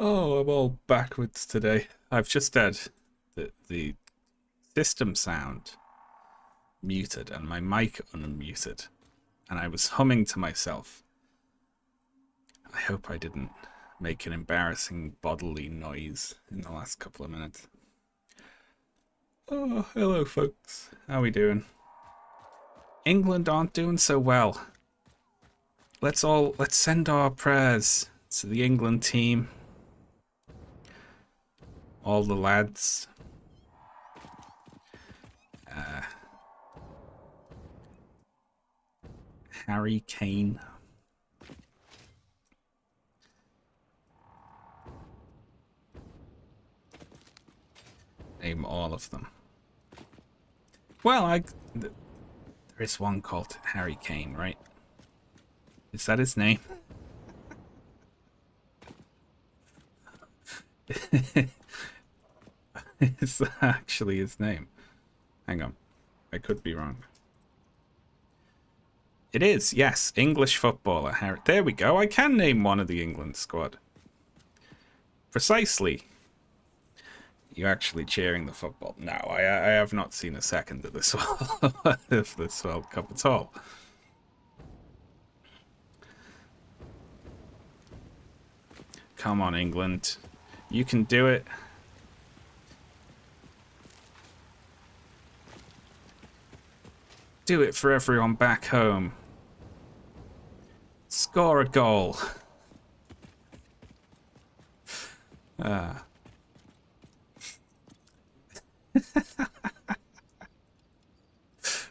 Oh, I'm all backwards today. I've just had the system sound muted and my mic unmuted, and I was humming to myself. I hope I didn't make an embarrassing bodily noise in the last couple of minutes. Oh, hello folks. How we doing? England aren't doing so well. Let's send our prayers to the England team. All the lads. Harry Kane. Name all of them. Well, there is one called Harry Kane, right? Is that his name? Is that actually his name? Hang on. I could be wrong. It is, yes. English footballer Harry. There we go. I can name one of the England squad. Precisely. You actually cheering the football? No, I have not seen a second of this World Cup at all. Come on, England. You can do it. Do it for everyone back home. Score a goal.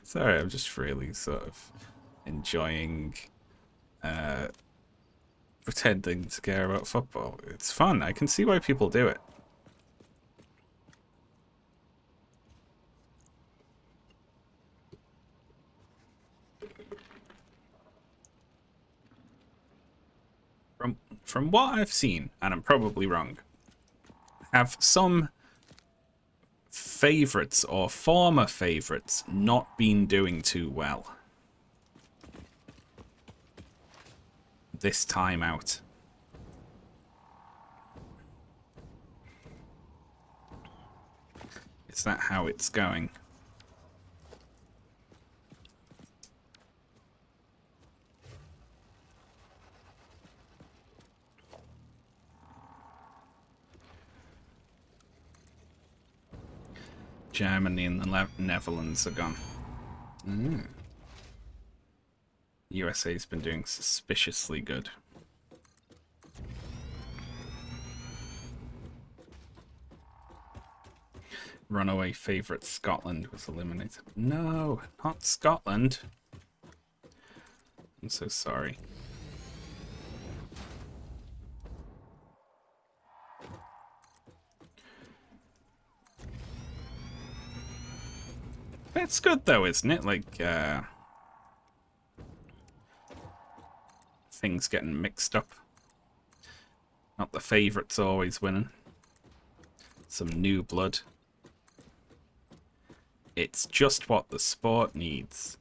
Sorry, I'm just really sort of enjoying pretending to care about football. It's fun. I can see why people do it. From what I've seen, and I'm probably wrong, have some favourites or former favourites not been doing too well this time out. Is that how it's going? Germany and the Netherlands are gone. USA's been doing suspiciously good. Runaway favourite Scotland was eliminated. No, not Scotland. I'm so sorry. That's good though, isn't it? Like, things getting mixed up. Not the favourites always winning. Some new blood. It's just what the sport needs,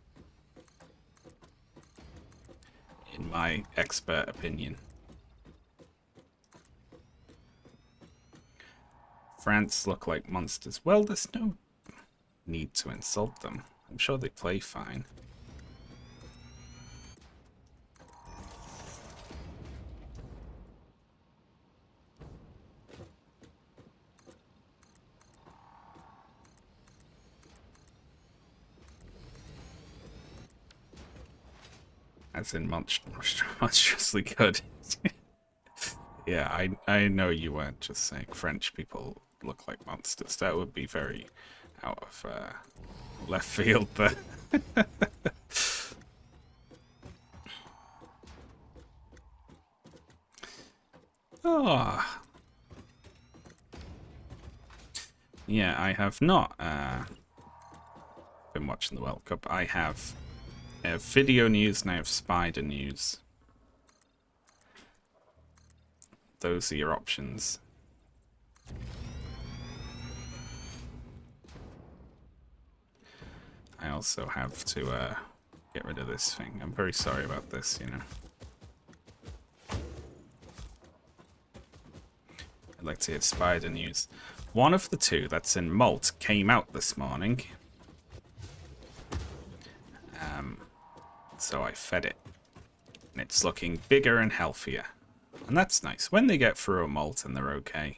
in my expert opinion. France look like monsters. Well, there's no need to insult them. I'm sure they play fine. As in monstrously good. Yeah, I know you weren't just saying French people look like monsters. That would be very out of left field there. Oh. Yeah, I have not been watching the World Cup. I have video news and I have spider news. Those are your options. I also have to get rid of this thing. I'm very sorry about this, you know. I'd like to hear spider news. One of the two that's in molt came out this morning. So I fed it. And it's looking bigger and healthier. And that's nice. When they get through a molt and they're okay.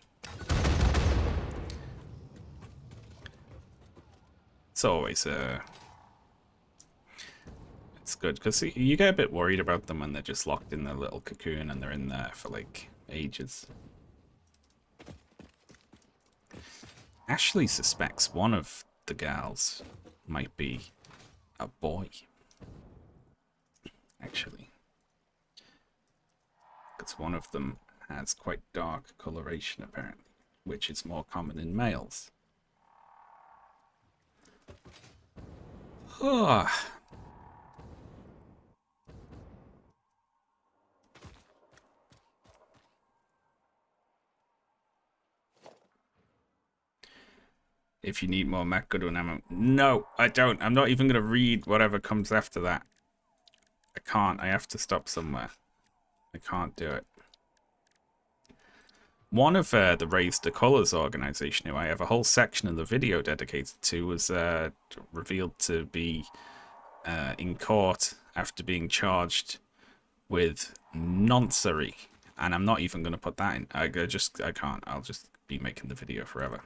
It's always it's good, because you get a bit worried about them when they're just locked in their little cocoon and they're in there for like ages. Ashley suspects one of the gals might be a boy. Actually. Because one of them has quite dark coloration apparently, which is more common in males. Oh. If you need more Mac Goodwin ammo. No, I don't. I'm not even going to read whatever comes after that. I can't. I have to stop somewhere. I can't do it. One of the Raise the Colors organization, who I have a whole section of the video dedicated to, was revealed to be in court after being charged with noncery. And I'm not even going to put that in. I can't. I'll just be making the video forever.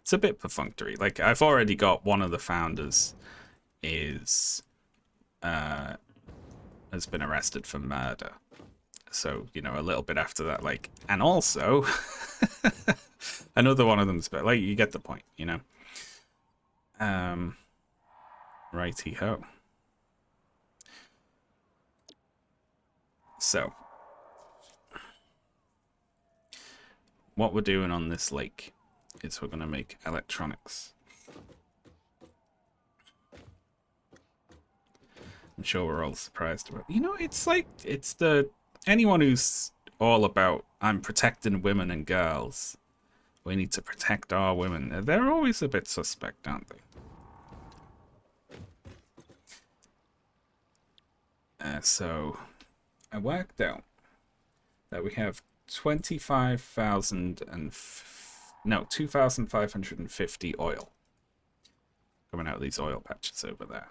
It's a bit perfunctory. Like, I've already got one of the founders has been arrested for murder. So, you know, a little bit after that, like, and also another one of them's, but like, you get the point, you know. Righty ho. So, what we're doing on this lake is we're going to make electronics. I'm sure we're all surprised about. You know, it's like, it's the anyone who's all about I'm protecting women and girls. We need to protect our women. They're always a bit suspect, aren't they? So I worked out that we have 2,550 oil coming out of these oil patches over there.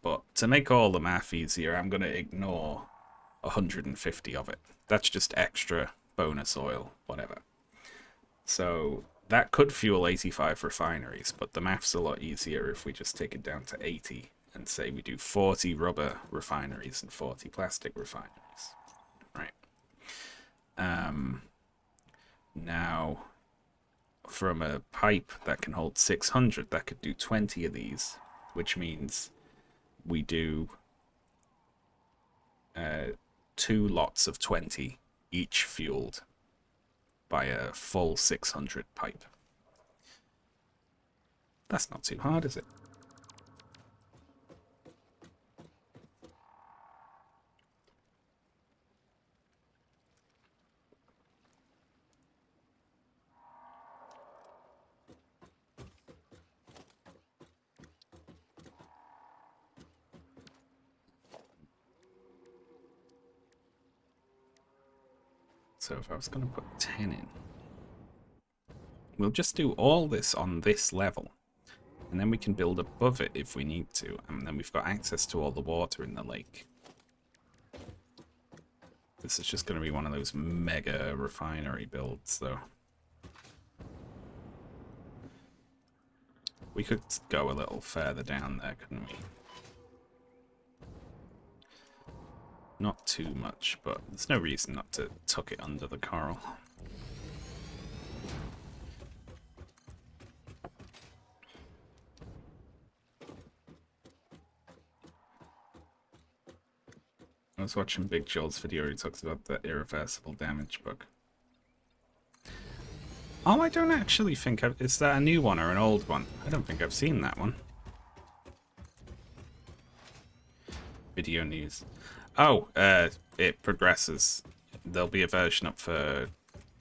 But to make all the math easier, I'm going to ignore 150 of it. That's just extra bonus oil, whatever. So that could fuel 85 refineries, but the math's a lot easier if we just take it down to 80 and say we do 40 rubber refineries and 40 plastic refineries. Right. Now, from a pipe that can hold 600, that could do 20 of these, which means we do 2 lots of 20, each fueled by a full 600 pipe. That's not too hard, is it? So if I was going to put 10 in, we'll just do all this on this level, and then we can build above it if we need to, and then we've got access to all the water in the lake. This is just going to be one of those mega refinery builds, though. We could go a little further down there, couldn't we? Not too much, but there's no reason not to tuck it under the coral. I was watching Big Joel's video where he talks about the irreversible damage bug. Oh, I don't actually think is that a new one or an old one? I don't think I've seen that one. Video news. Oh, it progresses. There'll be a version up for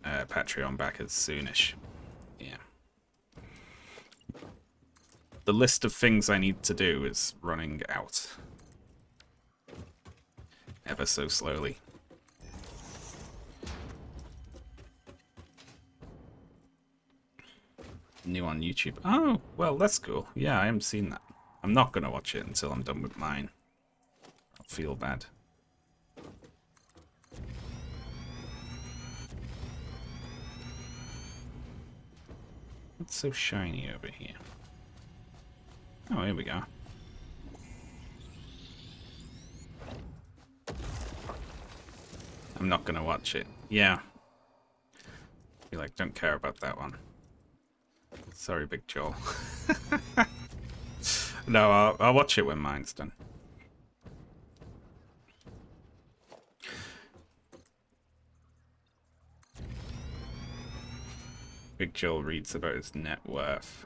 Patreon backers soonish. Yeah. The list of things I need to do is running out. ever so slowly. New on YouTube. Oh, well, that's cool. Yeah, I haven't seen that. I'm not going to watch it until I'm done with mine. I'll feel bad. What's so shiny over here? Oh, here we go. I'm not going to watch it. Yeah. Be like, don't care about that one. Sorry, Big Joel. No, I'll watch it when mine's done. Big Joel reads about his net worth.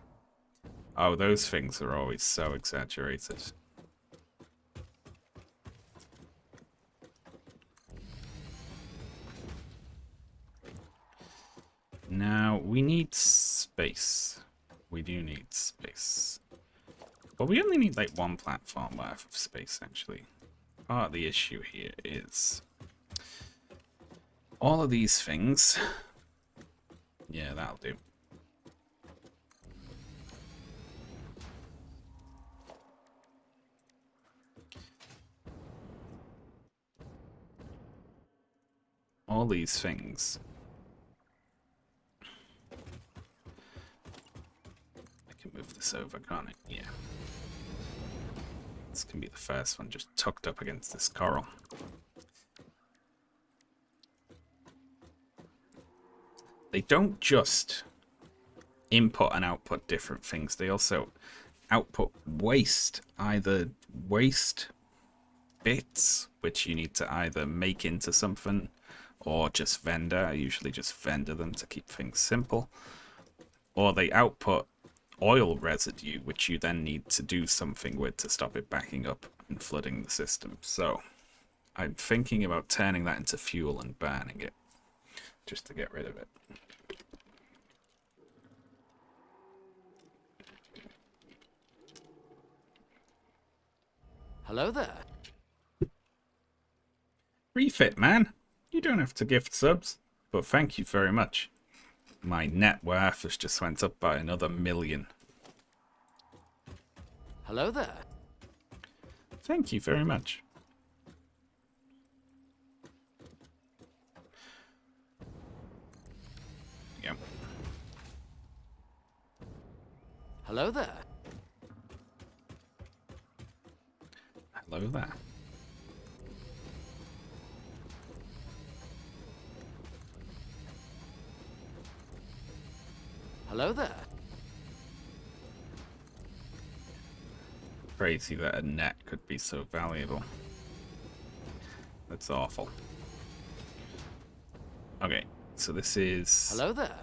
Oh, those things are always so exaggerated. Now, we need space. We do need space. But we only need like one platform worth of space, actually. Part of the issue here is all of these things. Yeah, that'll do. All these things. I can move this over, can't I? Yeah. This can be the first one, just tucked up against this coral. They don't just input and output different things. They also output waste. Either waste bits, which you need to either make into something, or just vendor. I usually just vendor them to keep things simple. Or they output oil residue, which you then need to do something with to stop it backing up and flooding the system. So I'm thinking about turning that into fuel and burning it, just to get rid of it. Hello there. Refit, man. You don't have to gift subs, but thank you very much. My net worth has just went up by another 1 million. Hello there. Thank you very much. Yep. Hello there. Hello there. Hello there. Crazy that a net could be so valuable. That's awful. Okay, so this is... Hello there.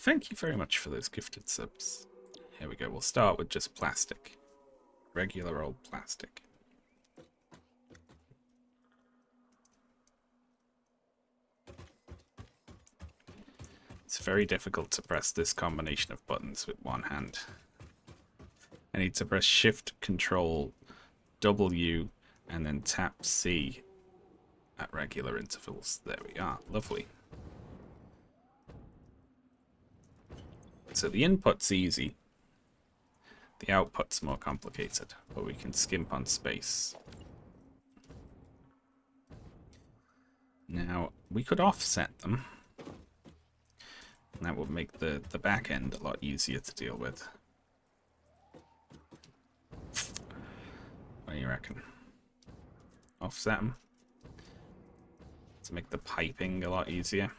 Thank you very much for those gifted subs. Here we go. We'll start with just plastic. Regular old plastic. It's very difficult to press this combination of buttons with one hand. I need to press Shift, Control, W, and then tap C at regular intervals. There we are. Lovely. So the input's easy. The output's more complicated, but we can skimp on space. Now, we could offset them. And that would make the back end a lot easier to deal with. What do you reckon? Offset them? To make the piping a lot easier?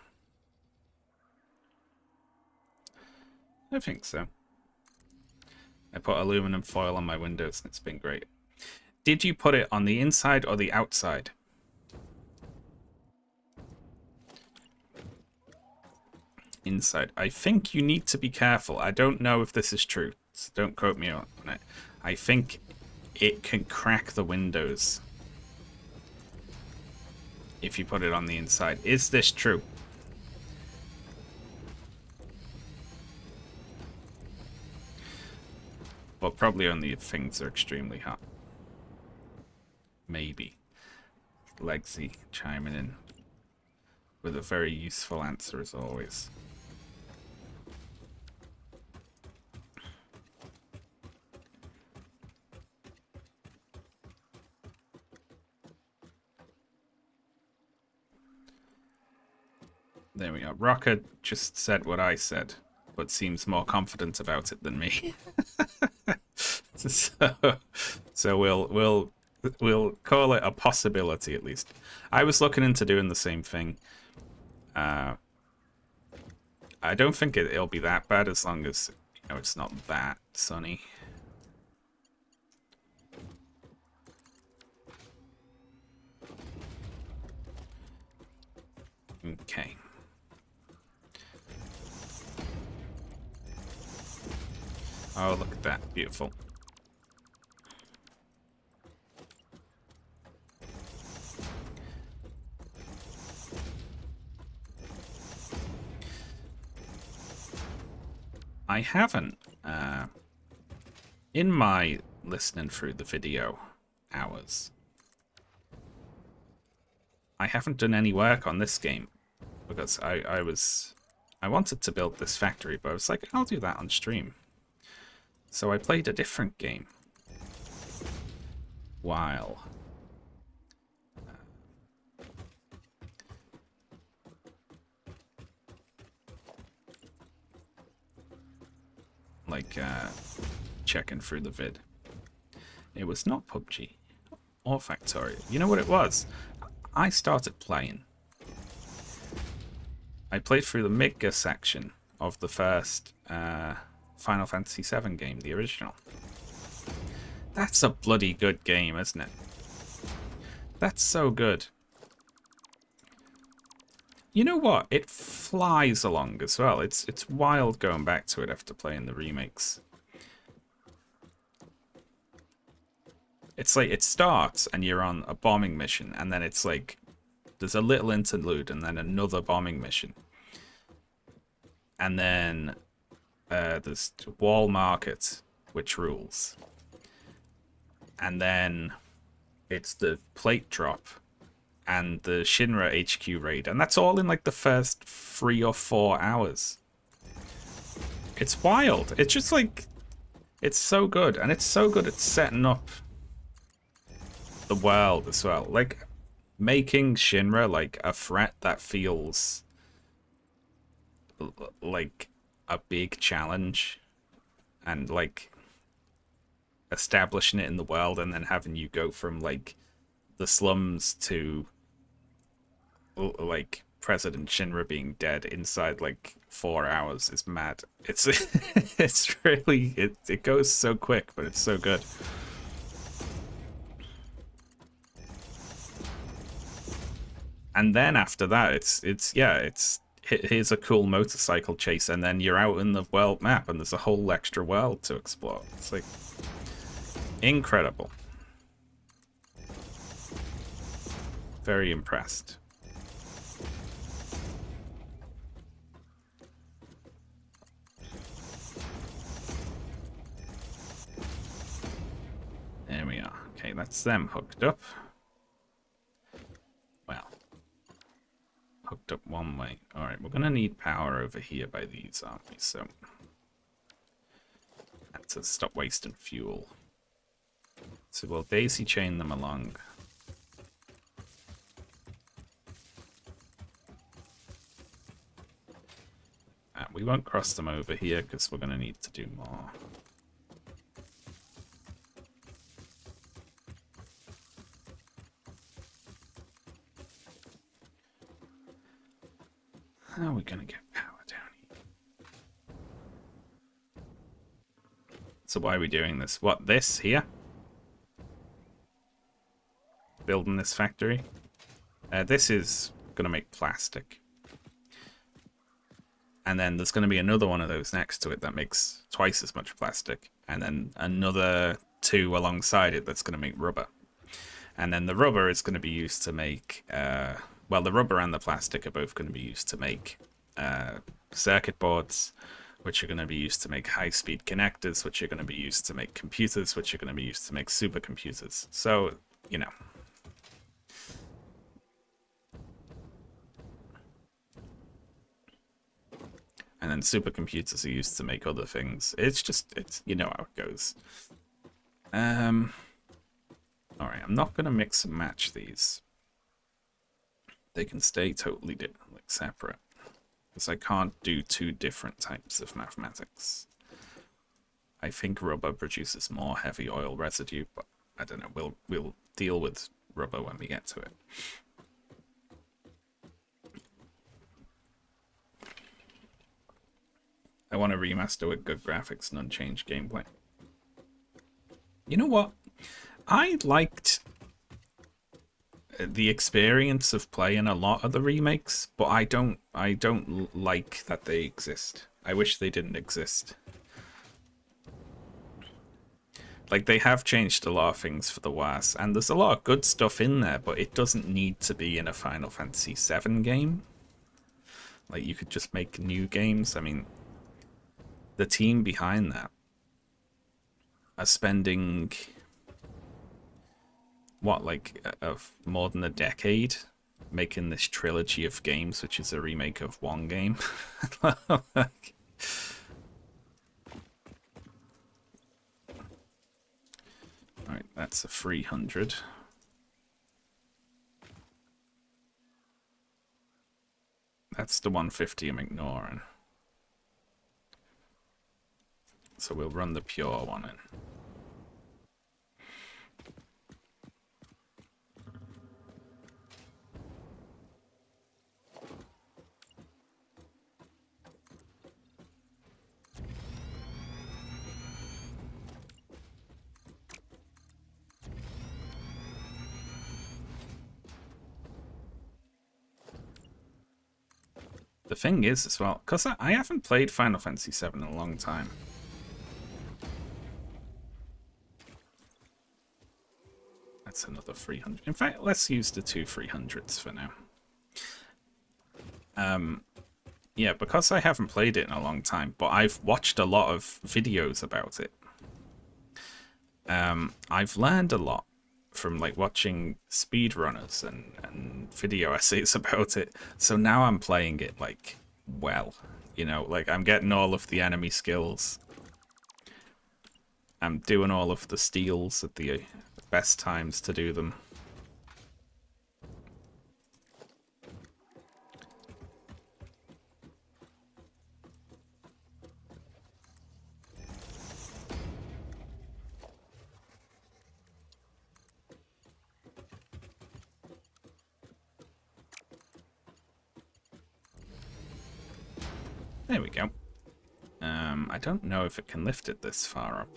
I think so. I put aluminum foil on my windows and it's been great. Did you put it on the inside or the outside? Inside. I think you need to be careful. I don't know if this is true, so don't quote me on it. I think it can crack the windows if you put it on the inside. Is this true? Or probably only if things are extremely hot. Maybe. Legsy chiming in with a very useful answer as always. There we are. Rocker just said what I said, but seems more confident about it than me. so we'll call it a possibility at least. I was looking into doing the same thing. I don't think it'll be that bad as long as it's not that sunny. Okay. Oh, look at that. Beautiful. I haven't, in my listening through the video hours, I haven't done any work on this game because I wanted to build this factory, but I was like, I'll do that on stream. So I played a different game while checking through the vid. It was not PUBG or Factorio. You know what it was? I started playing. I played through the Midgar section of the first Final Fantasy VII game, the original. That's a bloody good game, isn't it? That's so good. You know what? It flies along as well. It's wild going back to it after playing the remakes. It's like it starts and you're on a bombing mission, and then it's like there's a little interlude and then another bombing mission. And then there's Wall Market, which rules. And then it's the plate drop and the Shinra HQ raid. And that's all in like the first 3 or 4 hours. It's wild. It's just like, it's so good. And it's so good at setting up the world as well. Like, making Shinra like a threat that feels like a big challenge, and like establishing it in the world, and then having you go from like the slums to like President Shinra being dead inside like 4 hours is mad. It's it's really it goes so quick, but it's so good. And then after that, it's here's a cool motorcycle chase, and then you're out in the world map, and there's a whole extra world to explore. It's like incredible. Very impressed. There we are. Okay, that's them hooked up. Well, hooked up one way. Alright, we're going to need power over here by these, aren't we? So, and to stop wasting fuel. So we'll daisy chain them along. We won't cross them over here because we're going to need to do more. How are we going to get power down here? So why are we doing this? What, this here? Building this factory? This is going to make plastic. And then there's going to be another one of those next to it that makes twice as much plastic. And then another 2 alongside it that's going to make rubber. And then the rubber is going to be used to make... well, the rubber and the plastic are both going to be used to make circuit boards, which are going to be used to make high-speed connectors, which are going to be used to make computers, which are going to be used to make supercomputers. So, you know. And then supercomputers are used to make other things. It's you know how it goes. Alright, I'm not going to mix and match these. They can stay totally separate. Because I can't do two different types of mathematics. I think rubber produces more heavy oil residue, but I don't know. We'll deal with rubber when we get to it. I want a remaster with good graphics and unchanged gameplay. You know what? I liked the experience of playing a lot of the remakes, but I don't like that they exist. I wish they didn't exist. Like, they have changed a lot of things for the worse, and there's a lot of good stuff in there, but it doesn't need to be in a Final Fantasy VII game. Like, you could just make new games. I mean, the team behind that are spending what, like, of more than a decade making this trilogy of games, which is a remake of one game. Like, alright, that's a 300. That's the 150 I'm ignoring. So we'll run the pure one in. The thing is, as well, because I haven't played Final Fantasy VII in a long time. That's another 300. In fact, let's use the two 300s for now. Yeah, because I haven't played it in a long time, but I've watched a lot of videos about it. I've learned a lot from like watching speedrunners and video essays about it. So now I'm playing it like well, you know, like I'm getting all of the enemy skills. I'm doing all of the steals at the best times to do them. There we go. I don't know if it can lift it this far up.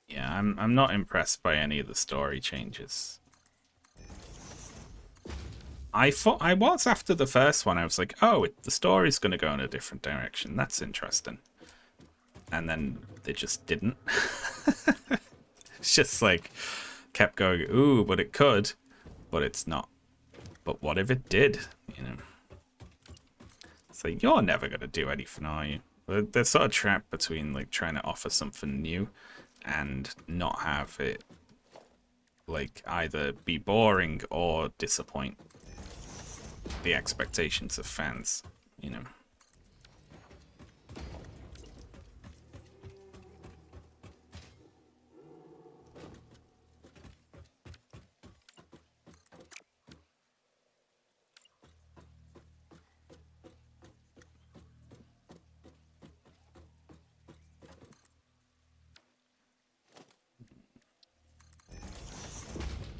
Yeah, I'm not impressed by any of the story changes. I thought I was after the first one. I was like, oh, the story's going to go in a different direction. That's interesting. And then they just didn't. It's just like, kept going, ooh, but it could, but it's not. But what if it did, you know? It's like, you're never going to do anything, are you? They're sort of trapped between, like, trying to offer something new and not have it, like, either be boring or disappoint the expectations of fans, you know?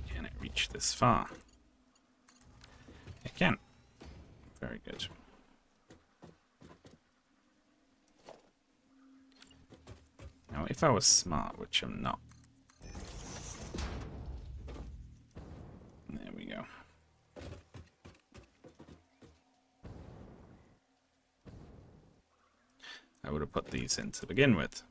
Can it reach this far? It can. Very good. Now, if I was smart, which I'm not. There we go. I would have put these in to begin with.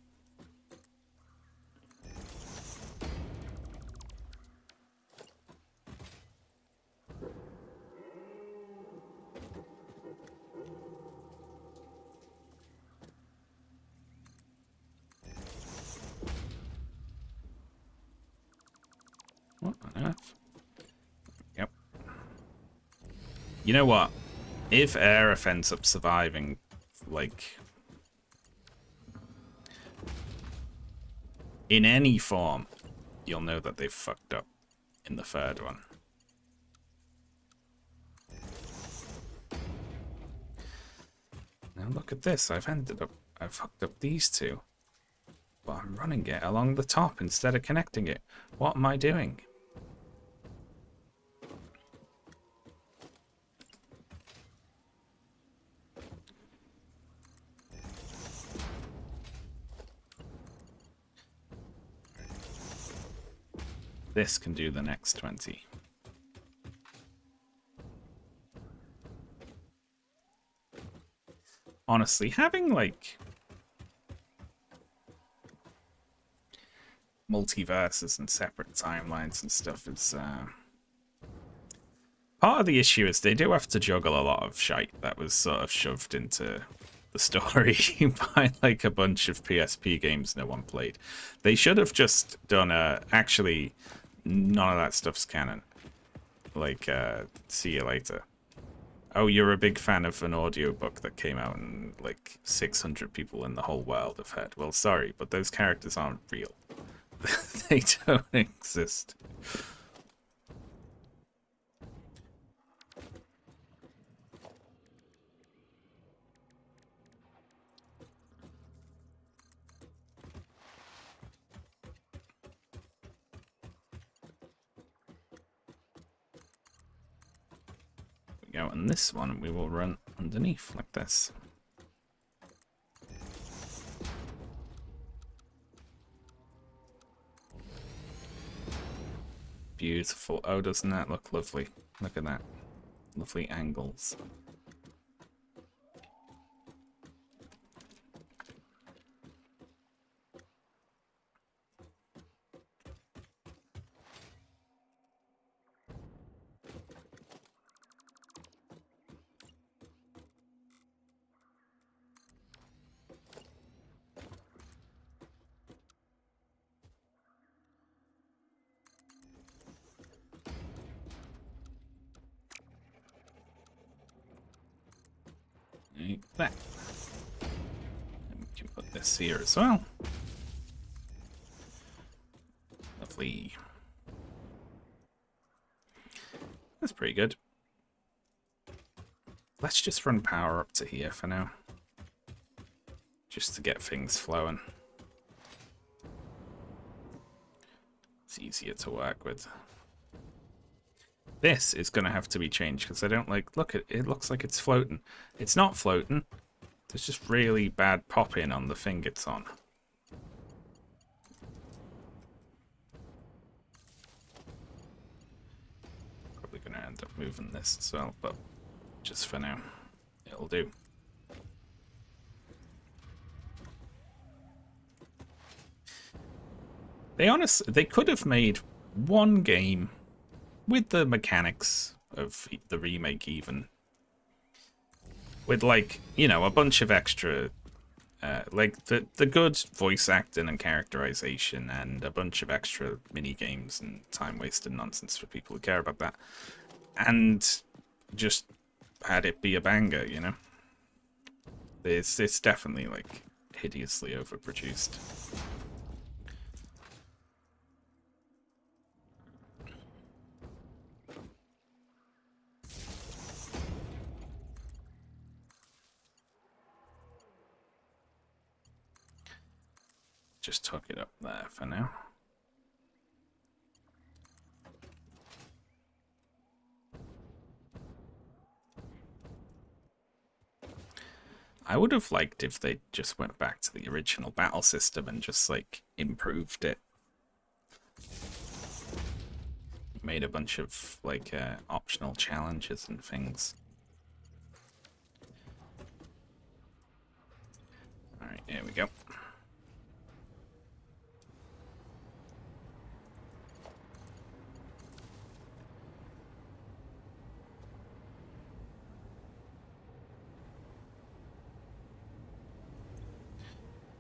What on earth? Yep. You know what? If Aerith ends up surviving, like, in any form, you'll know that they've fucked up in the third one. Now look at this. I've fucked up these two. But I'm running it along the top instead of connecting it. What am I doing? This can do the next 20. Honestly, having like multiverses and separate timelines and stuff is part of the issue. Is they do have to juggle a lot of shite that was sort of shoved into the story by like a bunch of PSP games no one played. They should have just done actually none of that stuff's canon. Like see you later. Oh, you're a big fan of an audiobook that came out and like 600 people in the whole world have heard. Well, sorry, but those characters aren't real. They don't exist. Go on this one, we will run underneath like this. Beautiful. Oh, doesn't that look lovely? Look at that. Lovely angles. Like that. And we can put this here as well. Lovely. That's pretty good. Let's just run power up to here for now. Just to get things flowing. It's easier to work with. This is going to have to be changed because I don't like... Look, it looks like it's floating. It's not floating. There's just really bad pop-in on the thing it's on. Probably going to end up moving this as well, but just for now, it'll do. They could have made one game with the mechanics of the remake even. With, like, you know, a bunch of extra, like, the good voice acting and characterization and a bunch of extra mini-games and time-wasted nonsense for people who care about that. And just had it be a banger, you know? It's definitely, like, hideously overproduced. Just tuck it up there for now. I would have liked if they just went back to the original battle system and just, like, improved it. Made a bunch of, like, optional challenges and things. Alright. Alright, here we go.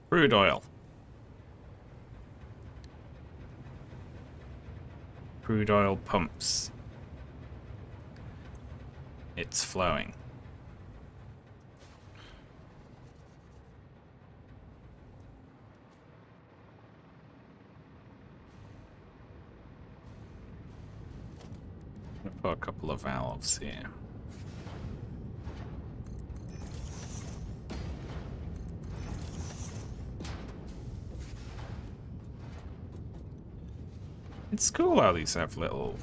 Crude oil. Crude oil pumps. It's flowing. I'm gonna put a couple of valves here. It's cool how these have little...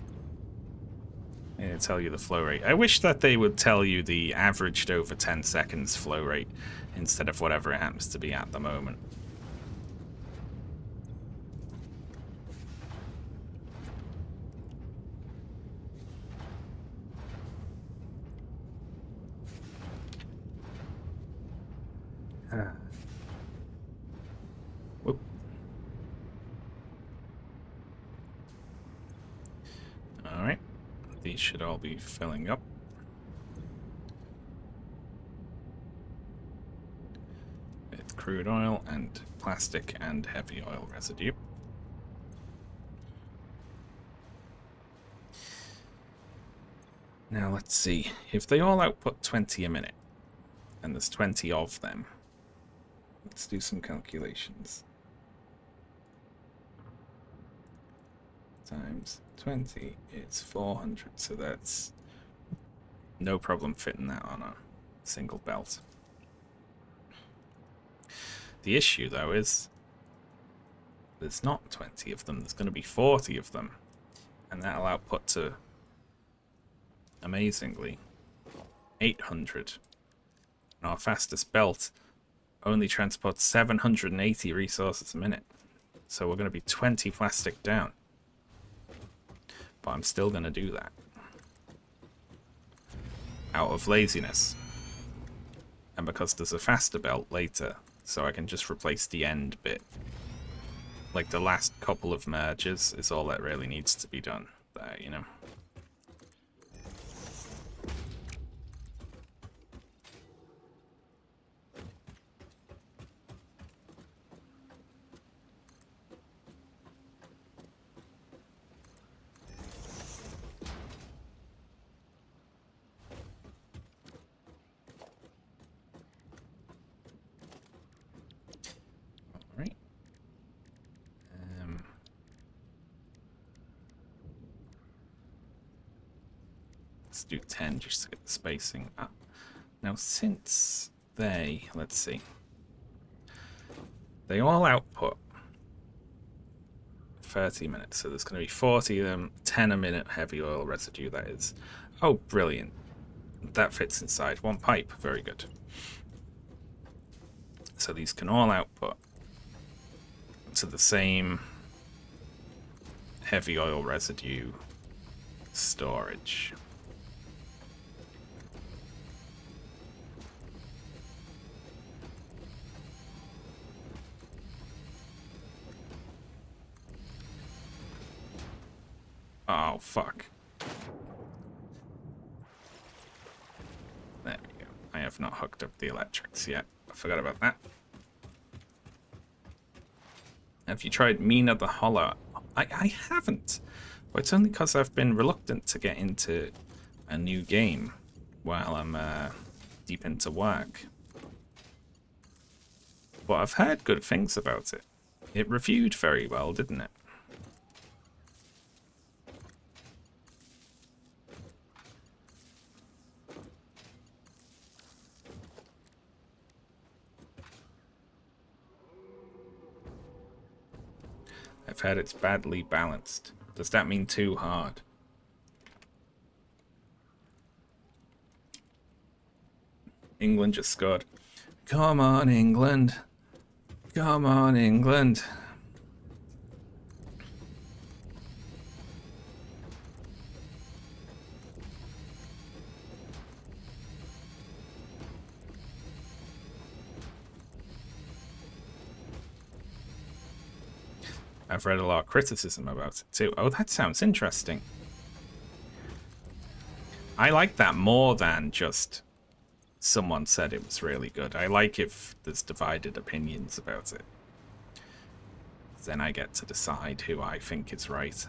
They tell you the flow rate. I wish that they would tell you the averaged over 10 seconds flow rate instead of whatever it happens to be at the moment. Whoop. Alright. These should all be filling up. With crude oil and plastic and heavy oil residue. Now let's see. If they all output 20 a minute, and there's 20 of them, let's do some calculations. Times 20 is 400, so that's no problem fitting that on a single belt. The issue, though, is there's not 20 of them. There's going to be 40 of them, and that'll output to, amazingly, 800. And our fastest belt only transports 780 resources a minute, so we're going to be 20 plastic down. But I'm still going to do that. Out of laziness. And because there's a faster belt later, so I can just replace the end bit. Like the last couple of merges is all that really needs to be done there, you know? Let's do 10 just to get the spacing up. Now, since they, let's see, they all output 30 minutes, so there's going to be 40 of them, 10 a minute heavy oil residue, that is. Oh, brilliant. That fits inside one pipe. Very good. So these can all output to the same heavy oil residue storage. Oh, fuck. There we go. I have not hooked up the electrics yet. I forgot about that. Have you tried Mina the Holler? I haven't. But it's only because I've been reluctant to get into a new game while I'm deep into work. But I've heard good things about it. It reviewed very well, didn't it? I've heard it's badly balanced. Does that mean too hard? England just scored. Come on, England. Come on, England. I've read a lot of criticism about it too. Oh, that sounds interesting. I like that more than just someone said it was really good. I like if there's divided opinions about it. Then I get to decide who I think is right.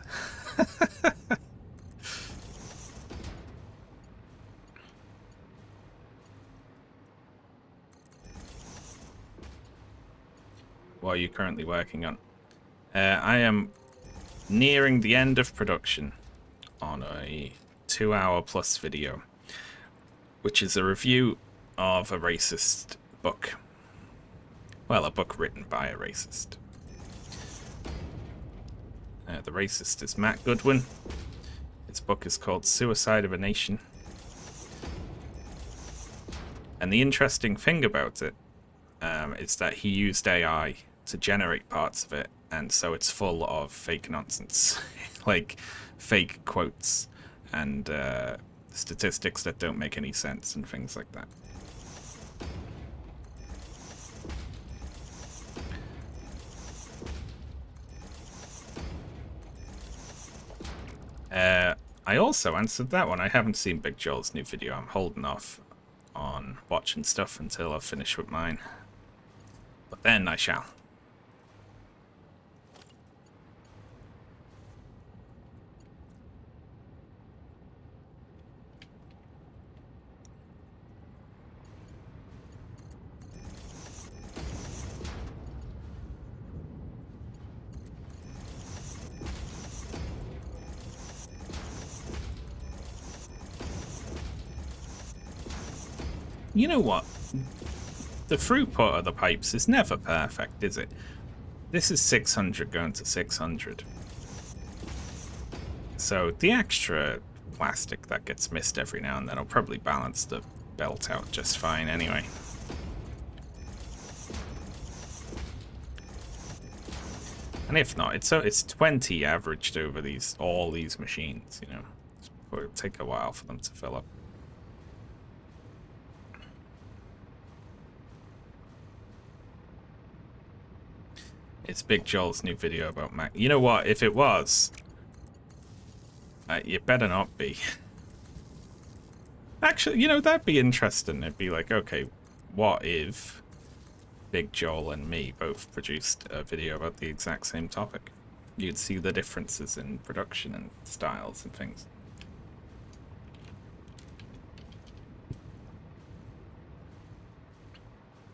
What are you currently working on? I am nearing the end of production on a 2-hour plus video, which is a review of a racist book. Well, a book written by a racist. The racist is Matt Goodwin. His book is called Suicide of a Nation. And the interesting thing about it is that he used AI to generate parts of it, and so it's full of fake nonsense. Like fake quotes and statistics that don't make any sense and things like that. I also answered that one. I haven't seen Big Joel's new video. I'm holding off on watching stuff until I've finished with mine. But then I shall. You know what? The throughput of the pipes is never perfect, is it? This is 600 going to 600. So the extra plastic that gets missed every now and then will probably balance the belt out just fine anyway. And if not, it's 20 averaged over all these machines, you know. It'll take a while for them to fill up. It's Big Joel's new video about Mac. You know what? If it was, you better not be. Actually, you know, that'd be interesting. It'd be like, okay, what if Big Joel and me both produced a video about the exact same topic? You'd see the differences in production and styles and things.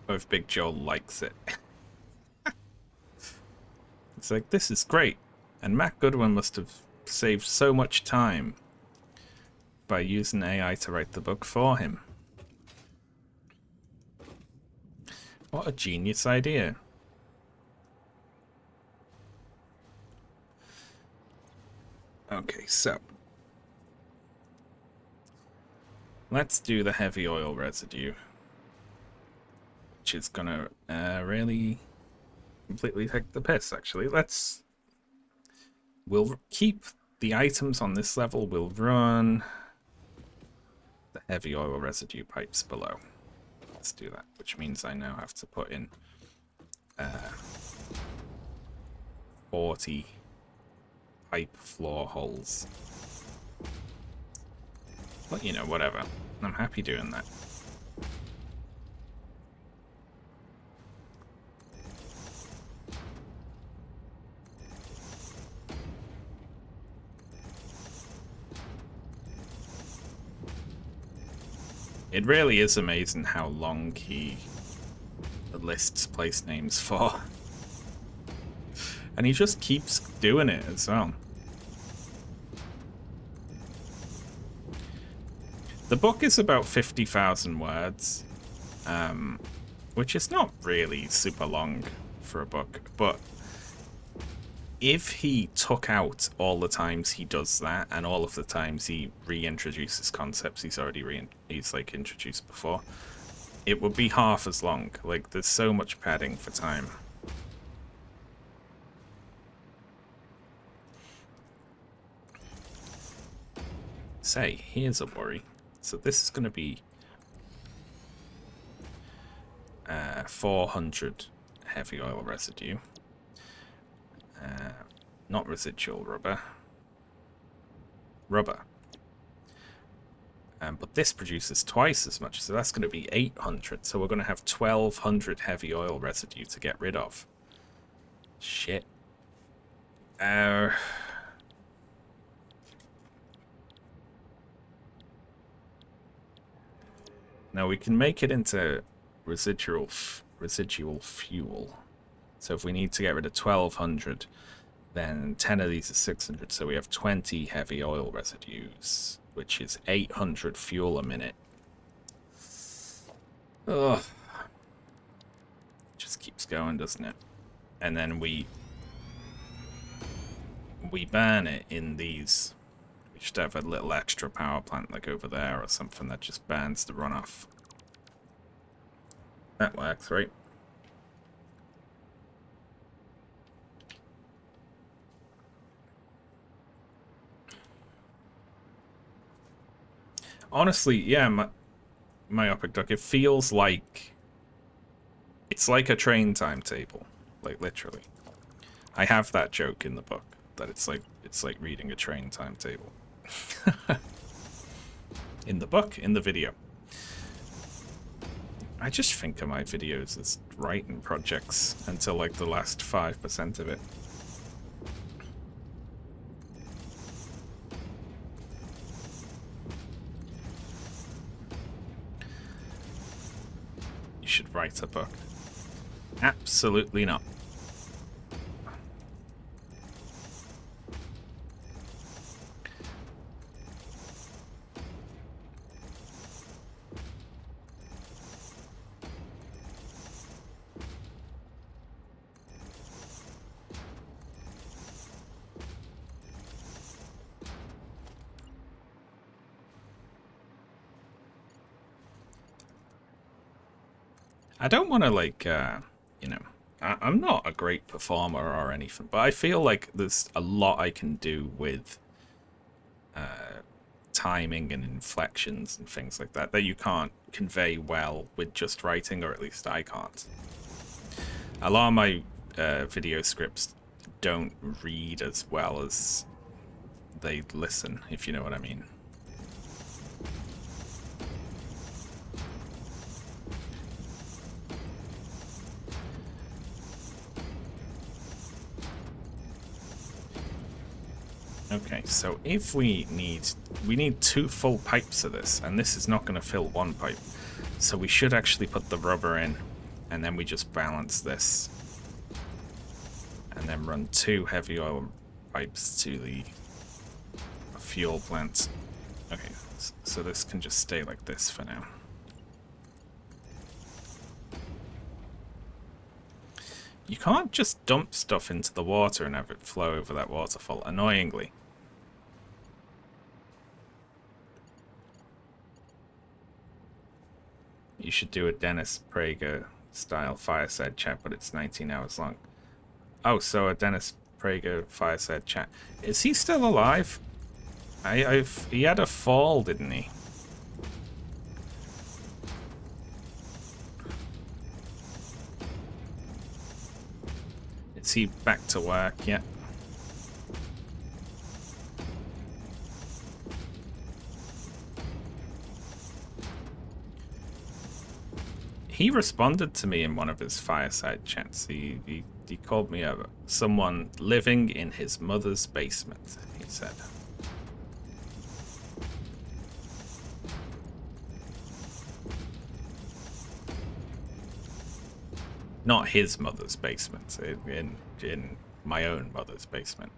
Or if Big Joel likes it. It's like, this is great. And Matt Goodwin must have saved so much time by using AI to write the book for him. What a genius idea. Okay, so let's do the heavy oil residue, which is gonna really completely take the piss, actually. We'll keep the items on this level. We'll run the heavy oil residue pipes below. Let's do that, which means I now have to put in 40 pipe floor holes. But, you know, whatever. I'm happy doing that. It really is amazing how long he lists place names for. And he just keeps doing it as well. The book is about 50,000 words, which is not really super long for a book, but if he took out all the times he does that and all of the times he reintroduces concepts he's already introduced before, it would be half as long. Like, there's so much padding for time. Say, here's a worry. So this is going to be 400 heavy oil residue. Not residual rubber. Rubber. But this produces twice as much, so that's going to be 800. So we're going to have 1200 heavy oil residue to get rid of. Shit. Now we can make it into residual fuel. So if we need to get rid of 1200, then 10 of these are 600. So we have 20 heavy oil residues, which is 800 fuel a minute. Ugh. Just keeps going, doesn't it? And then we burn it in these. We should have a little extra power plant like over there or something that just burns the runoff. That works, right? Honestly, yeah, myopic duck, it feels like it's like a train timetable, like literally. I have that joke in the book that it's like reading a train timetable. In the book, in the video. I just think of my videos as writing projects until like the last 5% of it. You should write a book. Absolutely not. I don't want to like, you know, I'm not a great performer or anything, but I feel like there's a lot I can do with timing and inflections and things like that you can't convey well with just writing, or at least I can't. A lot of my video scripts don't read as well as they listen, if you know what I mean. Okay, so if we need 2 full pipes of this, and this is not going to fill 1 pipe, so we should actually put the rubber in, and then we just balance this, and then run 2 heavy oil pipes to the fuel plant. Okay, so this can just stay like this for now. You can't just dump stuff into the water and have it flow over that waterfall, annoyingly. You should do a Dennis Prager style fireside chat, but it's 19 hours long. Oh, so a Dennis Prager fireside chat. Is he still alive? He had a fall, didn't he? Is he back to work yet? He responded to me in one of his fireside chats. He called me someone living in his mother's basement, he said. Not his mother's basement, in my own mother's basement.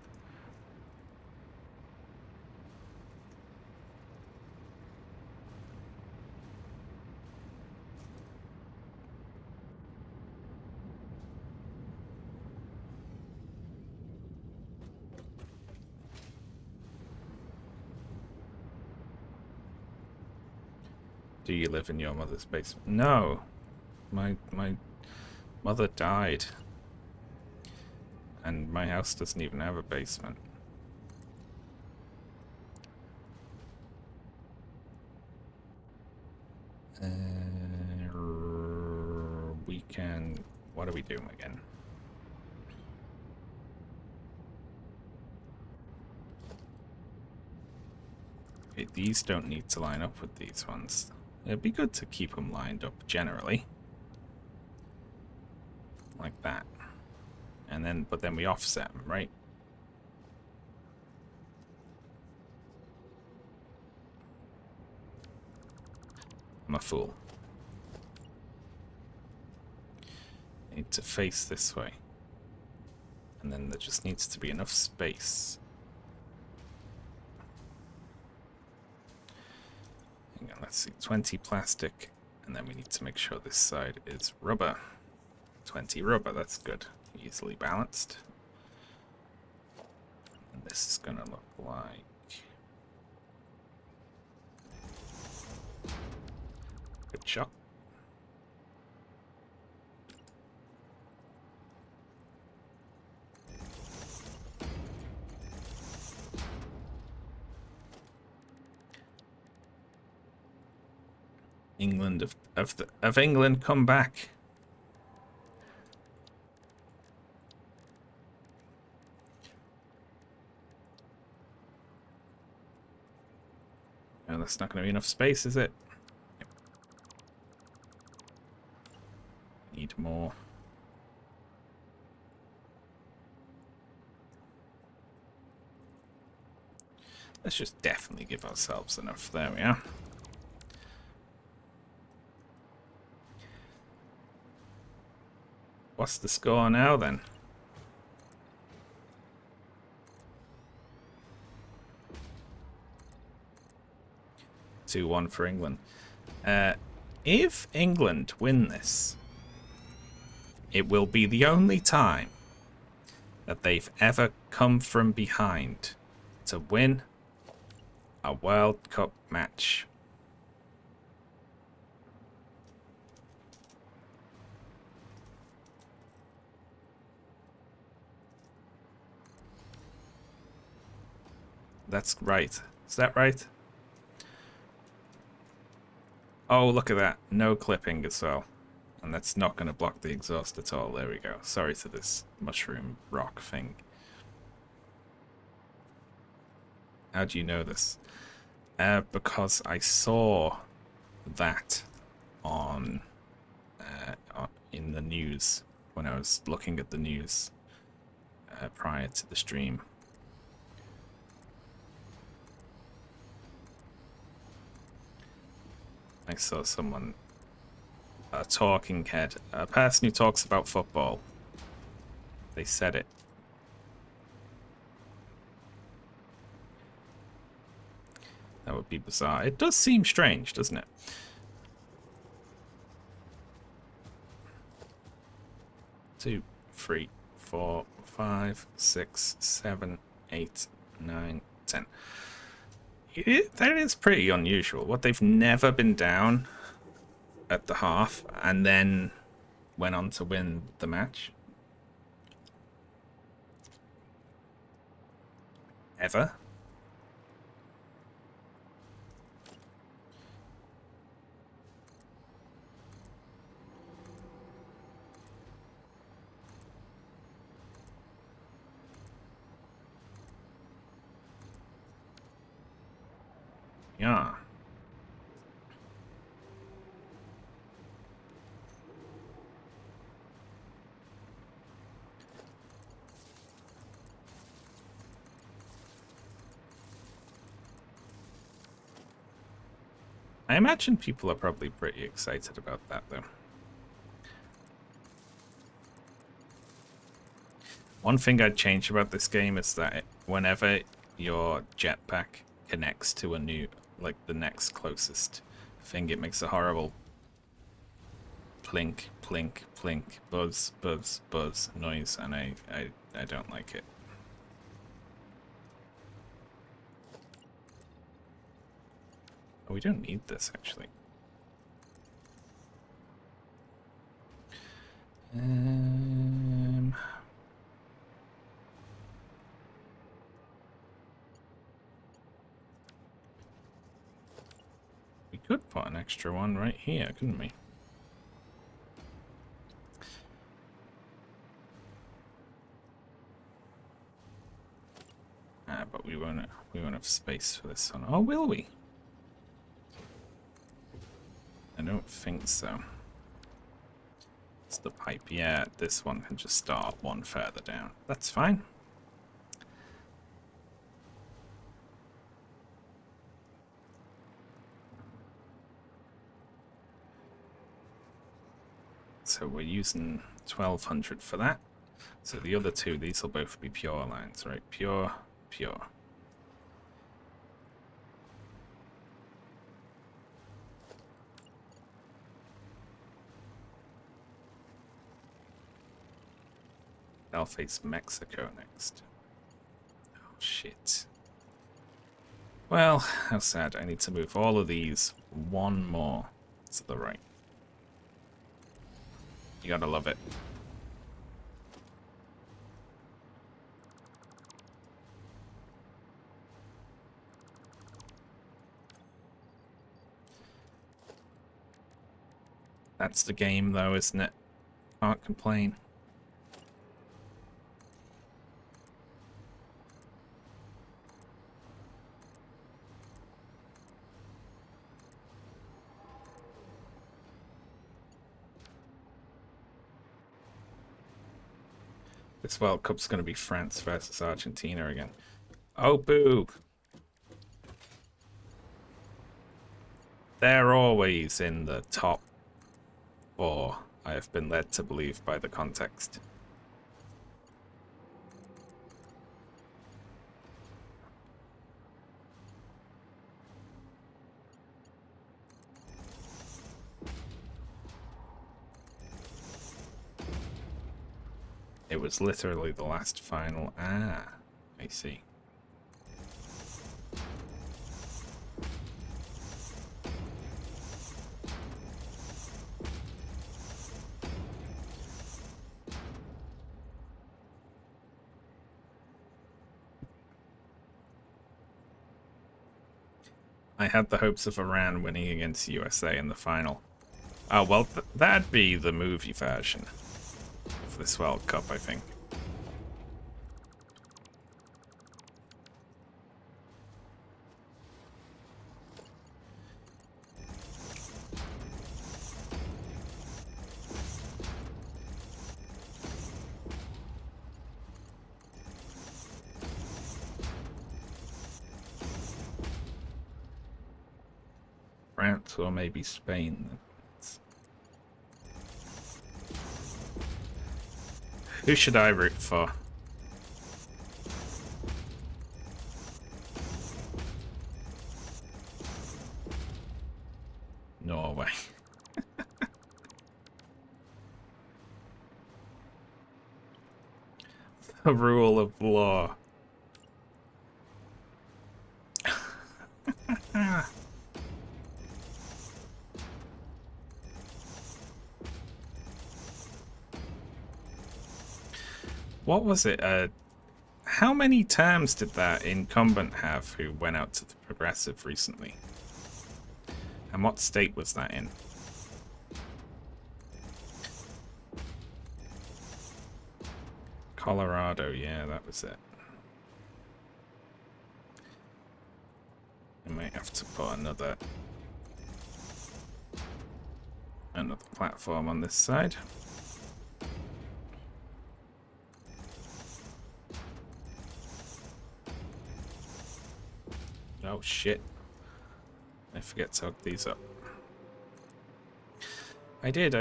Do you live in your mother's basement? No. My mother died. And my house doesn't even have a basement. We can... What are we doing again? Okay, these don't need to line up with these ones. It'd be good to keep them lined up generally. Like that. And then, but then we offset them, right? I'm a fool. I need to face this way. And then there just needs to be enough space. Hang on, let's see. 20 plastic. And then we need to make sure this side is rubber. 20 rubber, that's good. Easily balanced. And this is going to look like... Good shot. England of England, come back. No, that's not going to be enough space, is it? Need more. Let's just definitely give ourselves enough. There we are. What's the score now then? 2-1 for England. If England win this, it will be the only time that they've ever come from behind to win a World Cup match. That's right. Is that right? Oh, look at that. No clipping as well. And that's not going to block the exhaust at all. There we go. Sorry to this mushroom rock thing. How do you know this? Because I saw that on in the news when I was looking at the news prior to the stream. I saw someone, a talking head, a person who talks about football. They said it. That would be bizarre. It does seem strange, doesn't it? Two, 3, 4, 5, 6, 7, 8, 9, 10. That is pretty unusual. What, they've never been down at the half and then went on to win the match? Ever? Yeah. I imagine people are probably pretty excited about that, though. One thing I'd change about this game is that whenever your jetpack connects to a new, like the next closest thing, it makes a horrible plink, plink, plink, buzz, buzz, buzz noise, and I don't like it. Oh, we don't need this, actually. We could put an extra one right here, couldn't we? But we won't have have space for this one. Or will we? I don't think so. It's the pipe. Yeah, this one can just start one further down. That's fine. So we're using 1200 for that. So the other two, these will both be pure lines, right? Pure, pure. I'll face Mexico next. Oh, shit. Well, how sad. I need to move all of these one more to the right. You gotta love it. That's the game, though, isn't it? Can't complain. This World Cup's going to be France versus Argentina again. Oh, boo! They're always in the top 4, I have been led to believe by the context. It was literally the last final. Ah, I see. I had the hopes of Iran winning against USA in the final. Oh, well, that'd be the movie version of this World Cup, I think. France or maybe Spain. Who should I root for? Norway. The rule of law. What was it? How many terms did that incumbent have who went out to the Progressive recently? And what state was that in? Colorado, yeah, that was it. I might have to put another platform on this side. Oh shit. I forget to hook these up. I did.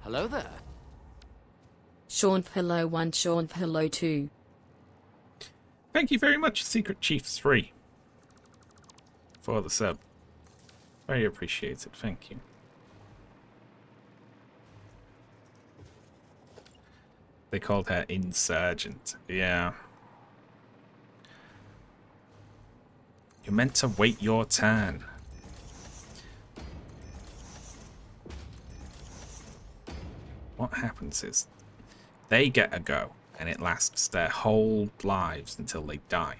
Hello there. Shaun Hello 1, Shaun Hello 2. Thank you very much, Secret Chief 3, for the sub. Very appreciated, thank you. They called her Insurgent. Yeah. You're meant to wait your turn. what happens is they get a go, and it lasts their whole lives until they die.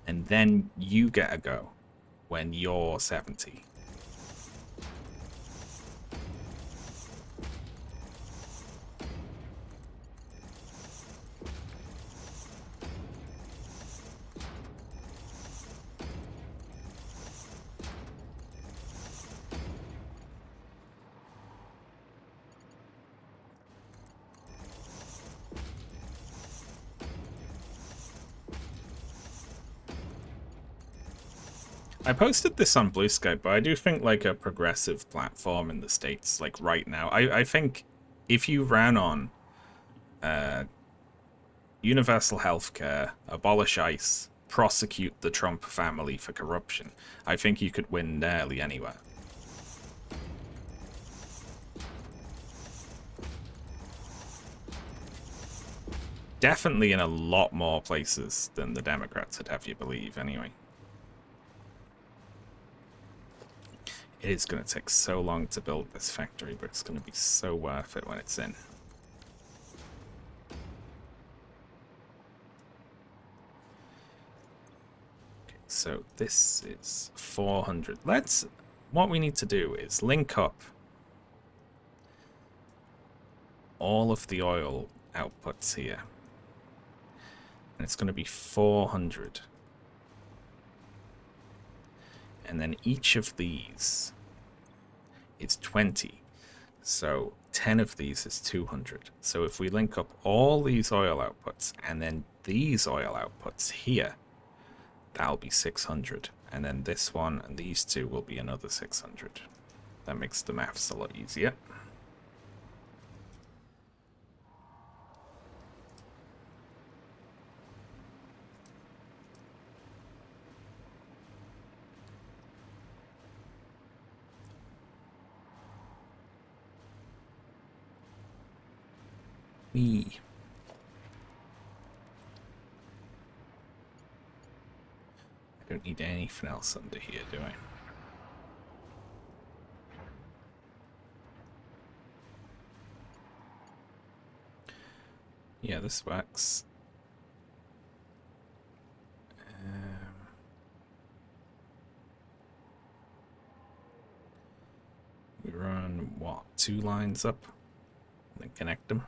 And then you get a go when you're 70. I posted this on Blue Sky, but I do think like a progressive platform in the States, like right now, I think if you ran on universal healthcare, abolish ICE, prosecute the Trump family for corruption, I think you could win nearly anywhere. Definitely in a lot more places than the Democrats would have you believe, anyway. It is going to take so long to build this factory, but it's going to be so worth it when it's in. Okay, so this is 400. What we need to do is link up all of the oil outputs here. And it's going to be 400. And then each of these is 20. So 10 of these is 200. So if we link up all these oil outputs and then these oil outputs here, that'll be 600. And then this one and these two will be another 600. That makes the maths a lot easier. I don't need anything else under here, do I? Yeah, this works. We run, what, 2 lines up? And then connect them.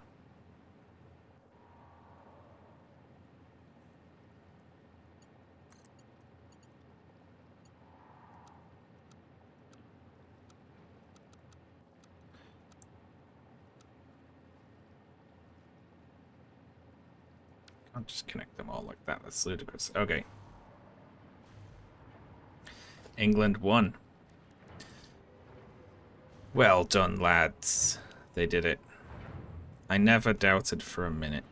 Can't just connect them all like that. That's ludicrous. Okay. England won. Well done, lads. They did it. I never doubted for a minute.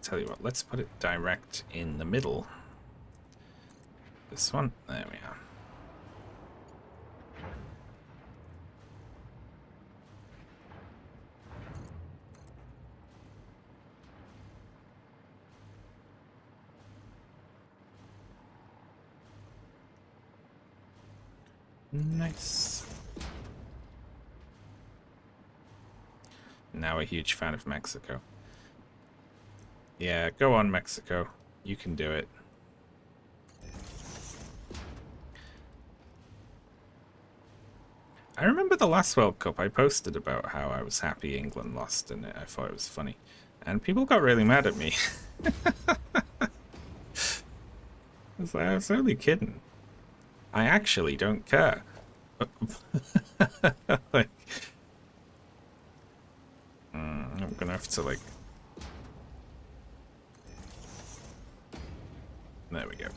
Tell you what, let's put it direct in the middle. This one. There we are. Nice. Now a huge fan of Mexico. Yeah, go on, Mexico. You can do it. I remember the last World Cup, I posted about how I was happy England lost and I thought it was funny. And people got really mad at me. I was only kidding. I actually don't care. Like, I'm gonna have to, like... There we go.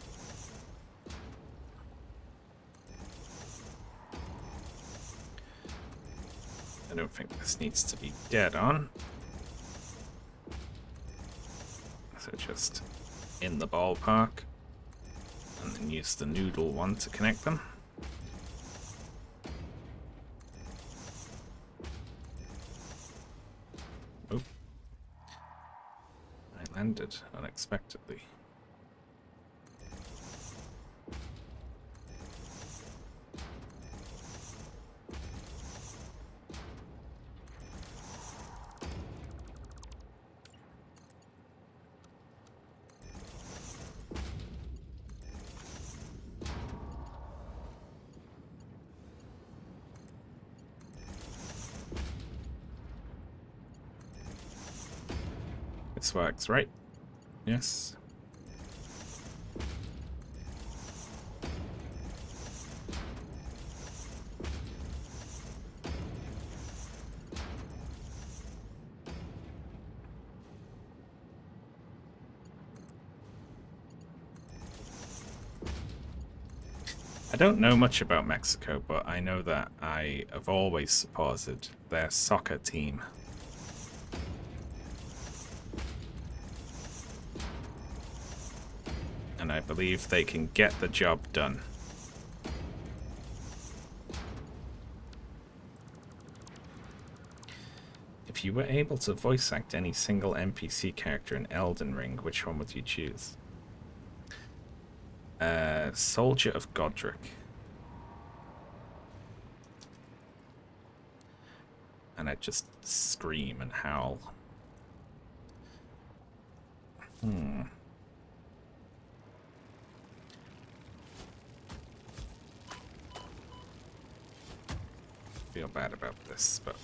I don't think this needs to be dead on. So just in the ballpark. And then use the noodle one to connect them. Oh. I landed unexpectedly. This works, right? Yes. I don't know much about Mexico, but I know that I have always supported their soccer team. And I believe they can get the job done. If you were able to voice act any single NPC character in Elden Ring, which one would you choose? Soldier of Godric. And I'd just scream and howl. Feel bad about this, but...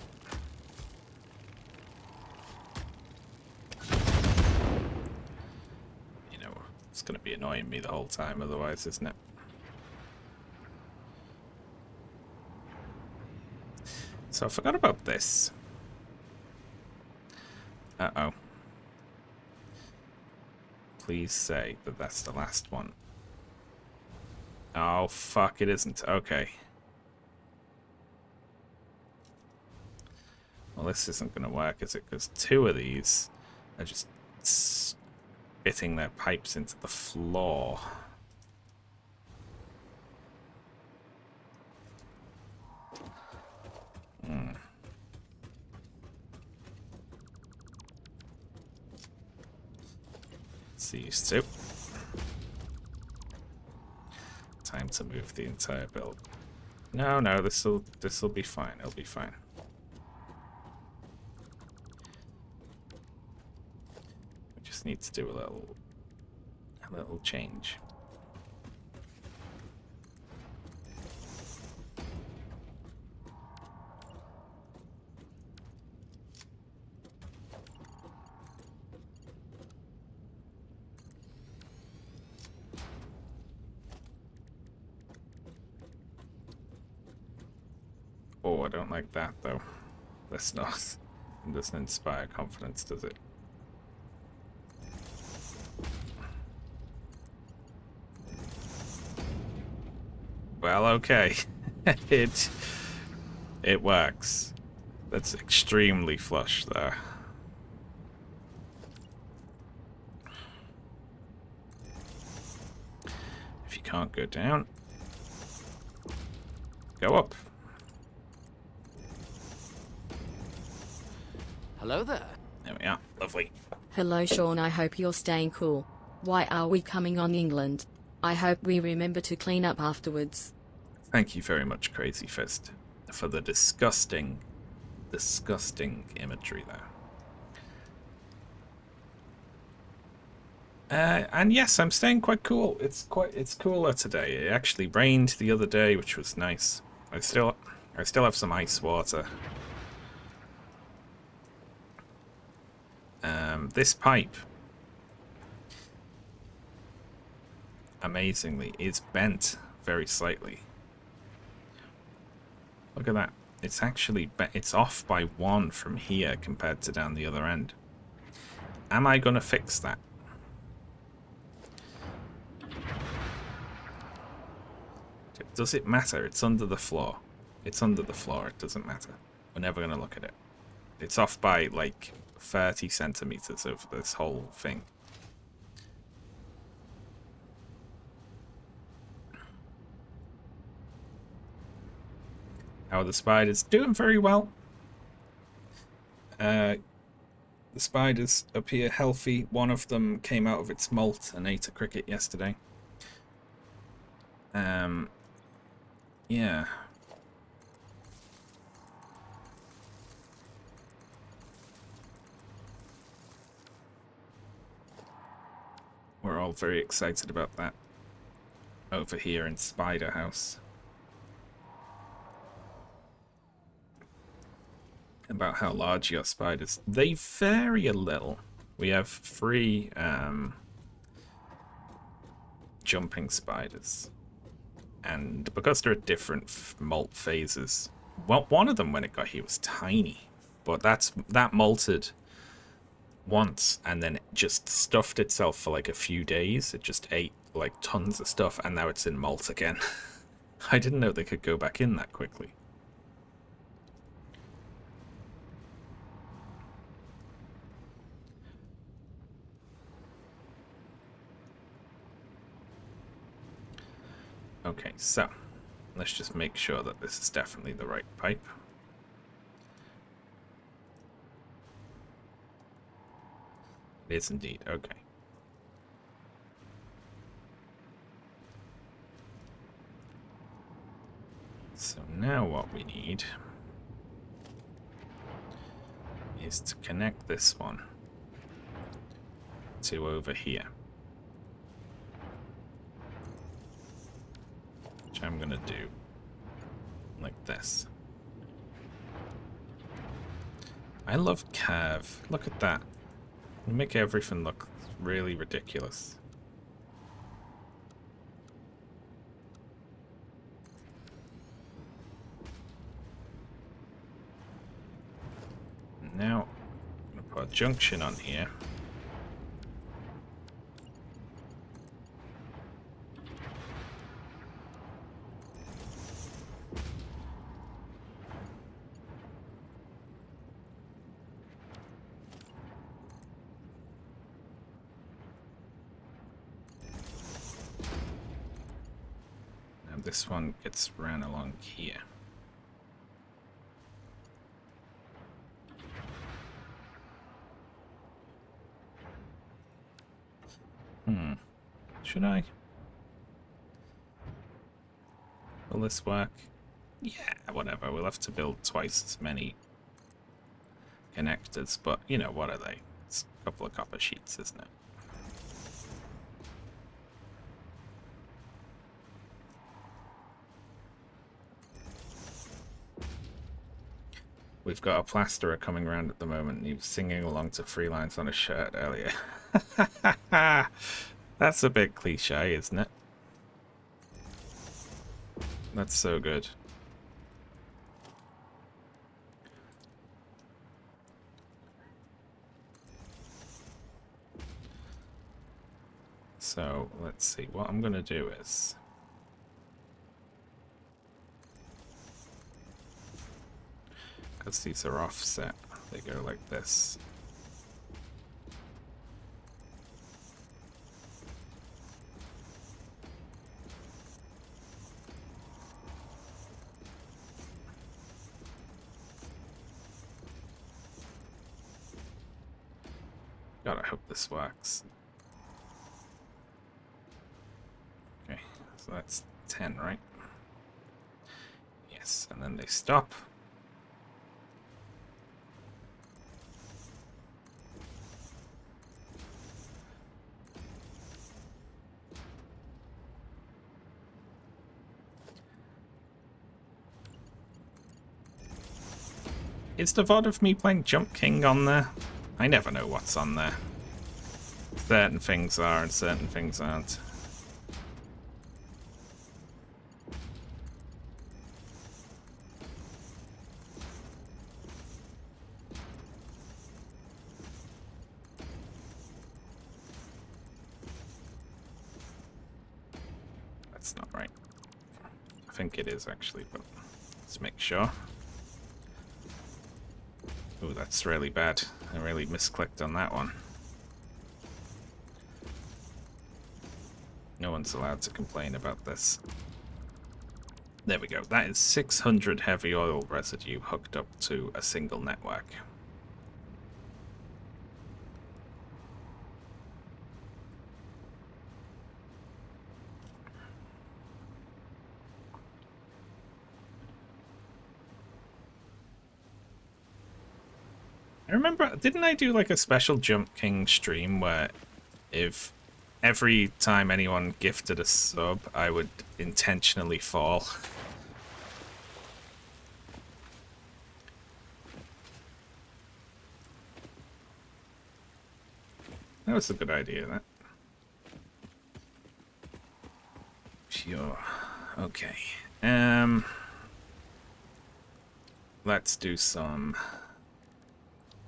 you know, it's going to be annoying me the whole time otherwise, isn't it? So I forgot about this. Uh-oh. Please say that that's the last one. Oh, fuck, it isn't. Okay. Well, this isn't going to work, is it? Because two of these are just spitting their pipes into the floor. See these two. Time to move the entire build. No, this'll be fine. It'll be fine. We just need to do a little change. Oh, I don't like that though. That's not. It doesn't inspire confidence, does it? Well, okay. It works. That's extremely flush there. If you can't go down, go up. Hello there. There we are. Lovely. Hello Shaun, I hope you're staying cool. Why are we coming on England? I hope we remember to clean up afterwards. Thank you very much, Crazy Fist, for the disgusting imagery there. And yes, I'm staying quite cool. It's cooler today. It actually rained the other day, which was nice. I still have some ice water. This pipe, amazingly, is bent very slightly. Look at that. It's actually it's off by 1 from here compared to down the other end. Am I going to fix that? Does it matter? It's under the floor. It's under the floor. It doesn't matter. We're never going to look at it. It's off by like 30 centimeters of this whole thing. How are the spiders? Doing very well. The spiders appear healthy. One of them came out of its molt and ate a cricket yesterday. Yeah. We're all very excited about that over here in Spider House. About how large your spiders. They vary a little. We have 3 jumping spiders. And because they're at different molt phases, well, one of them when it got here was tiny. But that molted once and then it just stuffed itself for like a few days. It just ate like tons of stuff and now it's in molt again. I didn't know they could go back in that quickly. Okay, so let's just make sure that this is definitely the right pipe. It is indeed, okay. So now what we need is to connect this one to over here. Which I'm gonna do like this. I love curve. Look at that. You make everything look really ridiculous. Now, I'm gonna put a junction on here. Now this one gets ran along here. Should I? Will this work? Yeah, whatever. We'll have to build twice as many connectors, but you know, what are they? It's a couple of copper sheets, isn't it? We've got a plasterer coming around at the moment, and he was singing along to 3 lines on a shirt earlier. That's a bit cliche, isn't it? That's so good. So, let's see. What I'm going to do is... because these are offset, they go like this. God, I hope this works. Okay, so that's 10, right? Yes, and then they stop. Is the VOD of me playing Jump King on there? I never know what's on there. Certain things are and certain things aren't. That's not right. I think it is actually, but let's make sure. Oh, that's really bad. I really misclicked on that one. No one's allowed to complain about this. There we go. That is 600 heavy oil residue hooked up to a single network. I remember, didn't I do like a special Jump King stream where if every time anyone gifted a sub, I would intentionally fall? That was a good idea, that. Sure. Okay. Let's do some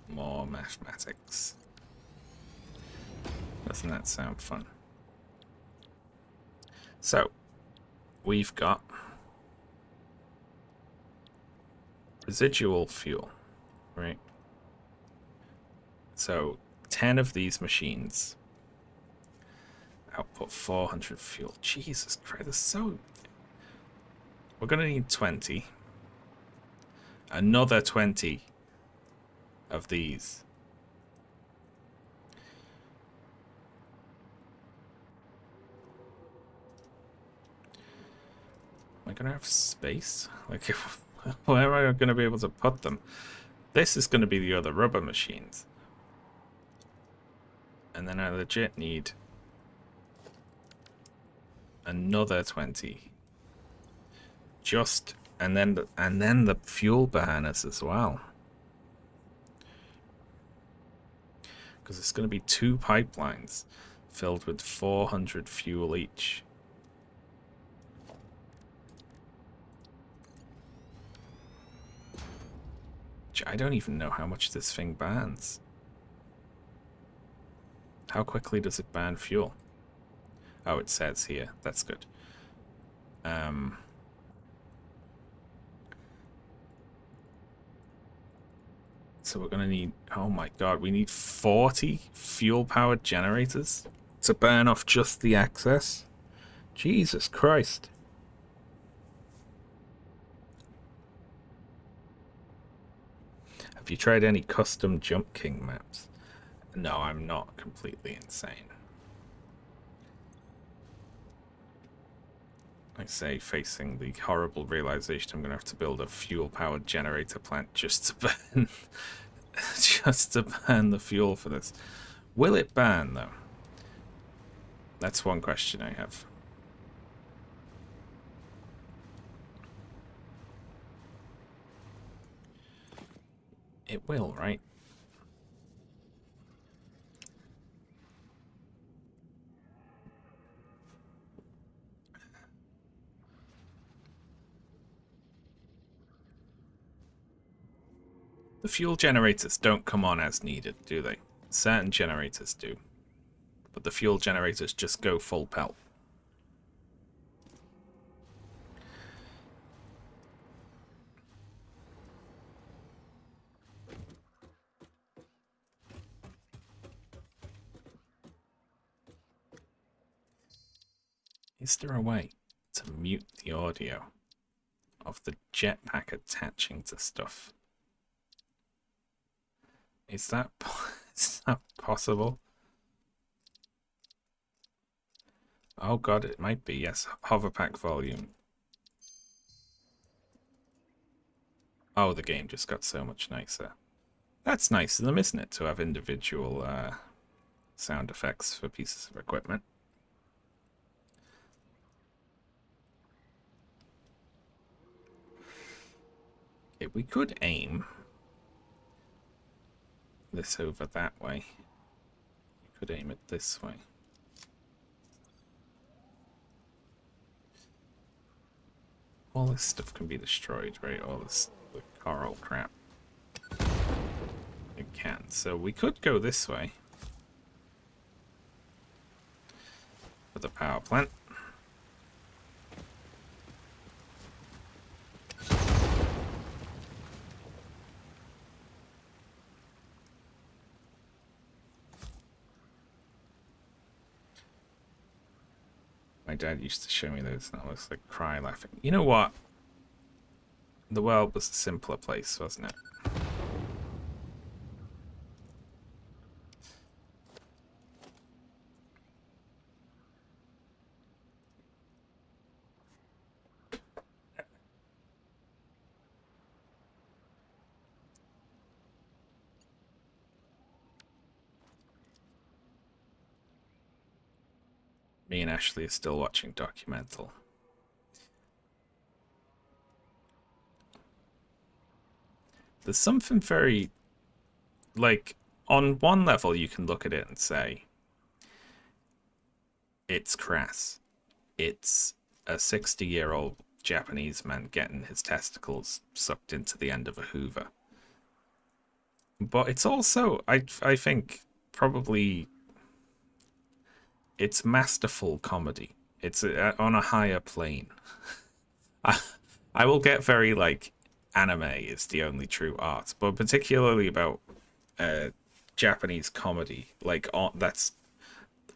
more mathematics. Doesn't that sound fun? So, we've got residual fuel, right? So, 10 of these machines output 400 fuel. Jesus Christ, that's so... We're going to need 20. Another 20 of these. Am I going to have space? Like, where am I going to be able to put them? This is going to be the other rubber machines. And then I legit need another 20. Just... And then the fuel burners as well. Because it's going to be 2 pipelines filled with 400 fuel each. Which I don't even know how much this thing burns. How quickly does it burn fuel? Oh, it says here. That's good. So we're going to need... Oh my god, we need 40 fuel-powered generators to burn off just the excess? Jesus Christ. Have you tried any custom Jump King maps? No, I'm not completely insane. I say, facing the horrible realization I'm going to have to build a fuel-powered generator plant just to burn... just to burn the fuel for this. Will it burn, though? That's one question I have. It will, right? The fuel generators don't come on as needed, do they? Certain generators do. But the fuel generators just go full pelt. Is there a way to mute the audio of the jetpack attaching to stuff? Is that possible? Oh god, it might be, yes. Hoverpack volume. Oh, the game just got so much nicer. That's nice of them, isn't it, to have individual sound effects for pieces of equipment. Okay, we could aim this over that way. We could aim it this way. All this stuff can be destroyed, right? All this the coral crap. It can. So we could go this way for the power plant. My dad used to show me those, and I was like cry laughing. You know what? The world was a simpler place, wasn't it? Me and Ashley are still watching Documental. There's something very... Like, on one level you can look at it and say, it's crass. It's a 60-year-old Japanese man getting his testicles sucked into the end of a Hoover. But it's also, I think, probably, it's masterful comedy. It's on a higher plane. I will get very, like, anime is the only true art, but particularly about Japanese comedy, like, that's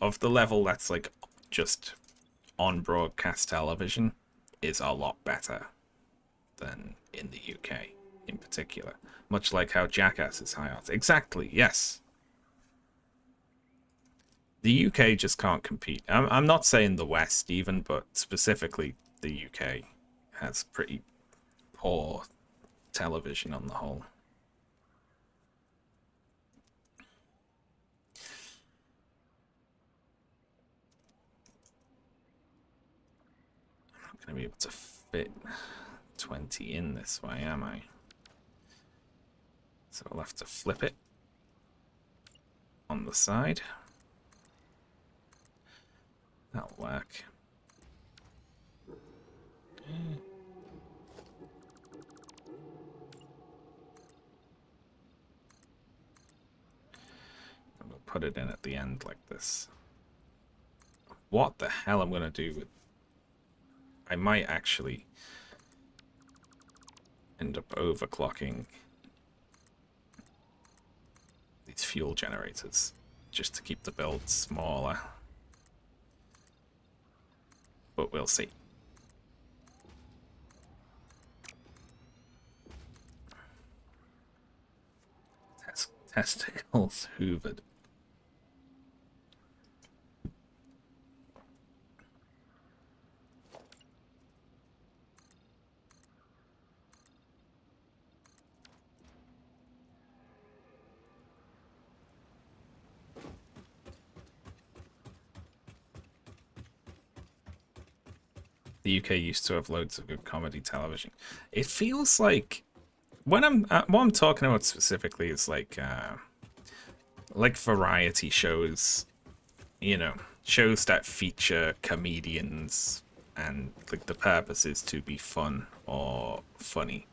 of the level that's, like, just on broadcast television, is a lot better than in the UK in particular. Much like how Jackass is high art. Exactly, yes. The UK just can't compete. I'm not saying the West even, but specifically the UK has pretty poor television on the whole. I'm not going to be able to fit 20 in this way, am I? So I'll have to flip it on the side. That'll work. Okay. And we'll put it in at the end like this. What the hell I'm going to do with... I might actually end up overclocking these fuel generators just to keep the build smaller. But we'll see. Testicles hoovered. The UK used to have loads of good comedy television. It feels like when what I'm talking about specifically is like variety shows, you know, shows that feature comedians and like the purpose is to be fun or funny.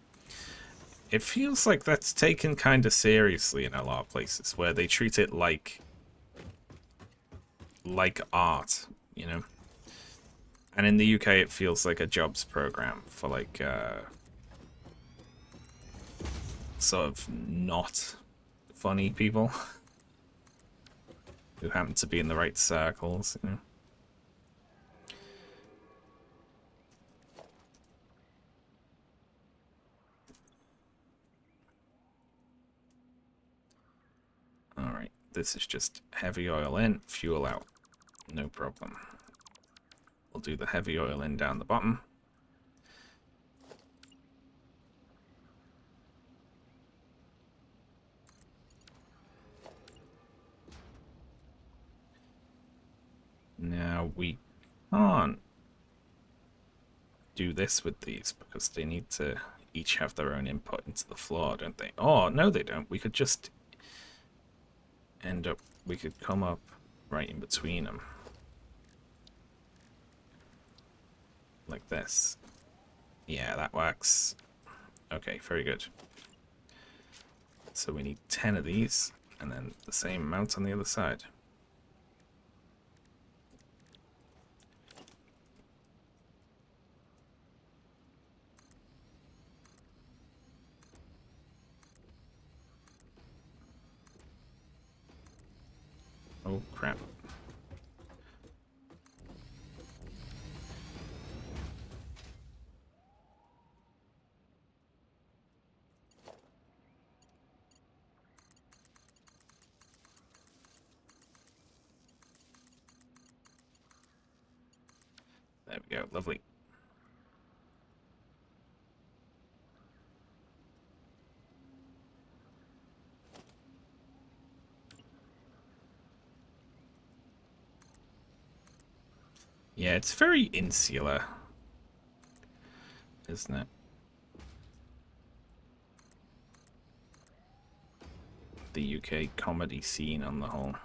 It feels like that's taken kind of seriously in a lot of places where they treat it like art, you know. And in the UK, it feels like a jobs program for like sort of not funny people who happen to be in the right circles, you know. Alright, this is just heavy oil in, fuel out. No problem. We'll do the heavy oil in down the bottom. Now we can't do this with these because they need to each have their own input into the floor, don't they? Oh, no they don't. We could just end up, we could come up right in between them. Like this. Yeah, that works. Okay, very good. So we need 10 of these, and then the same amount on the other side. Oh, crap. There we go, lovely. Yeah, it's very insular, isn't it? The UK comedy scene on the whole.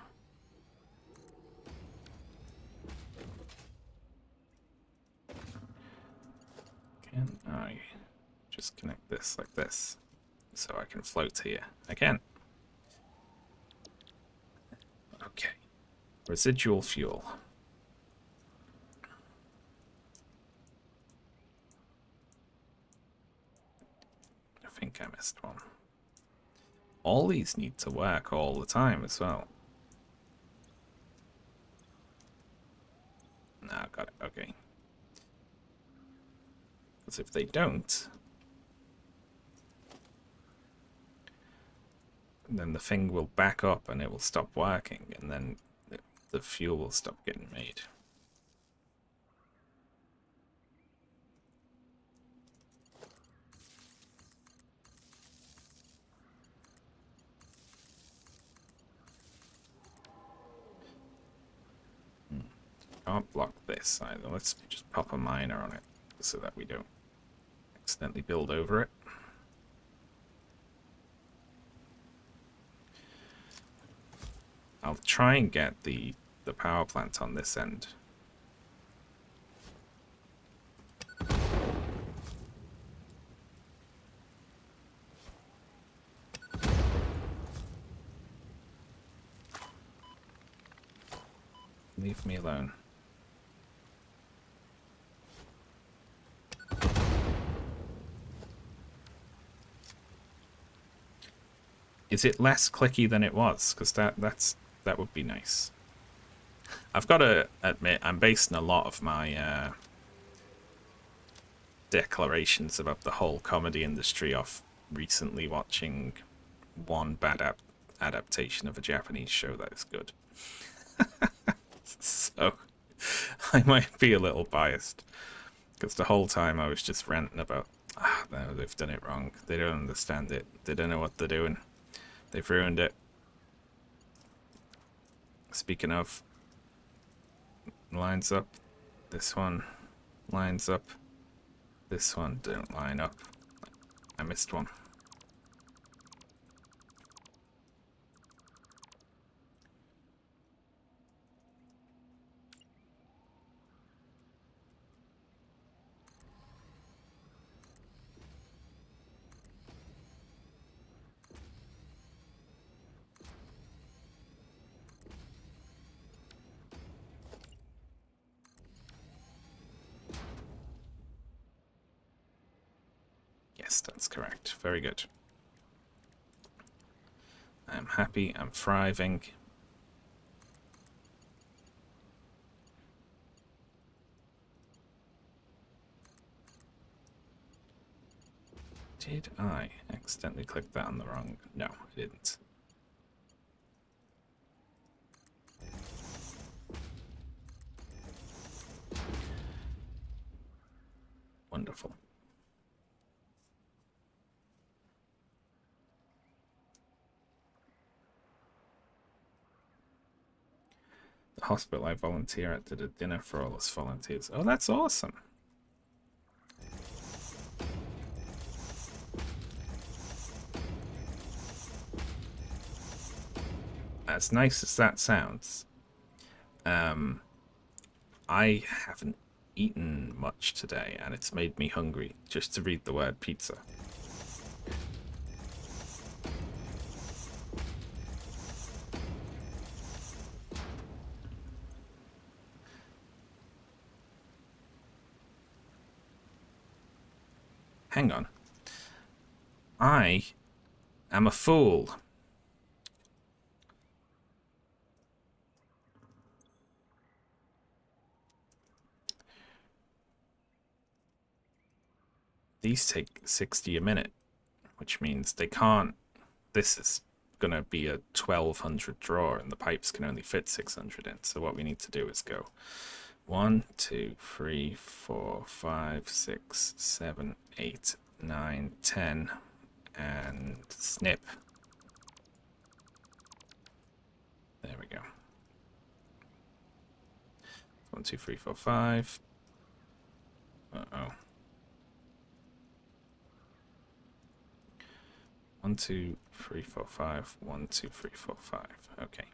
I just connect this like this so I can float here again? Okay. Residual fuel. I think I missed one. All these need to work all the time as well. No, got it. Okay. Because if they don't, then the thing will back up and it will stop working, and then the fuel will stop getting made. Can't block this either. Let's just pop a miner on it so that we don't accidentally build over it. I'll try and get the power plant on this end. Leave me alone. Is it less clicky than it was? Because that would be nice. I've got to admit, I'm basing a lot of my declarations about the whole comedy industry off recently watching one bad adaptation of a Japanese show that is good. So I might be a little biased, because the whole time I was just ranting about, no, they've done it wrong. They don't understand it. They don't know what they're doing. They've ruined it. Speaking of, lines up. This one lines up. This one didn't line up. I missed one. Yes, that's correct. Very good. I'm happy. I'm thriving. Did I accidentally click that on the wrong? No, I didn't. Wonderful. The hospital I volunteer at did a dinner for all us volunteers. Oh, that's awesome. As nice as that sounds, I haven't eaten much today, and it's made me hungry just to read the word pizza. Hang on. I am a fool. These take 60 a minute, which means they can't. This is going to be a 1200 drawer, and the pipes can only fit 600 in. So what we need to do is go 1, 2, 3, 4, 5, 6, 7, 8, 9, 10, and snip. There we go. 1, 2, 3, 4, 5. Uh-oh. 1, 2, 3, 4, 5. 1, 2, 3, 4, 5. Okay.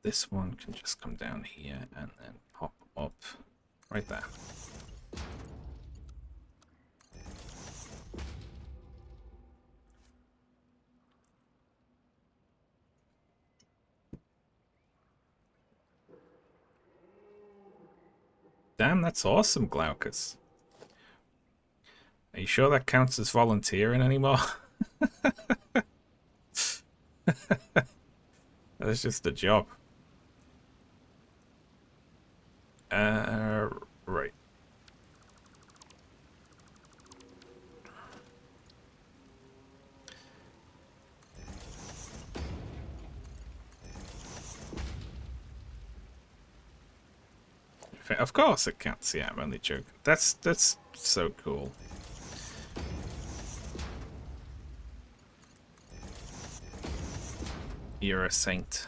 this one can just come down here and then pop up right there. Damn, that's awesome, Glaucus. Are you sure that counts as volunteering anymore? That's just a job. Right. Of course it counts. Yeah, I'm only joking. That's so cool. You're a saint.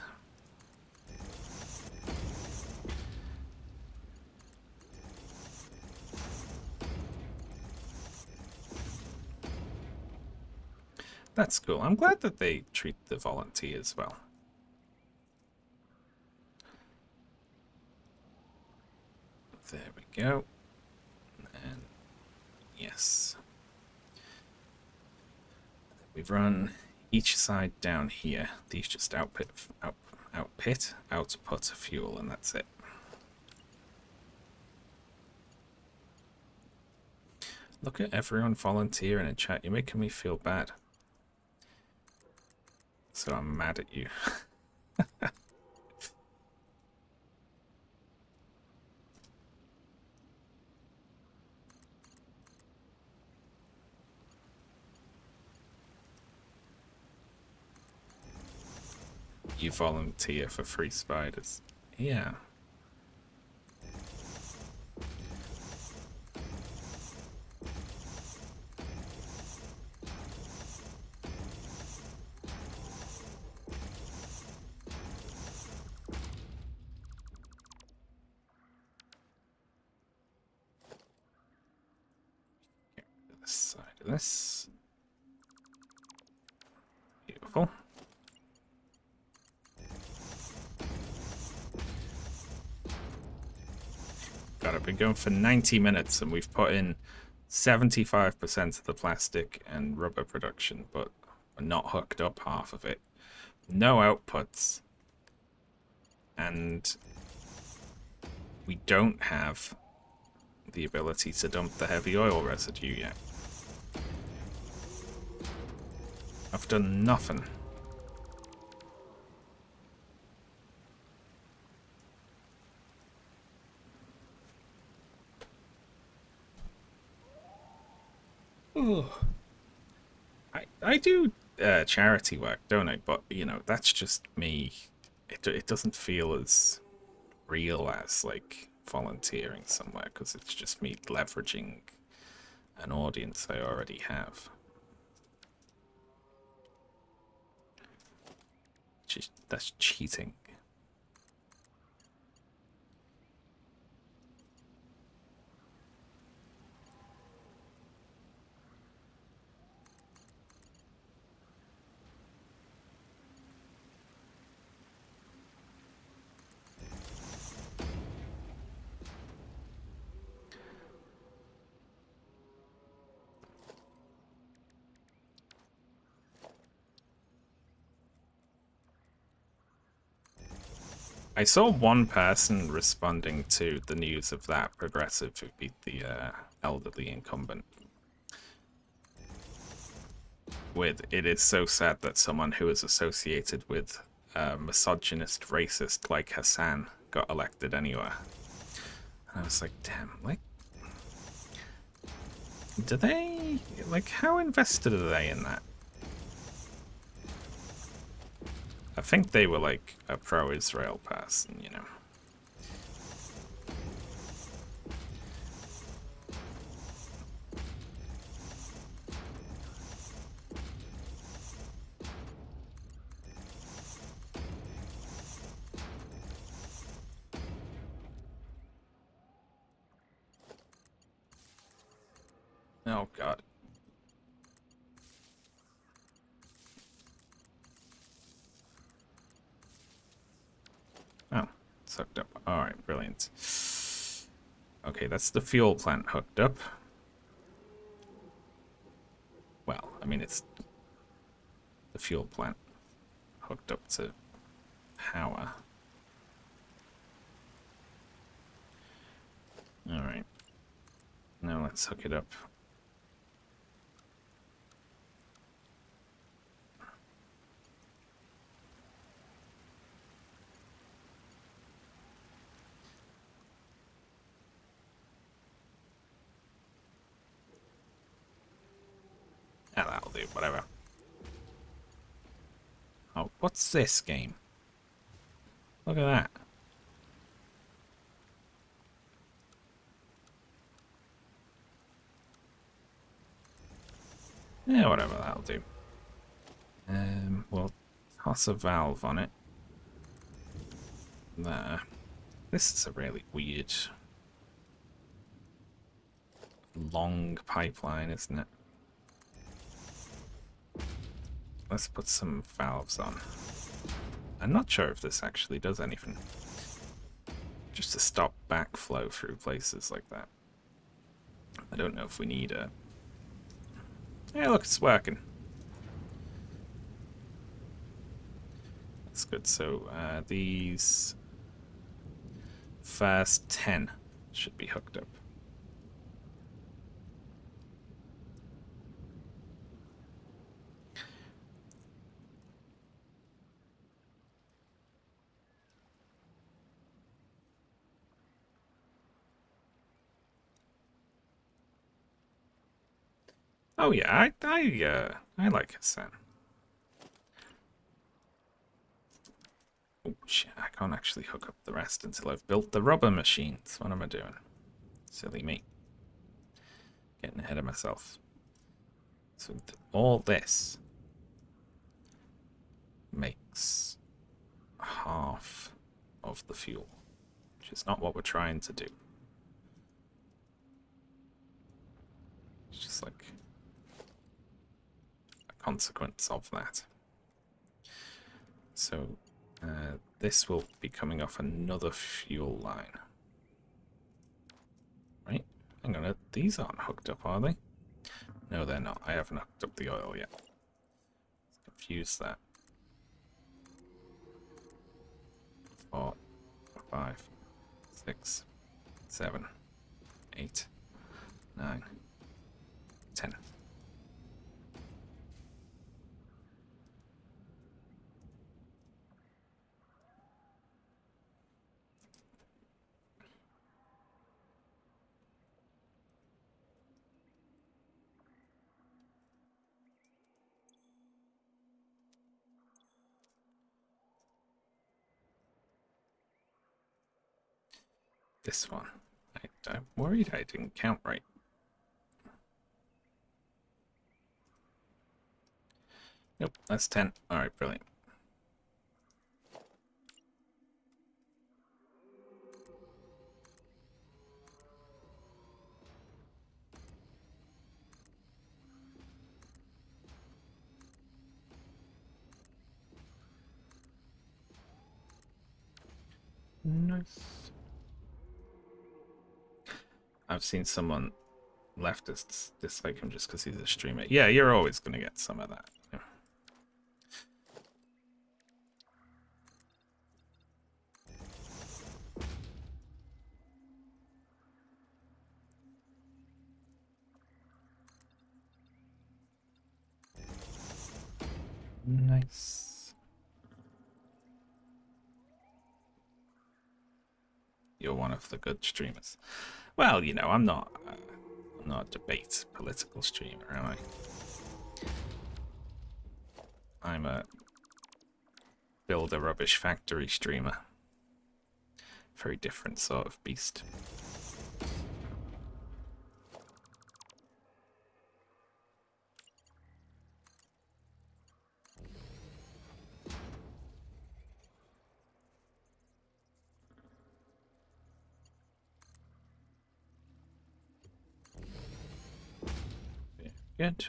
That's cool. I'm glad that they treat the volunteers well. There we go. And yes. We run each side down here. These just output fuel, and that's it. Look at everyone volunteering in chat. You're making me feel bad. So I'm mad at you. You volunteer for free spiders. Yeah. Get rid of this side of this. Beautiful. God, I've been going for 90 minutes and we've put in 75% of the plastic and rubber production, but we're not hooked up half of it. No outputs. And we don't have the ability to dump the heavy oil residue yet. I've done nothing. I do charity work, don't I? But, you know, that's just me. It doesn't feel as real as, like, volunteering somewhere, because it's just me leveraging an audience I already have. That's cheating. I saw one person responding to the news of that progressive who beat the elderly incumbent with, "It is so sad that someone who is associated with a misogynist racist like Hassan got elected anywhere." And I was like, damn, like, do they, like, how invested are they in that? I think they were like a pro-Israel person, you know. Oh god. Alright, brilliant. Okay, that's the fuel plant hooked up. Well, I mean, it's the fuel plant hooked up to power. Alright. Now let's hook it up. Yeah, that'll do, whatever. Oh, what's this game? Look at that. Yeah, whatever, that'll do. We'll toss a valve on it. There. This is a really weird, long pipeline, isn't it? Let's put some valves on. I'm not sure if this actually does anything. Just to stop backflow through places like that. I don't know if we need a... Yeah, look, it's working. That's good. So these first 10 should be hooked up. Oh yeah, I like his sound. Oh shit, I can't actually hook up the rest until I've built the rubber machines. What am I doing? Silly me. Getting ahead of myself. So all this makes half of the fuel, which is not what we're trying to do. It's just like a consequence of that. So this will be coming off another fuel line. Right? Hang on, these aren't hooked up, are they? No, they're not. I haven't hooked up the oil yet. Let's confuse that. 4, 5, 6, 7, 8, 9, 10. This one. I'm worried I didn't count right. Nope, that's 10. Alright, brilliant. Nice. I've seen someone leftists dislike him just because he's a streamer. Yeah, you're always going to get some of that. Yeah. Nice. You're one of the good streamers. Well, you know, I'm not a debate political streamer, am I? I'm a build a rubbish factory streamer. Very different sort of beast. Good.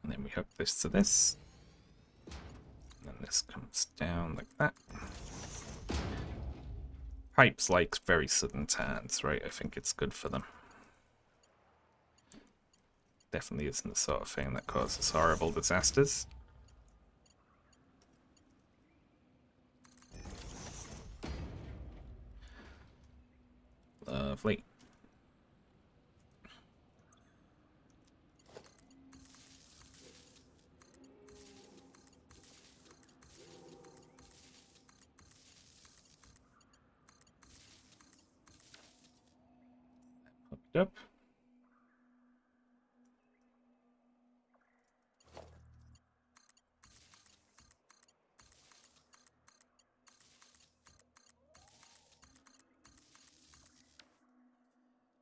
And then we hook this to this. And then this comes down like that. pipes like very sudden turns, right? I think it's good for them. Definitely isn't the sort of thing that causes horrible disasters. Lovely. Hooked up.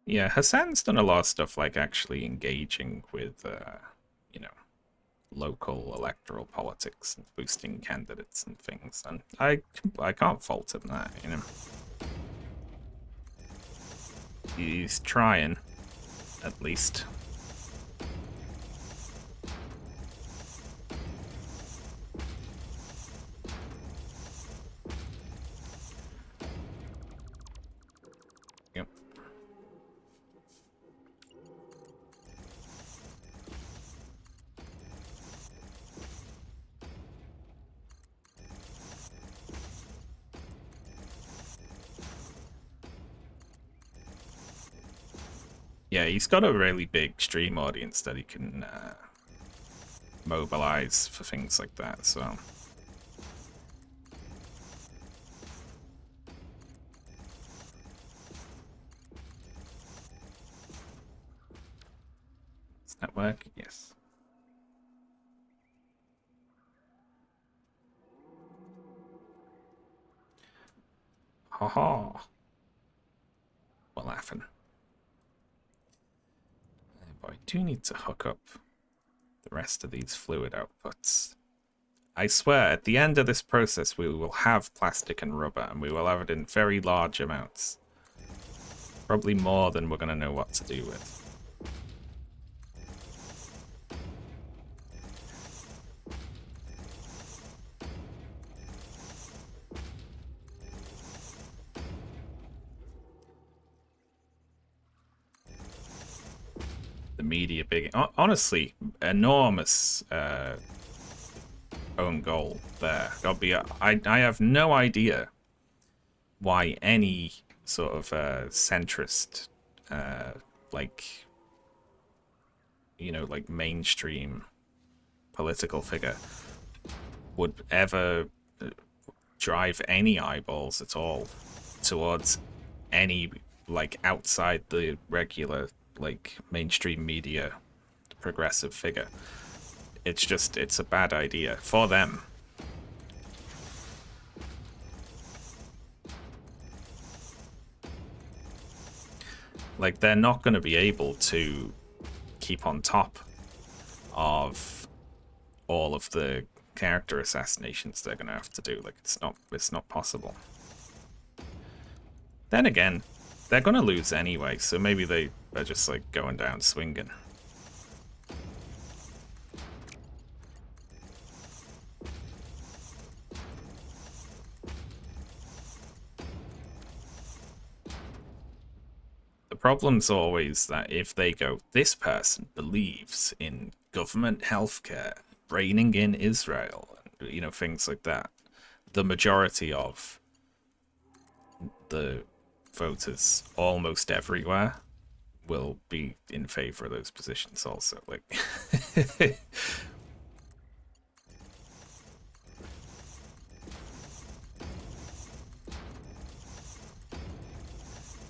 Yeah, Hassan's done a lot of stuff like actually engaging with, you know, local electoral politics and boosting candidates and things, and I can't fault him that, you know. He's trying, at least. Yep. Yeah, he's got a really big stream audience that he can mobilize for things like that, so. Does that work? Yes. Haha. We're laughing. But I do need to hook up the rest of these fluid outputs. I swear, at the end of this process, we will have plastic and rubber, and we will have it in very large amounts. Probably more than we're going to know what to do with. The media big, honestly, enormous own goal there. I have no idea why any sort of centrist, like, you know, like mainstream political figure would ever drive any eyeballs at all towards any, like, outside the regular, like, mainstream media progressive figure. It's just, it's a bad idea for them. Like, they're not going to be able to keep on top of all of the character assassinations they're going to have to do. Like, it's not possible. Then again, they're going to lose anyway, so maybe they're just, like, going down swinging. The problem's always that if they go, this person believes in government healthcare, reigning in Israel, you know, things like that, the majority of the voters almost everywhere will be in favor of those positions also. Like,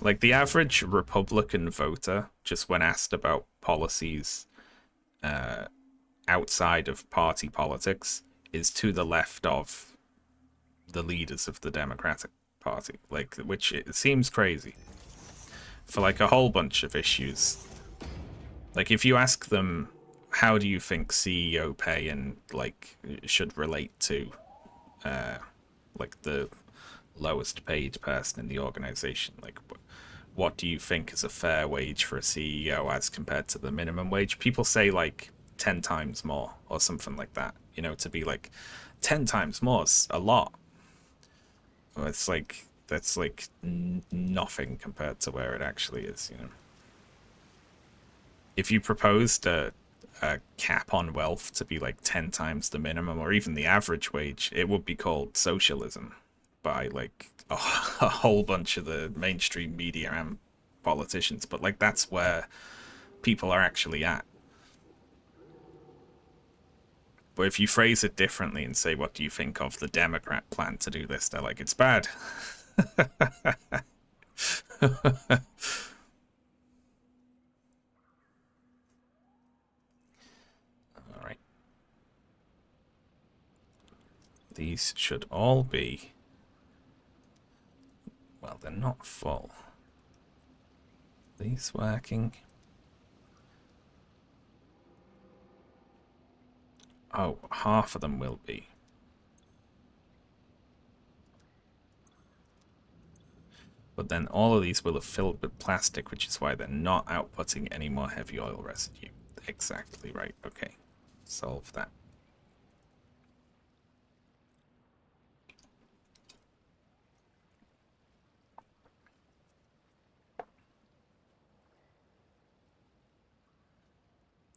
like the average Republican voter, just when asked about policies outside of party politics, is to the left of the leaders of the Democratic Party. Like, which it seems crazy for like a whole bunch of issues. Like, if you ask them, how do you think CEO pay and like should relate to like the lowest paid person in the organization, like what do you think is a fair wage for a CEO as compared to the minimum wage? People say like 10 times more or something like that. You know, to be like 10 times more is a lot. It's like that's like nothing compared to where it actually is, you know. If you proposed a cap on wealth to be like 10 times the minimum or even the average wage, it would be called socialism by like a whole bunch of the mainstream media and politicians. But like that's where people are actually at. But if you phrase it differently and say, what do you think of the Democrat plan to do this? They're like, it's bad. All right. These should all be... Well, they're not full. These working? Oh, half of them will be. But then all of these will have filled with plastic, which is why they're not outputting any more heavy oil residue. Exactly right. Okay. Solve that.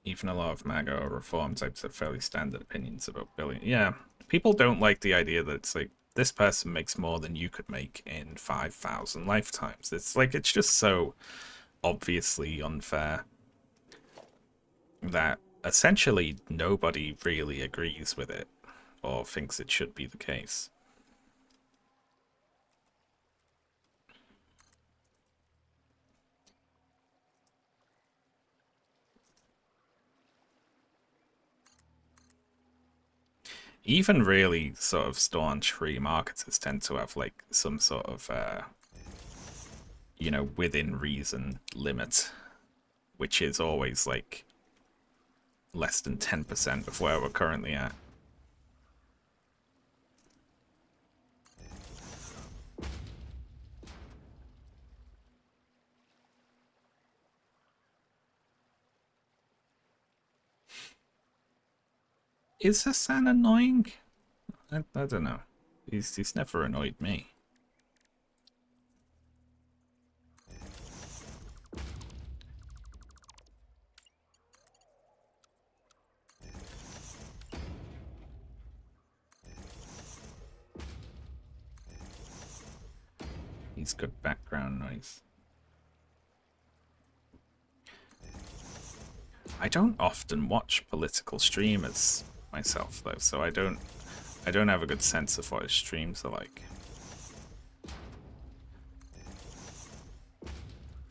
Even a lot of MAGA or reform types have fairly standard opinions about billion. Yeah, people don't like the idea that it's like, this person makes more than you could make in 5,000 lifetimes. It's like, it's just so obviously unfair that essentially nobody really agrees with it or thinks it should be the case. Even really sort of staunch free marketers tend to have like some sort of, you know, within reason limit, which is always like less than 10% of where we're currently at. Is Hassan annoying? I don't know. He's never annoyed me. He's good background noise. I don't often watch political streamers myself though, so I don't have a good sense of what his streams are like.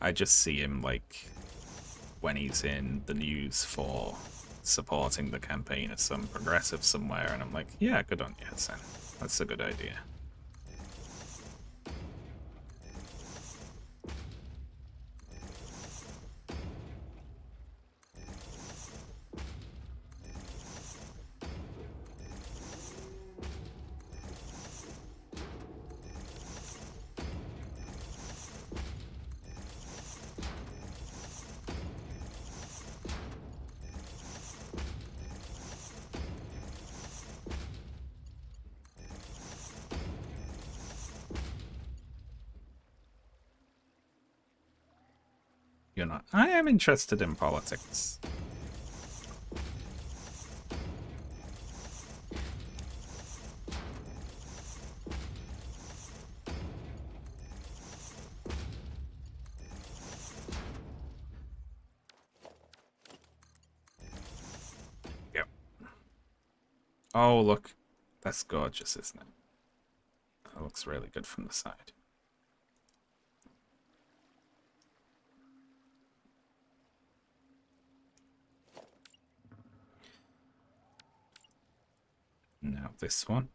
I just see him like when he's in the news for supporting the campaign of some progressive somewhere, and I'm like, yeah, good on you, Hassan. That's a good idea. You're not. I am interested in politics. Yep. Oh, look. That's gorgeous, isn't it? That looks really good from the side. Now this one.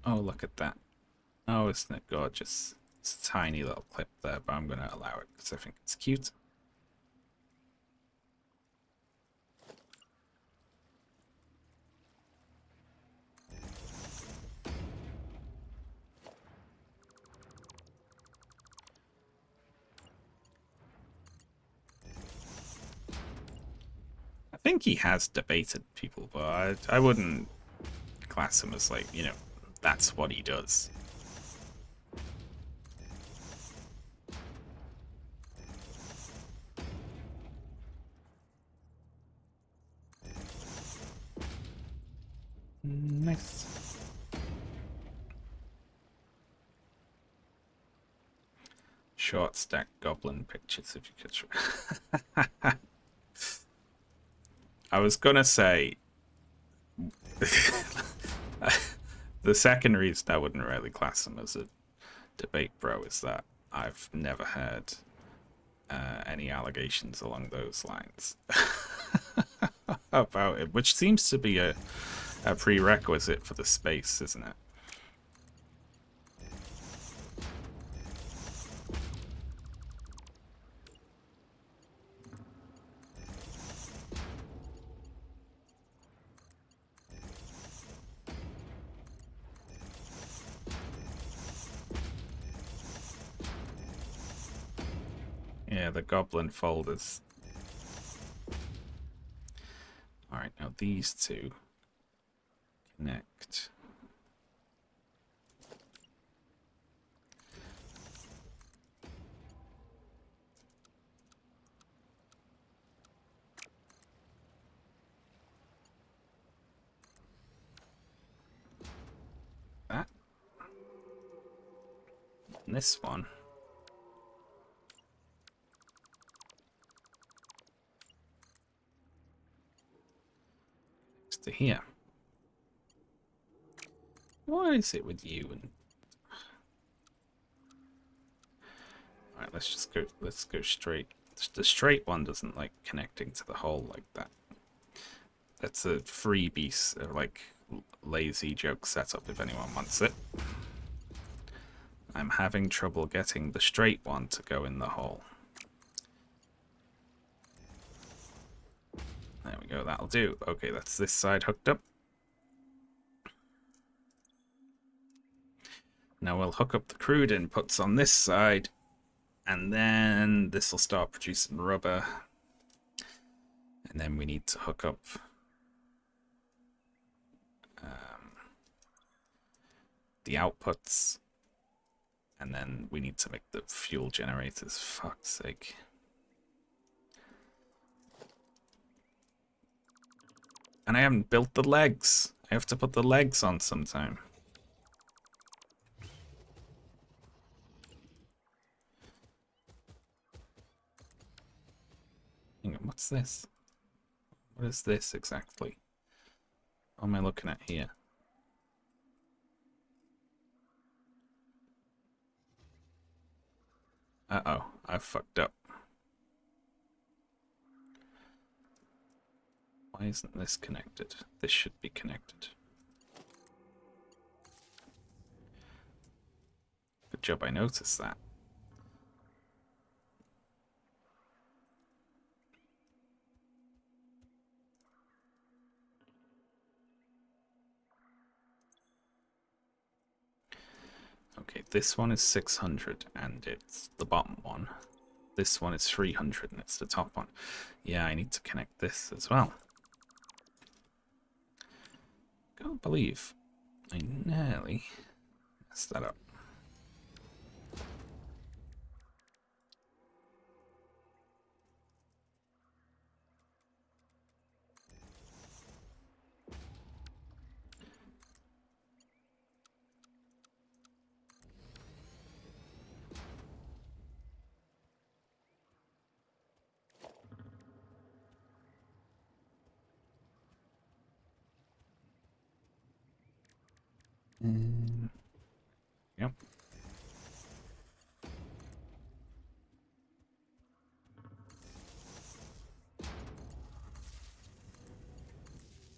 Oh, look at that. Oh, isn't it gorgeous? It's a tiny little clip there, but I'm going to allow it because I think it's cute. think he has debated people, but I wouldn't class him as like, you know, that's what he does. Nice. Short stack goblin pictures if you could. I was gonna say the second reason I wouldn't really class him as a debate bro is that I've never heard any allegations along those lines about it, which seems to be a prerequisite for the space, isn't it? Yeah, the goblin folders. Alright, now these two connect. That. And this one. To here. Why is it with you? And alright, let's go straight. The straight one doesn't like connecting to the hole like that. That's a freebie, like lazy joke setup if anyone wants it. I'm having trouble getting the straight one to go in the hole. There we go, that'll do. Okay, that's this side hooked up. Now we'll hook up the crude inputs on this side, and then this will start producing rubber. And then we need to hook up the outputs, and then we need to make the fuel generators. Fuck's sake. And I haven't built the legs. I have to put the legs on sometime. Hang on, what's this? What is this exactly? What am I looking at here? Uh-oh, I fucked up. Why isn't this connected? This should be connected. Good job I noticed that. Okay, this one is 600 and it's the bottom one. This one is 300 and it's the top one. Yeah, I need to connect this as well. Can't believe I nearly messed that up. Yep.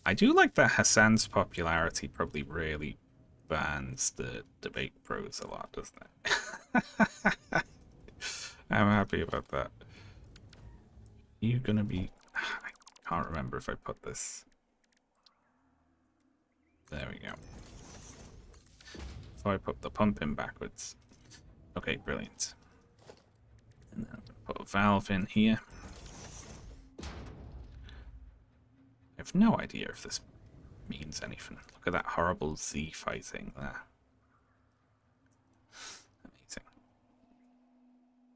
I do like that Hassan's popularity probably really bans the debate pros a lot, doesn't it? I'm happy about that. You gonna be... I can't remember if I put this. There we go. So I put the pump in backwards. Okay, brilliant. And then I'm gonna put a valve in here. have no idea if this means anything. Look at that horrible Z fighting there. Amazing.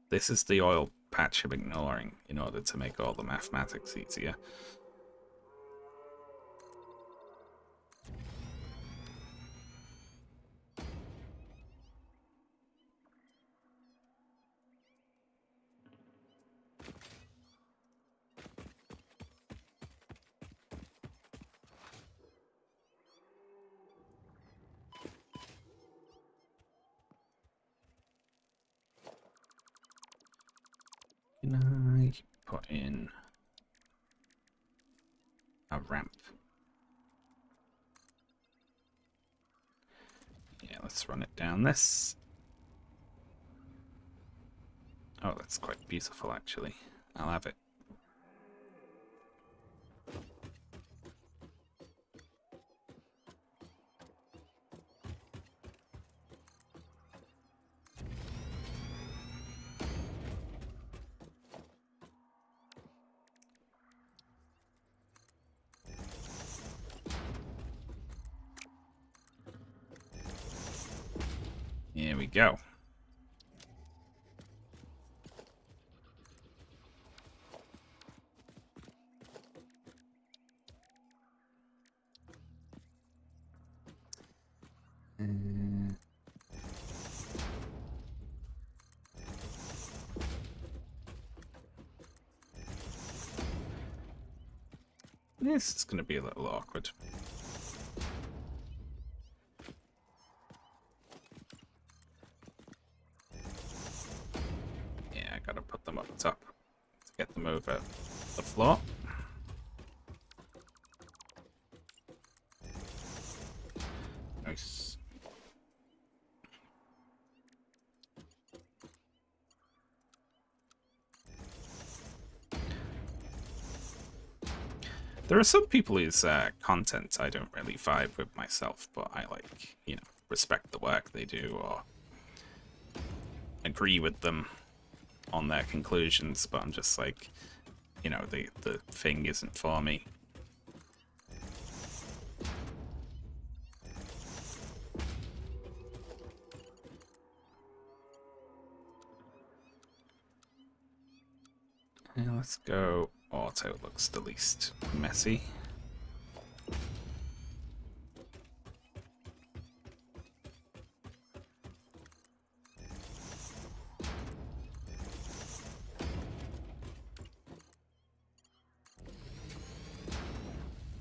This is the oil patch I'm ignoring in order to make all the mathematics easier. Can I put in a ramp? Yeah, let's run it down this. Oh, that's quite beautiful, actually. I'll have it. Here we go. This is going to be a little awkward. Yeah, I gotta put them up top to get them over the floor. Nice. There are some people whose content I don't really vibe with myself, but I like, you know, respect the work they do or agree with them on their conclusions, but I'm just like, you know, the thing isn't for me. Yeah, let's go auto. Looks the least messy.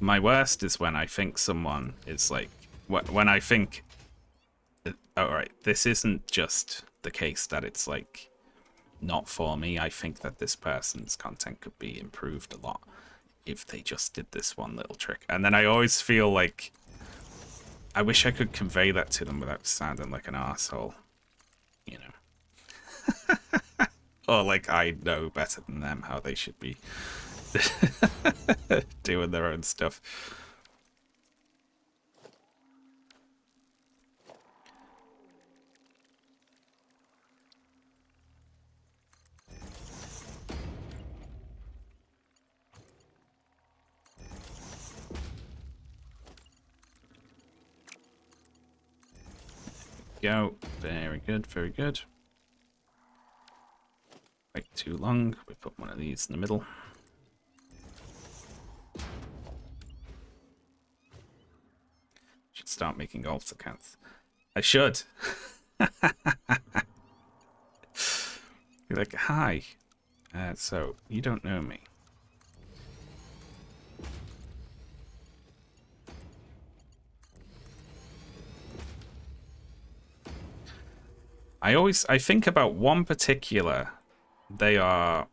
My worst is when I think someone is like, when I think, alright, this isn't just the case that it's like not for me. I think that this person's content could be improved a lot if they just did this one little trick. And then I always feel like I wish I could convey that to them without sounding like an asshole, you know. Or like I know better than them how they should be doing their own stuff. Go. Very good, very good. Wait too long. We put one of these in the middle. Should start making alt accounts. I should. Be like, hi. So you don't know me. I think about one particular. They are.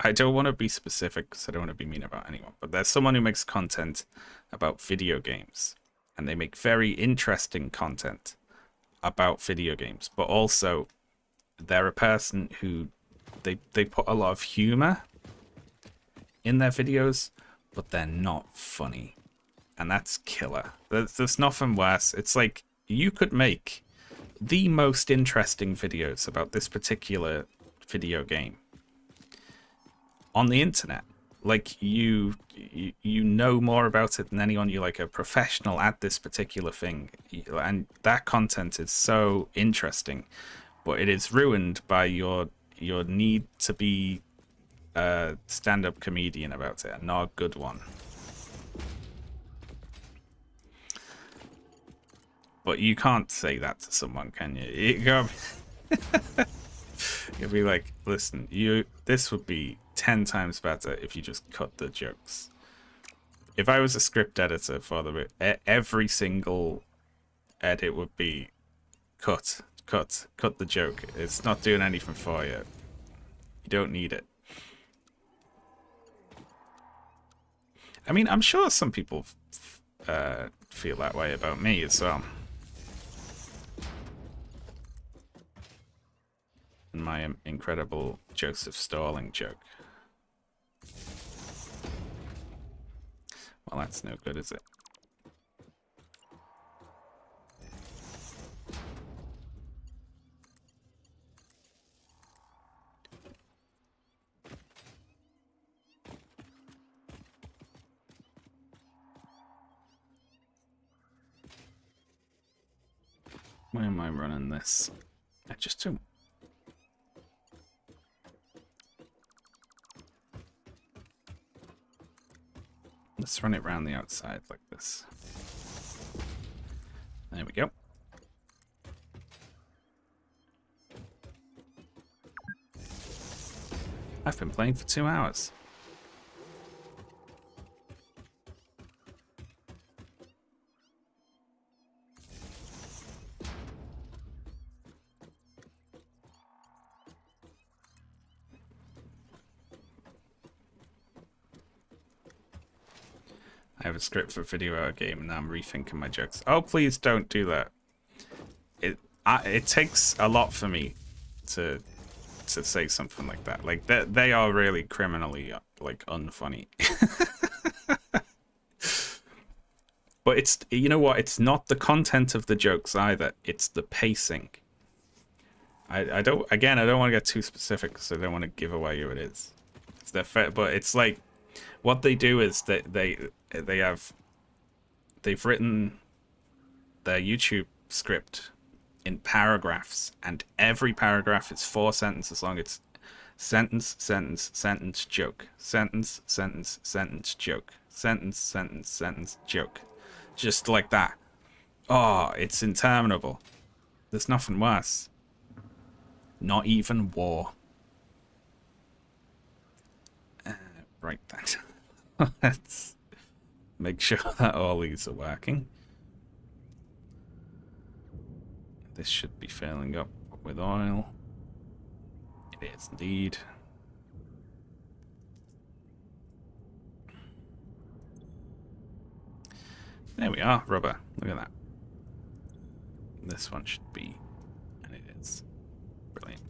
I don't want to be specific because I don't want to be mean about anyone, but there's someone who makes content about video games, and they make very interesting content about video games, but also they're a person who they put a lot of humor in their videos, but they're not funny, and that's killer. There's nothing worse. It's like you could make the most interesting videos about this particular video game on the internet. like you know more about it than anyone. You're like a professional at this particular thing, and that content is so interesting, but it is ruined by your need to be a stand-up comedian about it, and not a good one. But you can't say that to someone, can you? You'll be like, listen, this would be 10 times better if you just cut the jokes. If I was a script editor for every single edit would be cut the joke. It's not doing anything for you. You don't need it. I mean, I'm sure some people feel that way about me as well. And my incredible Joseph Stalling joke. Well, that's no good, is it? Why am I running this? I just don't. Let's run it around the outside like this. There we go. I've been playing for 2 hours. I have a script for a video or a game and now I'm rethinking my jokes. Oh, please don't do that. It takes a lot for me to say something like that. Like they are really criminally like unfunny. But it's, you know what? It's not the content of the jokes either. It's the pacing. I don't want to get too specific because I don't want to give away who it is. It's their but it's like what they do is that they've written their YouTube script in paragraphs, and every paragraph is 4 sentences long. It's sentence, sentence, sentence, joke, sentence, sentence, sentence, joke, sentence, sentence, sentence, joke, just like that. Oh, it's interminable. There's nothing worse. Not even war. Right, that. Let's make sure that all these are working. This should be filling up with oil. It is indeed. There we are, rubber. Look at that. This one should be, and it is. Brilliant.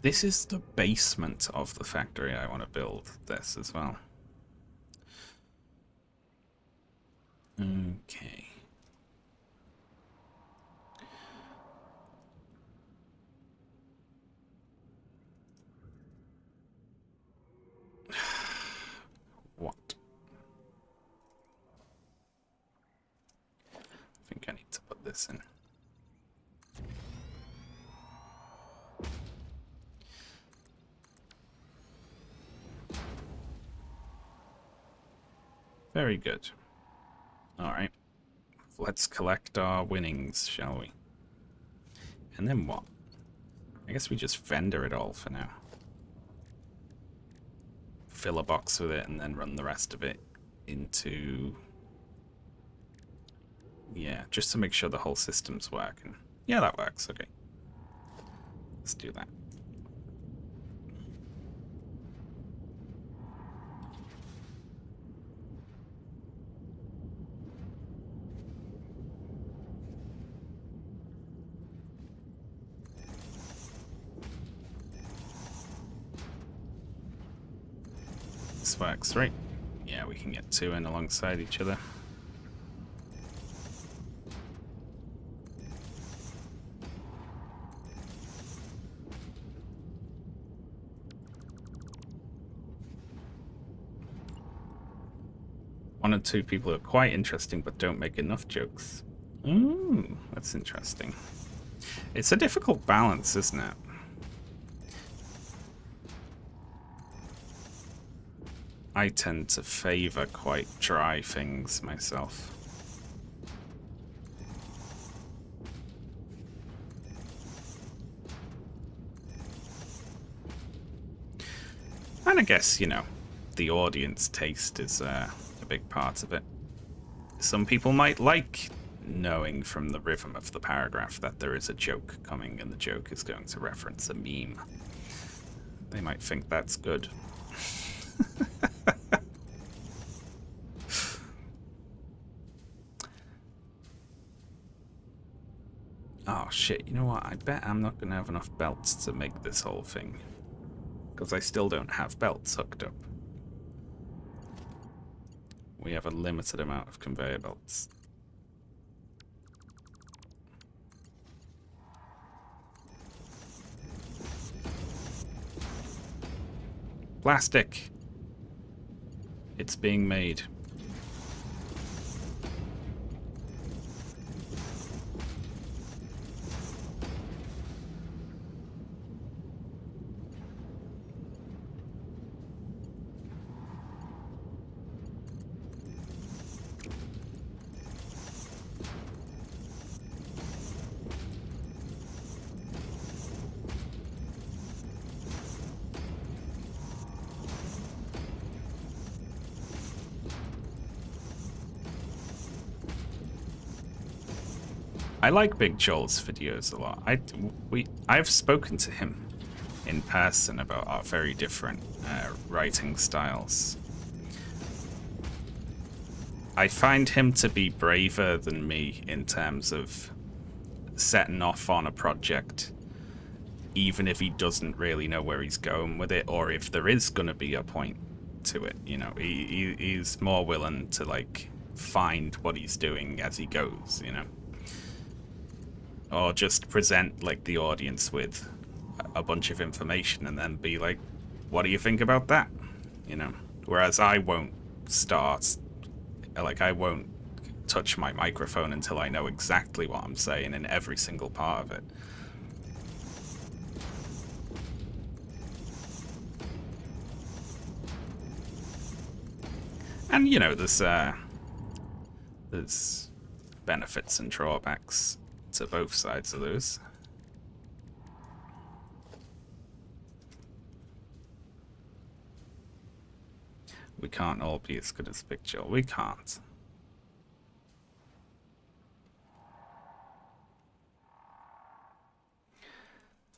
This is the basement of the factory. I want to build this as well. Okay. What? I think I need to put this in. Very good. Alright. Let's collect our winnings, shall we? And then what? I guess we just vendor it all for now. Fill a box with it and then run the rest of it into... Yeah, just to make sure the whole system's working. Yeah, that works. Okay. Let's do that. This works, right? Yeah, we can get 2 in alongside each other. One or two people are quite interesting but don't make enough jokes. Ooh, that's interesting. It's a difficult balance, isn't it? I tend to favor quite dry things myself. And I guess, you know, the audience taste is a big part of it. Some people might like knowing from the rhythm of the paragraph that there is a joke coming and the joke is going to reference a meme. They might think that's good. Oh shit, you know what? I bet I'm not going to have enough belts to make this whole thing. Because I still don't have belts hooked up. We have a limited amount of conveyor belts. Plastic! It's being made. I like Big Joel's videos a lot. I've spoken to him in person about our very different writing styles. I find him to be braver than me in terms of setting off on a project, even if he doesn't really know where he's going with it, or if there is going to be a point to it. You know, he's more willing to like find what he's doing as he goes, you know. Or just present like the audience with a bunch of information and then be like, what do you think about that? You know, whereas I won't start, like I won't touch my microphone until I know exactly what I'm saying in every single part of it. And you know, there's benefits and drawbacks to both sides of those. We can't all be as good as Big Joel. We can't.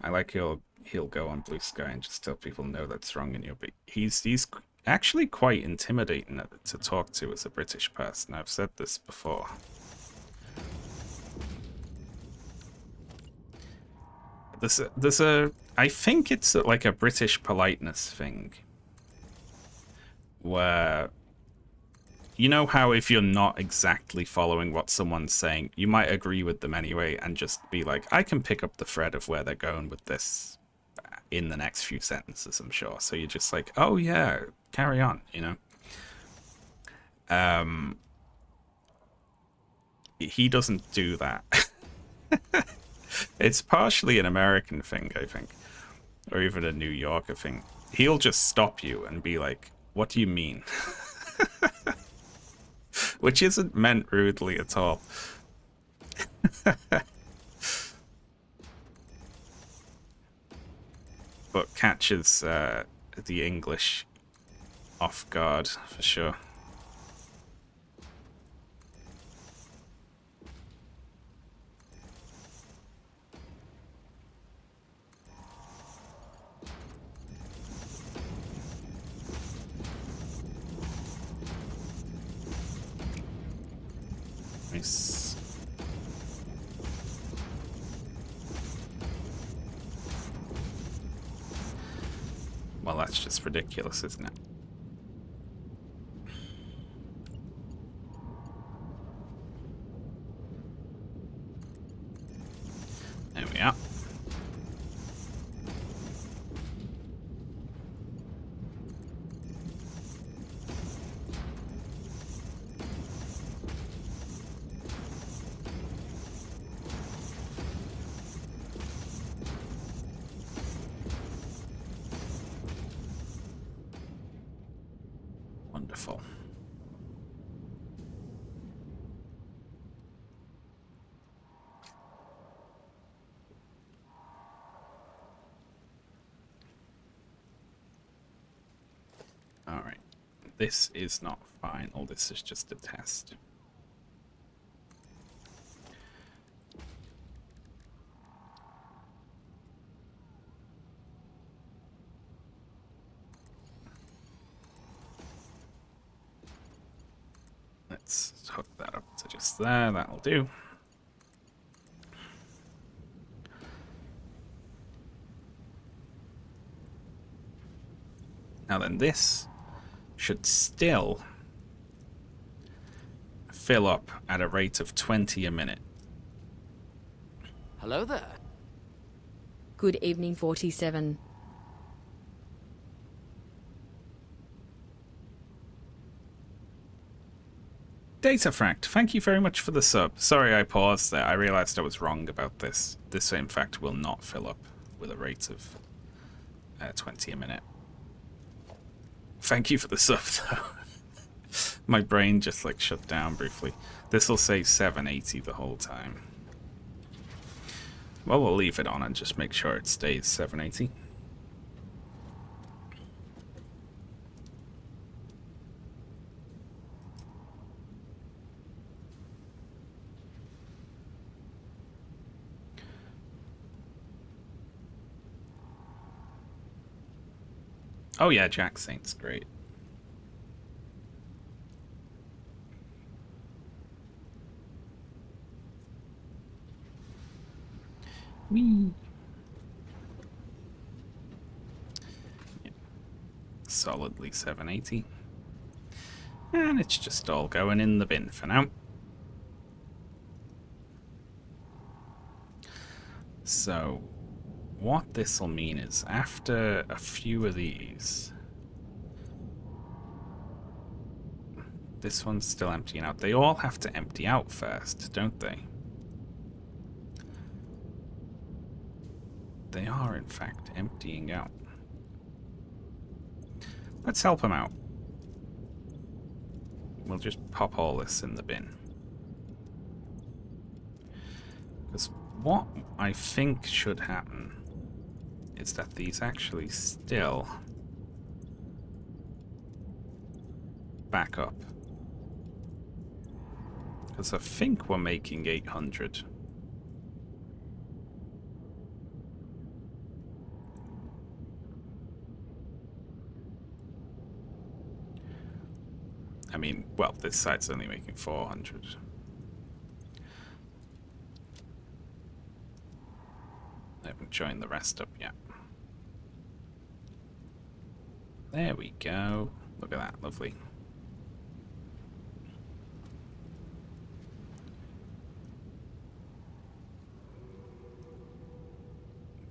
I like he'll go on Blue Sky and just tell people no, that's wrong in your beat. He's actually quite intimidating to talk to as a British person. I've said this before. There's a I think it's like a British politeness thing where, you know how if you're not exactly following what someone's saying, you might agree with them anyway and just be like, I can pick up the thread of where they're going with this in the next few sentences, I'm sure. So you're just like, oh yeah, carry on, you know? He doesn't do that. It's partially an American thing, I think, or even a New Yorker thing. He'll just stop you and be like, what do you mean? Which isn't meant rudely at all. But catches the English off guard, for sure. Nice. Well, that's just ridiculous, isn't it? Wonderful. Alright. This is not final, this is just a test. Let's hook that up to just there, that'll do. Now then, this should still fill up at a rate of 20 a minute. Hello there. Good evening, 47. Datafract, thank you very much for the sub. Sorry I paused there. I realized I was wrong about this. This, in fact, will not fill up with a rate of 20 a minute. Thank you for the sub, though. My brain just, like, shut down briefly. This will say 780 the whole time. Well, we'll leave it on and just make sure it stays 780. Oh yeah, Jack Saint's great. Whee! Yeah. Solidly 780. And it's just all going in the bin for now. So, what this will mean is, after a few of these, this one's still emptying out. They all have to empty out first, don't they? They are, in fact, emptying out. Let's help them out. We'll just pop all this in the bin. Because what I think should happen is that these actually still back up. Because I think we're making 800. I mean, well, this side's only making 400. I haven't joined the rest up yet. There we go. Look at that, lovely.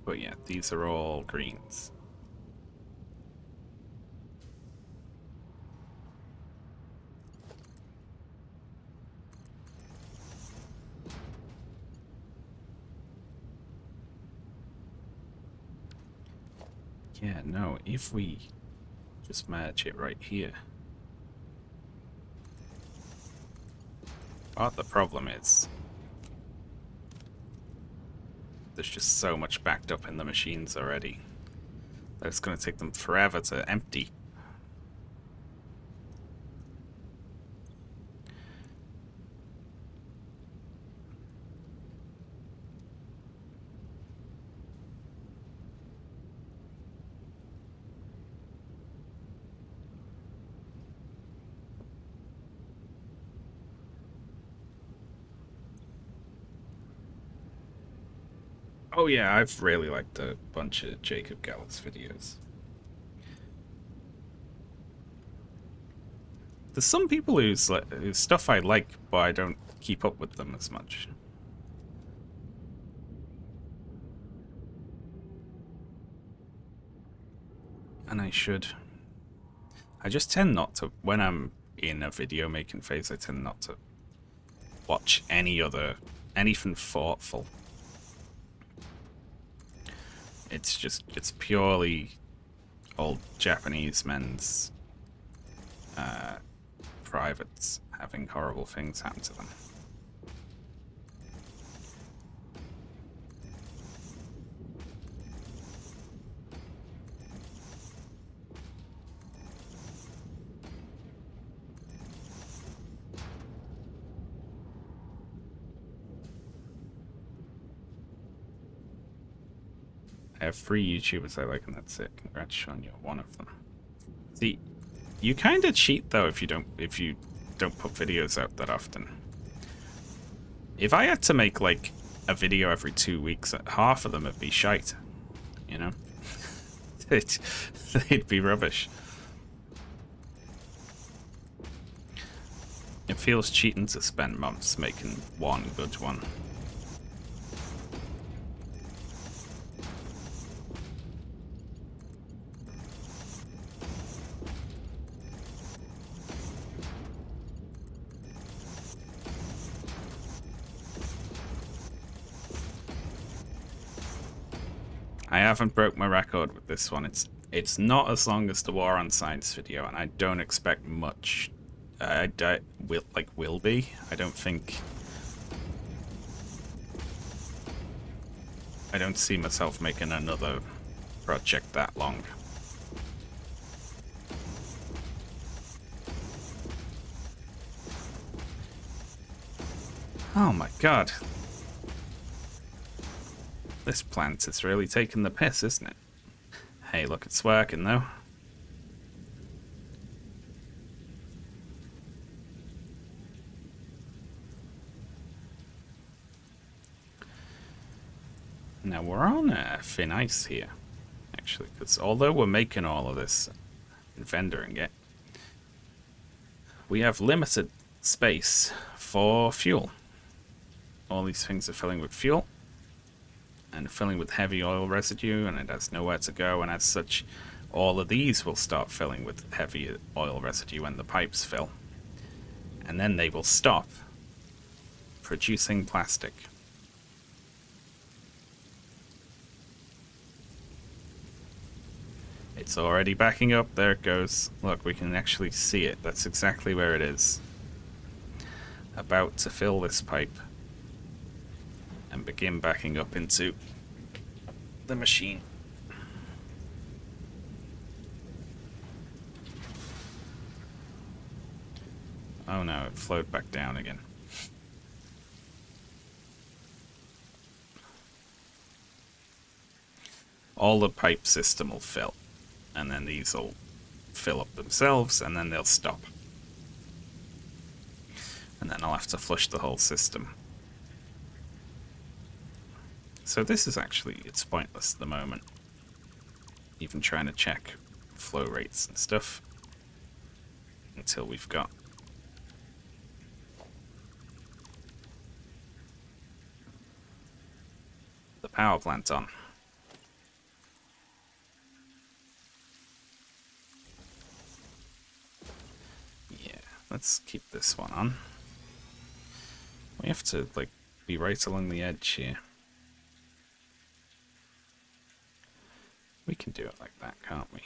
But yeah, these are all greens. Yeah, no, if we just merge it right here. But the problem is, there's just so much backed up in the machines already that it's going to take them forever to empty. Oh yeah, I've really liked a bunch of Jacob Gallett's videos. There's some people whose stuff I like, but I don't keep up with them as much. And I should. I just tend not to, when I'm in a video making phase, I tend not to watch anything thoughtful. It's purely old Japanese men's privates having horrible things happen to them. I have 3 YouTubers I like, and that's it. Congrats, Shaun, you're one of them. See, you kind of cheat though if you don't put videos out that often. If I had to make like a video every 2 weeks, half of them would be shite. You know, they'd be rubbish. It feels cheating to spend months making one good one. I haven't broke my record with this one. It's not as long as the War on Science video, and I don't expect much. Will be. I don't think. I don't see myself making another project that long. Oh my god. This plant is really taking the piss, isn't it? Hey, look, it's working though. Now we're on thin ice here, actually, because although we're making all of this and vendoring it, we have limited space for fuel. All these things are filling with fuel and filling with heavy oil residue, and it has nowhere to go, and as such all of these will start filling with heavy oil residue when the pipes fill, and then they will stop producing plastic. It's already backing up. There it goes. Look, we can actually see it. That's exactly where it is. About to fill this pipe and begin backing up into the machine. Oh no, it flowed back down again. All the pipe system will fill, and then these will fill up themselves, and then they'll stop. And then I'll have to flush the whole system. So this is actually, it's pointless at the moment. Even trying to check flow rates and stuff. Until we've got the power plant on. Yeah, let's keep this one on. We have to, like, be right along the edge here. We can do it like that, can't we?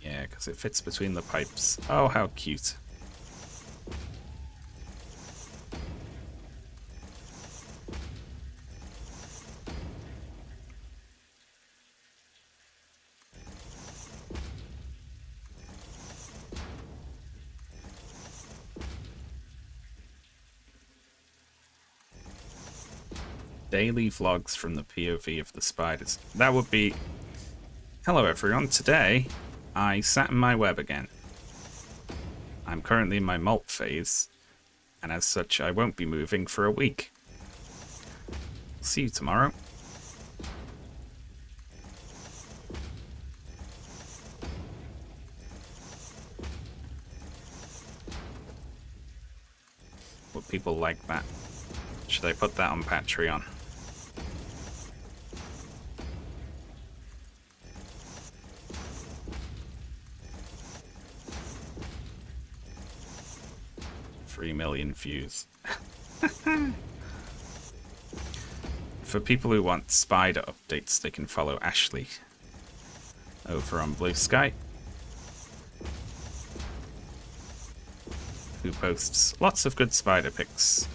Yeah, because it fits between the pipes. Oh, how cute. Daily vlogs from the POV of the spiders. That would be... Hello everyone, today I sat in my web again. I'm currently in my molt phase, and as such I won't be moving for a week. See you tomorrow. Would people like that? Should I put that on Patreon? $3 million views. For people who want spider updates, they can follow Ashley over on Blue Sky. who posts lots of good spider pics.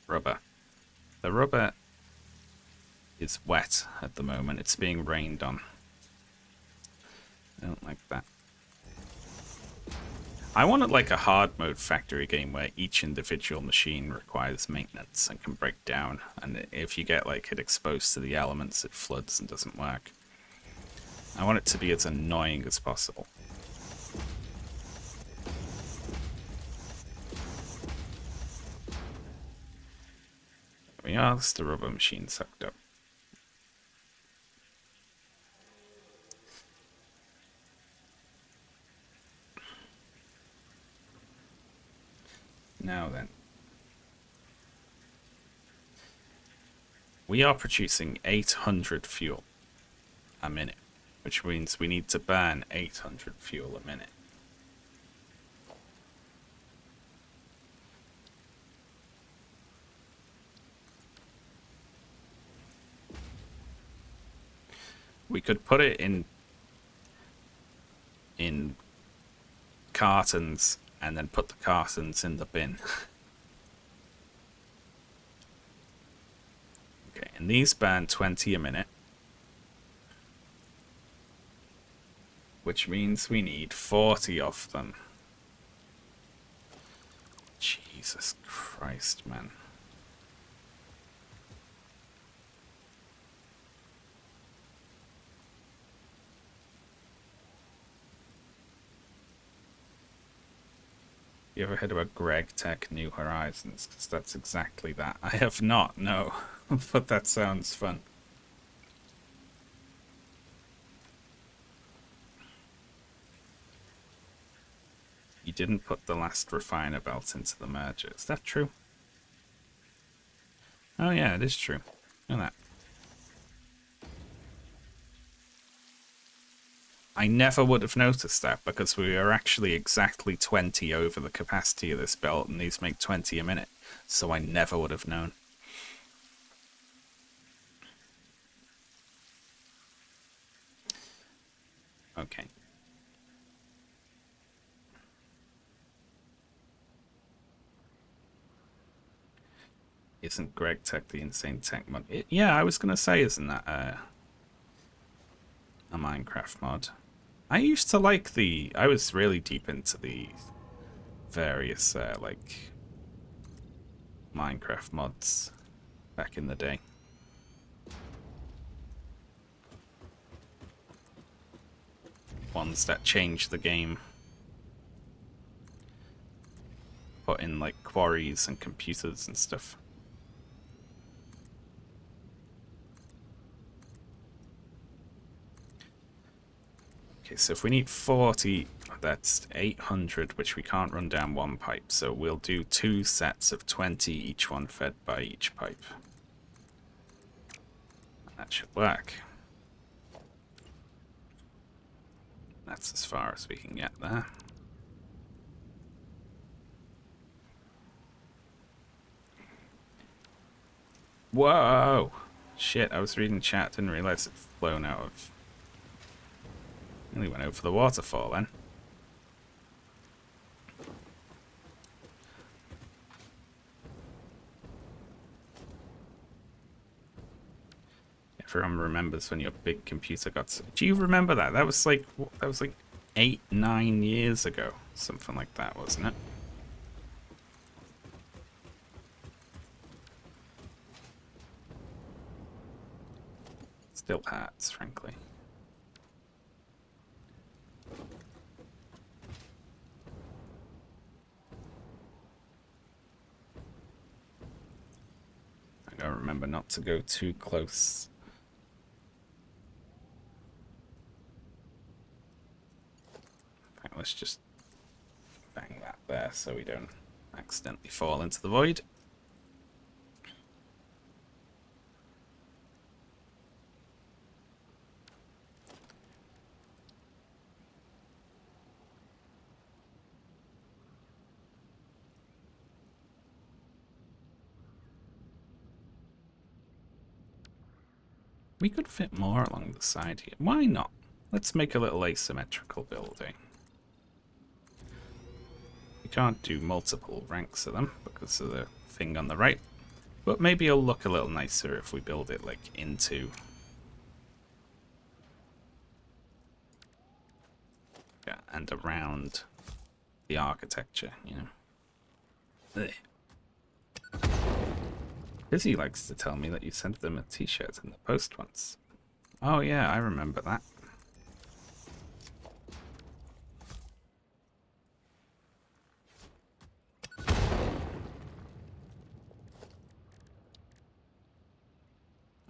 Rubber. The rubber is wet at the moment. It's being rained on. I don't like that. I wanted like a hard mode factory game where each individual machine requires maintenance and can break down, and if you get like it exposed to the elements, it floods and doesn't work. I want it to be as annoying as possible. There we are, that's the rubber machine sucked up. Now then. We are producing 800 fuel a minute, which means we need to burn 800 fuel a minute. We could put it in cartons and then put the cartons in the bin. Okay, and these burn 20 a minute, which means we need 40 of them. Jesus Christ, man. You ever heard about Greg Tech New Horizons? Because that's exactly that. I have not, no. But that sounds fun. You didn't put the last refiner belt into the merger. Is that true? Oh yeah, it is true. Look at that. I never would have noticed that because we are actually exactly 20 over the capacity of this belt and these make 20 a minute. So I never would have known. Okay. Isn't Greg Tech the insane tech mod? Yeah, I was going to say, isn't that a Minecraft mod? I used to like I was really deep into the various, like, Minecraft mods back in the day. Ones that changed the game. Put in, like, quarries and computers and stuff. Okay, so if we need 40, that's 800, which we can't run down one pipe. So we'll do 2 sets of 20, each one fed by each pipe. That should work. That's as far as we can get there. Whoa! Shit, I was reading chat, didn't realize it's flown out of... Nearly went over the waterfall then. Everyone remembers when your big computer got... Do you remember that? That was like 8, 9 years ago. Something like that, wasn't it? Still hurts, frankly. I gotta remember not to go too close. Right, let's just bang that there so we don't accidentally fall into the void. We could fit more along the side here. Why not? Let's make a little asymmetrical building. We can't do multiple ranks of them because of the thing on the right. But maybe it'll look a little nicer if we build it like into... yeah, and around the architecture, you know. Ugh. Busy likes to tell me that you sent them a t-shirt in the post once. Oh yeah, I remember that.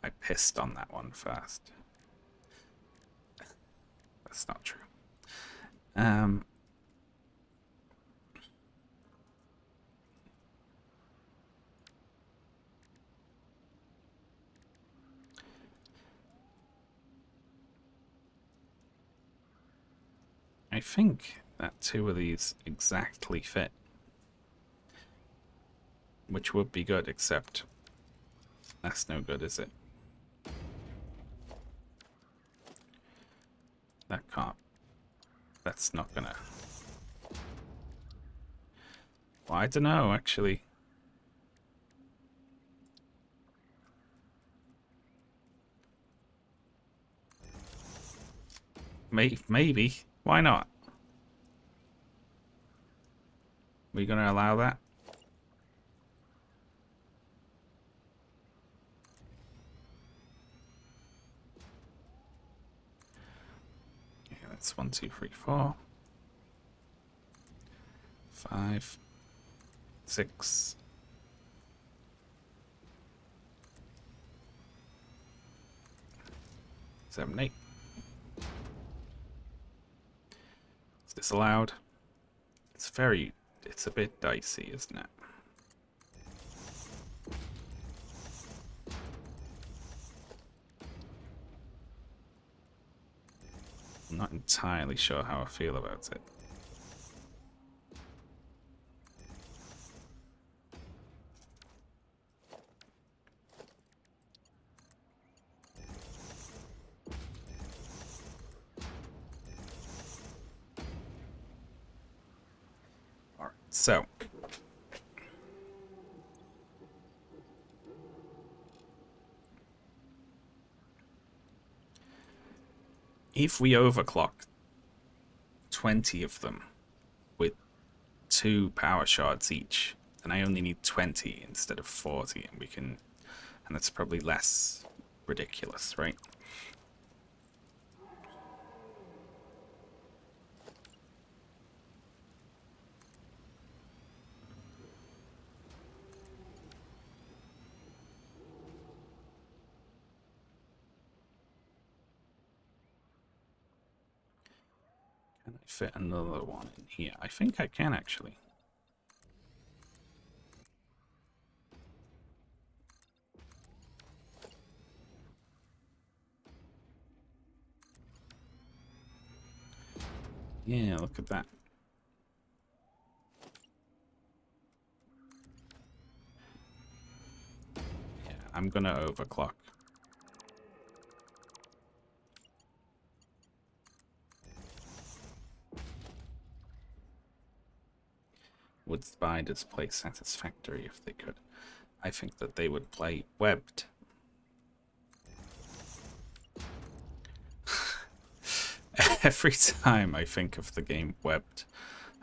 I pissed on that one first. That's not true. I think that 2 of these exactly fit. Which would be good, except that's no good, is it? That can't. That's not gonna... well, I don't know, actually. Maybe. Why not? We gonna allow that? Yeah, that's 1, 2, 3, 4, 5, 6. 7, 8. Is this allowed? It's a bit dicey, isn't it? I'm not entirely sure how I feel about it. Alright, so if we overclock 20 of them with 2 power shards each, then I only need 20 instead of 40, and we can, and that's probably less ridiculous, right? Can I fit another one in here? I think I can, actually. Yeah, look at that. Yeah, I'm gonna overclock. Would spiders play Satisfactory if they could? I think that they would play Webbed. Every time I think of the game Webbed,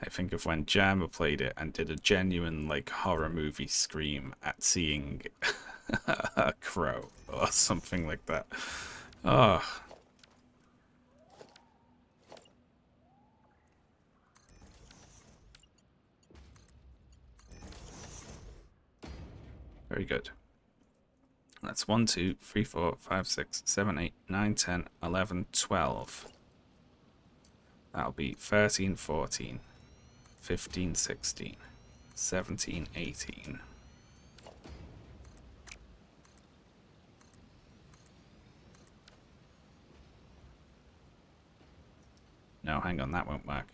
I think of when Jammer played it and did a genuine like horror movie scream at seeing a crow or something like that. Oh. Very good. That's 1, 2, 3, 4, 5, 6, 7, 8, 9, 10, 11, 12. That'll be 13, 14, 15, 16, 17, 18. No, hang on, that won't work.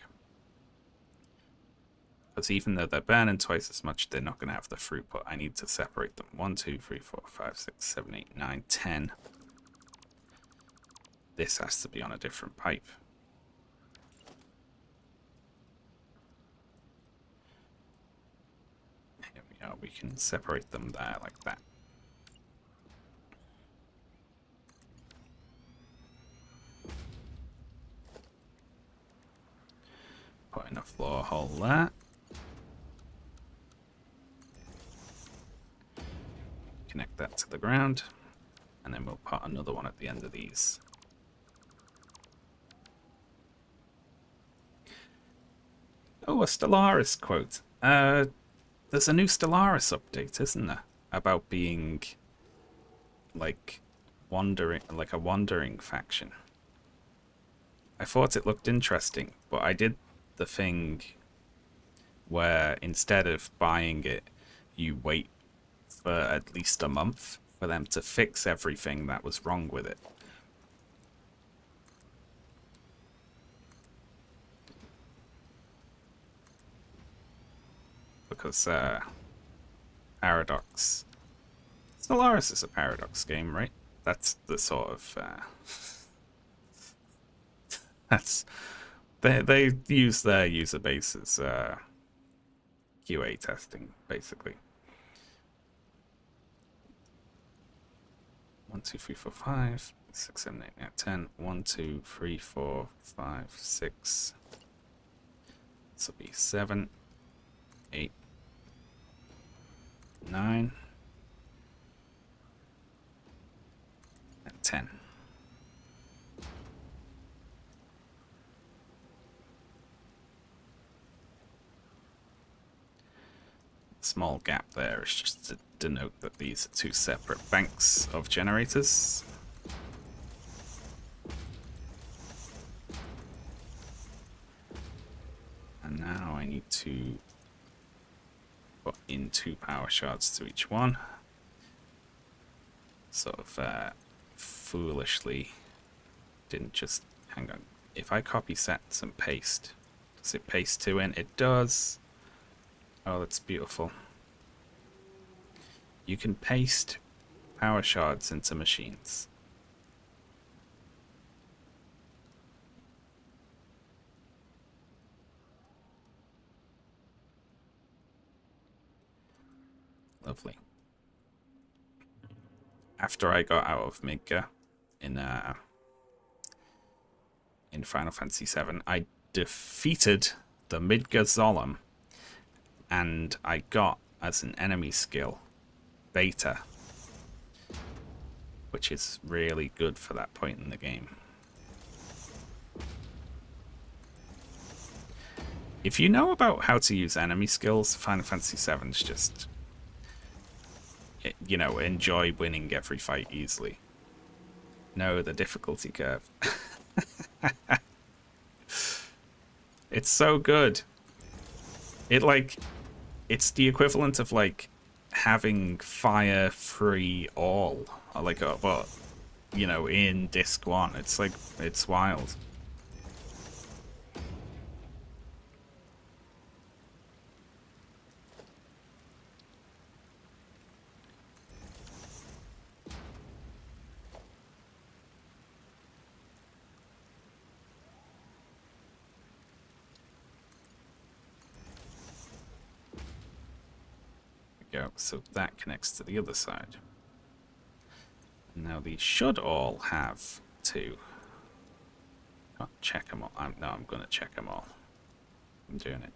Because even though they're burning twice as much, they're not going to have the throughput. I need to separate them. 1, 2, 3, 4, 5, 6, 7, 8, 9, 10. this has to be on a different pipe. Here we are. We can separate them there like that. Put in a floor hole there. Connect that to the ground. And then we'll put another one at the end of these. Oh, a Stellaris quote. There's a new Stellaris update, isn't there? About being like a wandering faction. I thought it looked interesting, but I did the thing where instead of buying it, you wait for at least a month for them to fix everything that was wrong with it. Because Paradox... Stellaris is a Paradox game, right? That's the sort of... that's... They use their user base as QA testing, basically. 1, 2, 3, 4, 5, 6, 7, 8, 9, 10. 1, 2, 3, 4, 5, 6. This will be 7, 8, 9, and 10. Small gap there is just to denote that these are two separate banks of generators. And now I need to put in 2 power shards to each one. Sort of foolishly didn't just... Hang on. If I copy sets and paste, does it paste 2 in? It does. Oh, that's beautiful. You can paste power shards into machines. Lovely. After I got out of Midgar in Final Fantasy VII, I defeated the Midgar Zolom, and I got, as an enemy skill, Beta, which is really good for that point in the game. If you know about how to use enemy skills, Final Fantasy VII is just, you know, enjoy winning every fight easily. No, the difficulty curve. It's so good. It's the equivalent of like having fire free all, or like well, you know, in disc 1. It's like, it's wild. Go. So that connects to the other side. Now these should all have 2. Can't check them all. No, I'm going to check them all. I'm doing it.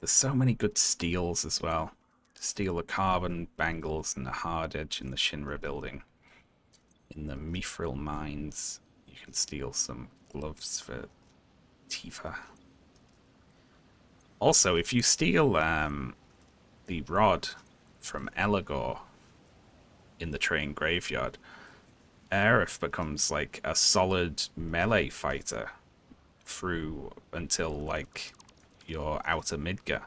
There's so many good steals as well. Steal the carbon bangles and the hard edge in the Shinra building. In the Mithril mines, you can steal some gloves for Tifa. Also, if you steal the rod from Elagor in the train graveyard, Aerith becomes like a solid melee fighter through until like you're out of Midgar.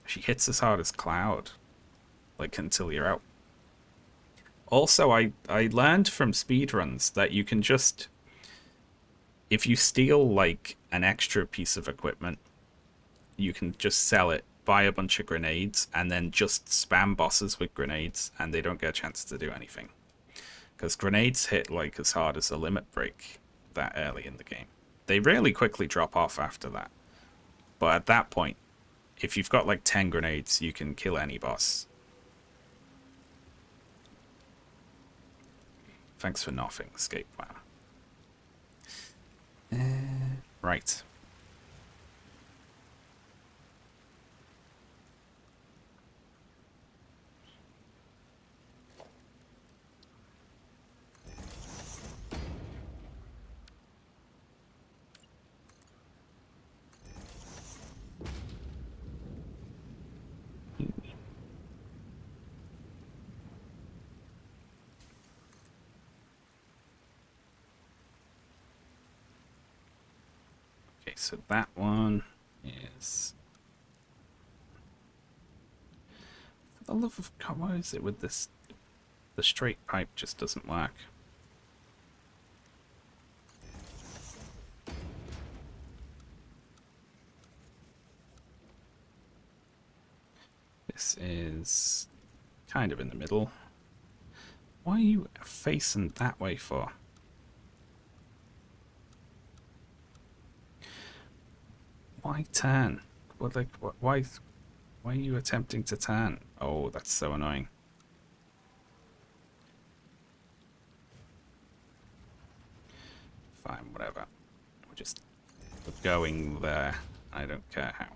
She hits as hard as Cloud, like until you're out. Also, I learned from speedruns that you can just, if you steal like an extra piece of equipment, you can just sell it buy a bunch of grenades and then just spam bosses with grenades, and they don't get a chance to do anything. Because grenades hit like as hard as a limit break that early in the game. They really quickly drop off after that. But at that point, if you've got like 10 grenades, you can kill any boss. Thanks for nothing, escape plan. Right. Okay, so that one is... For the love of God, what is it with this? The straight pipe just doesn't work. This is kind of in the middle. Why are you facing that way for? Why turn? What, like, why are you attempting to turn? Oh, that's so annoying. Fine, whatever. We're going there. I don't care how.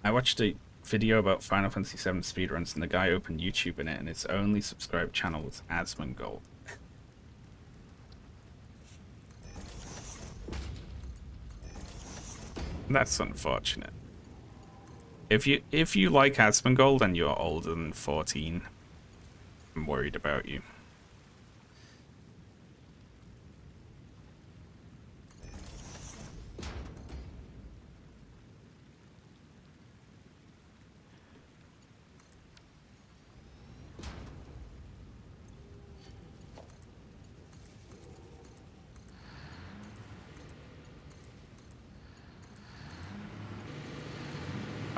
I watched a video about Final Fantasy VII speedruns, and the guy opened YouTube in it, and his only subscribed channel was Asmongold. That's unfortunate. If you like Asmongold and you're older than 14, I'm worried about you.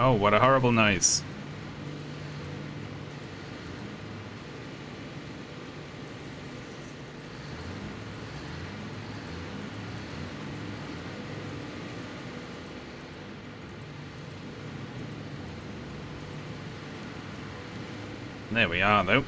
Oh, what a horrible noise. There we are, though.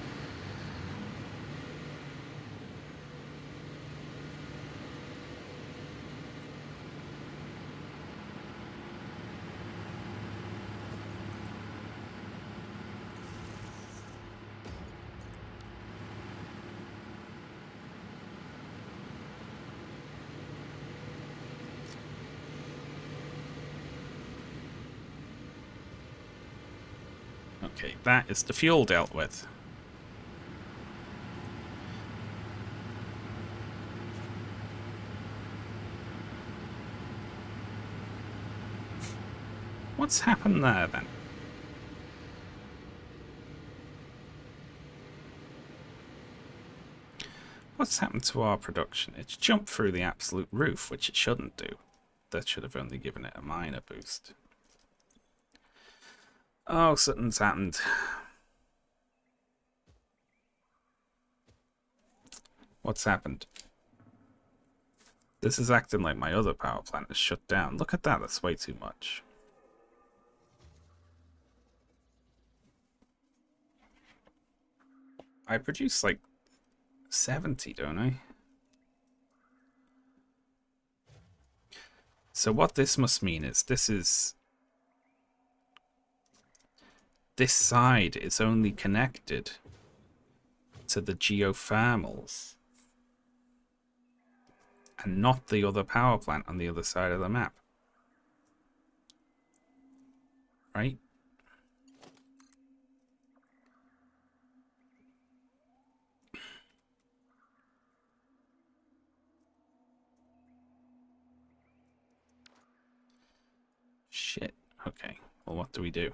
Okay, that is the fuel dealt with. What's happened there, then? What's happened to our production? It's jumped through the absolute roof, which it shouldn't do. That should have only given it a minor boost. Oh, something's happened. What's happened? This is acting like my other power plant is shut down. Look at that, that's way too much. I produce like 70, don't I? So what this must mean is this side is only connected to the geothermals and not the other power plant on the other side of the map. Right? Shit. Okay. Well, what do we do?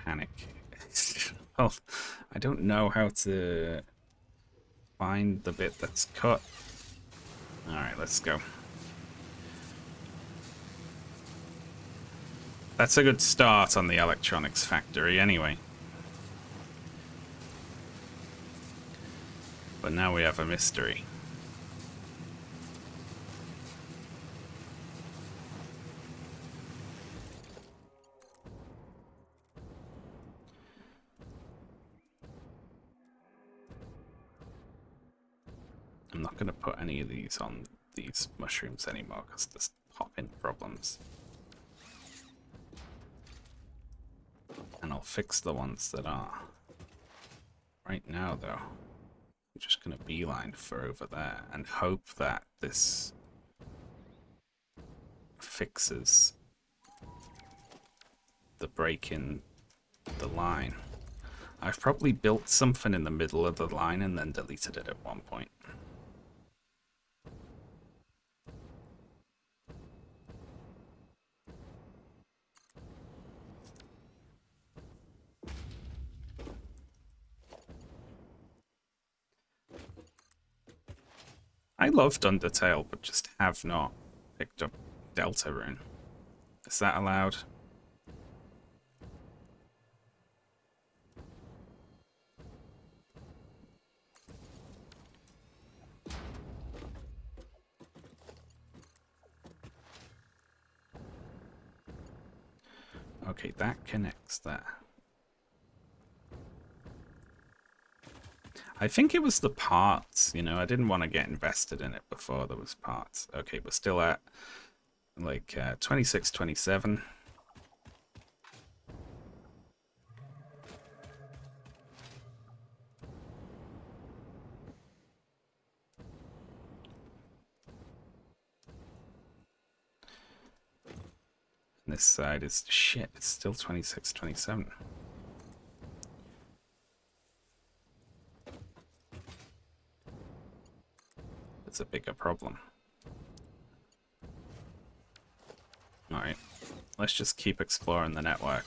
panic. Well, I don't know how to find the bit that's cut. Alright, let's go. That's a good start on the electronics factory anyway. But now we have a mystery. I'm not going to put any of these on these mushrooms anymore because there's pop-in problems. And I'll fix the ones that are. Right now, though, I'm just going to beeline for over there and hope that this fixes the break in the line. I've probably built something in the middle of the line and then deleted it at one point. I loved Undertale, but just have not picked up Deltarune. Is that allowed? Okay, that connects there. I think it was the parts, you know, I didn't want to get invested in it before there was parts. Okay, we're still at like 26, 27. And this side is shit, it's still 26, 27. It's a bigger problem. Alright, let's just keep exploring the network.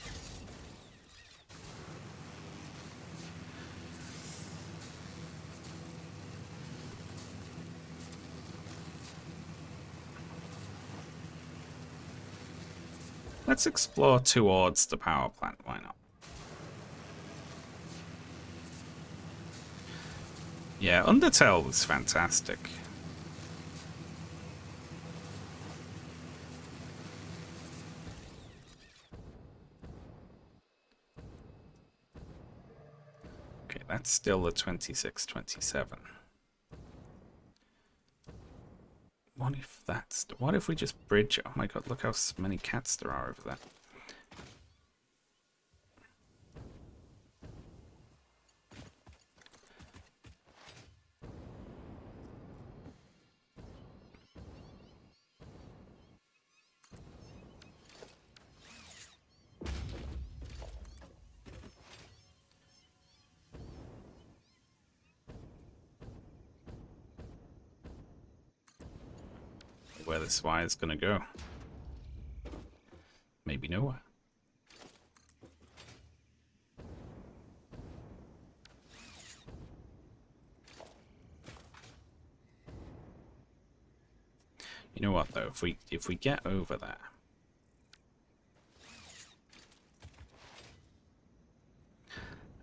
Let's explore towards the power plant, why not? Yeah, Undertale was fantastic. Okay, that's still the 26, 27. What if we just bridge? Oh my god, look how many cats there are over there. Where this wire's gonna go? Maybe nowhere. You know what though, if we get over there,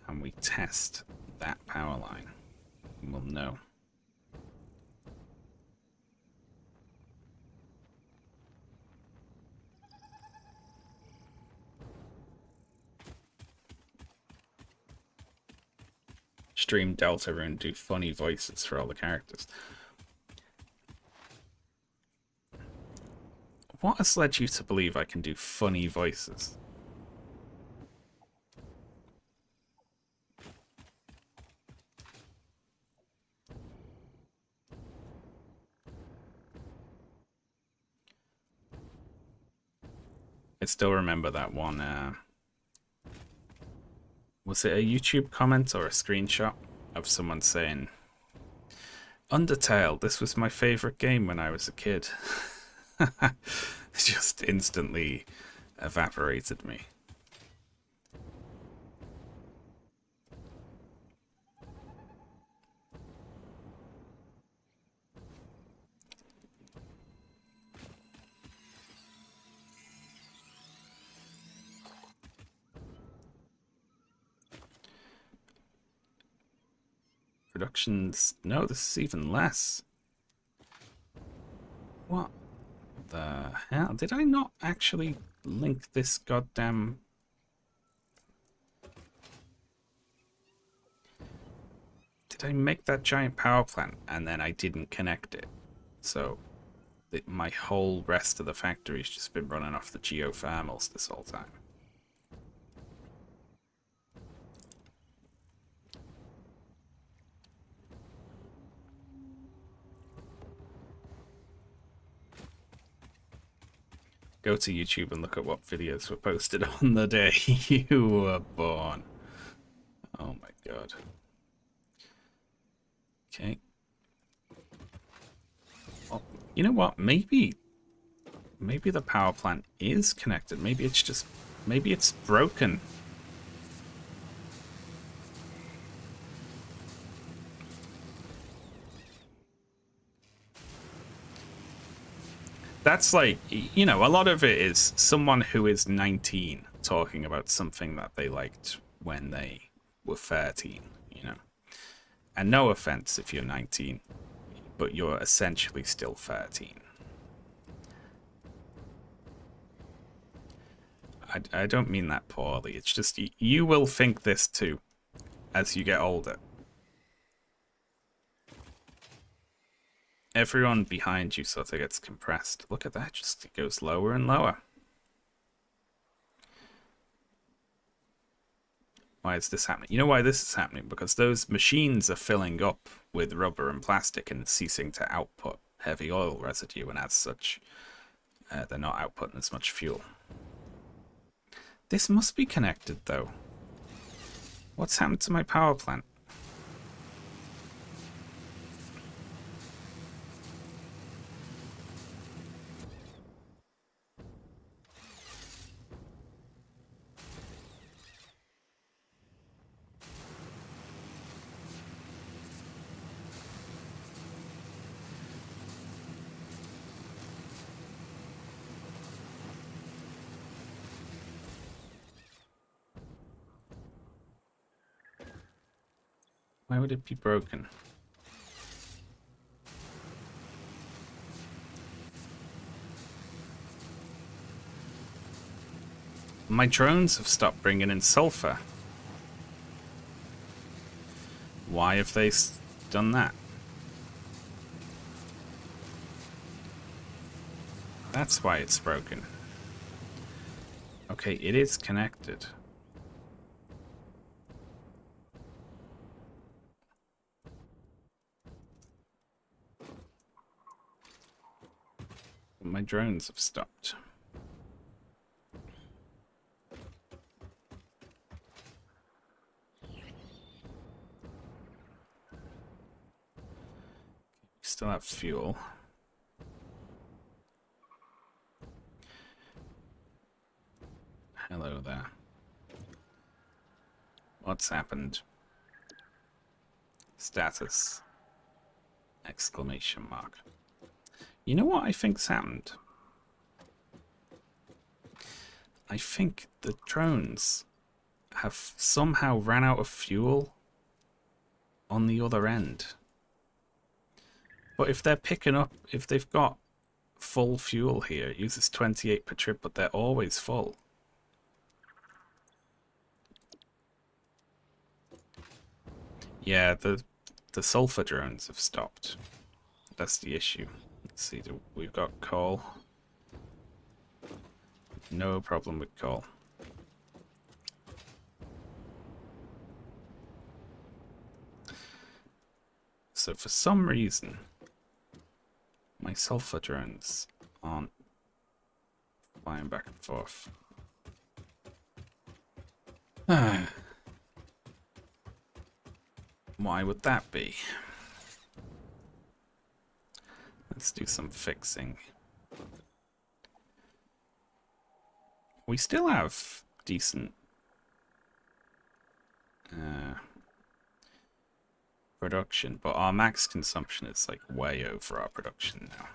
and we test that power line, we'll know. Stream Deltarune, do funny voices for all the characters. What has led you to believe I can do funny voices? I still remember that one. Was it a YouTube comment or a screenshot of someone saying, Undertale, this was my favorite game when I was a kid. Just instantly evaporated me. Production's... No, this is even less. What the hell? Did I not actually link this goddamn... Did I make that giant power plant and then I didn't connect it? So my whole rest of the factory's just been running off the geothermals this whole time. Go to YouTube and look at what videos were posted on the day you were born. Oh my god. Okay. Well, you know what? Maybe the power plant is connected. Maybe it's broken. That's like, you know, a lot of it is someone who is 19 talking about something that they liked when they were 13, you know. And no offense if you're 19, but you're essentially still 13. I don't mean that poorly. It's just you will think this too as you get older. Everyone behind you sort of gets compressed. Look at that, just it goes lower and lower. Why is this happening? You know why this is happening? Because those machines are filling up with rubber and plastic and ceasing to output heavy oil residue, and as such, they're not outputting as much fuel. This must be connected, though. What's happened to my power plant? Why would it be broken? My drones have stopped bringing in sulfur. Why have they done that? That's why it's broken. Okay, it is connected. My drones have stopped. Still have fuel. Hello there. What's happened? Status. Exclamation mark. You know what I think's happened? I think the drones have somehow ran out of fuel on the other end. But if they're picking up, if they've got full fuel here, it uses 28 per trip, but they're always full. Yeah, the sulfur drones have stopped. That's the issue. Let's see, we've got coal. No problem with coal. So for some reason, my sulfur drones aren't flying back and forth. Why would that be? Let's do some fixing. We still have decent production, but our max consumption is like way over our production now.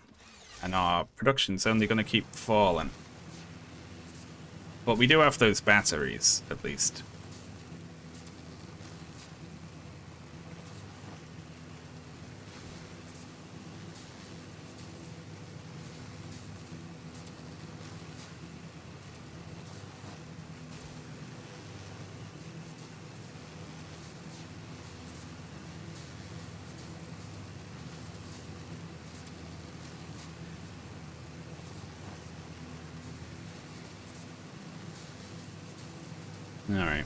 And our production's only going to keep falling. But we do have those batteries, at least. Alright.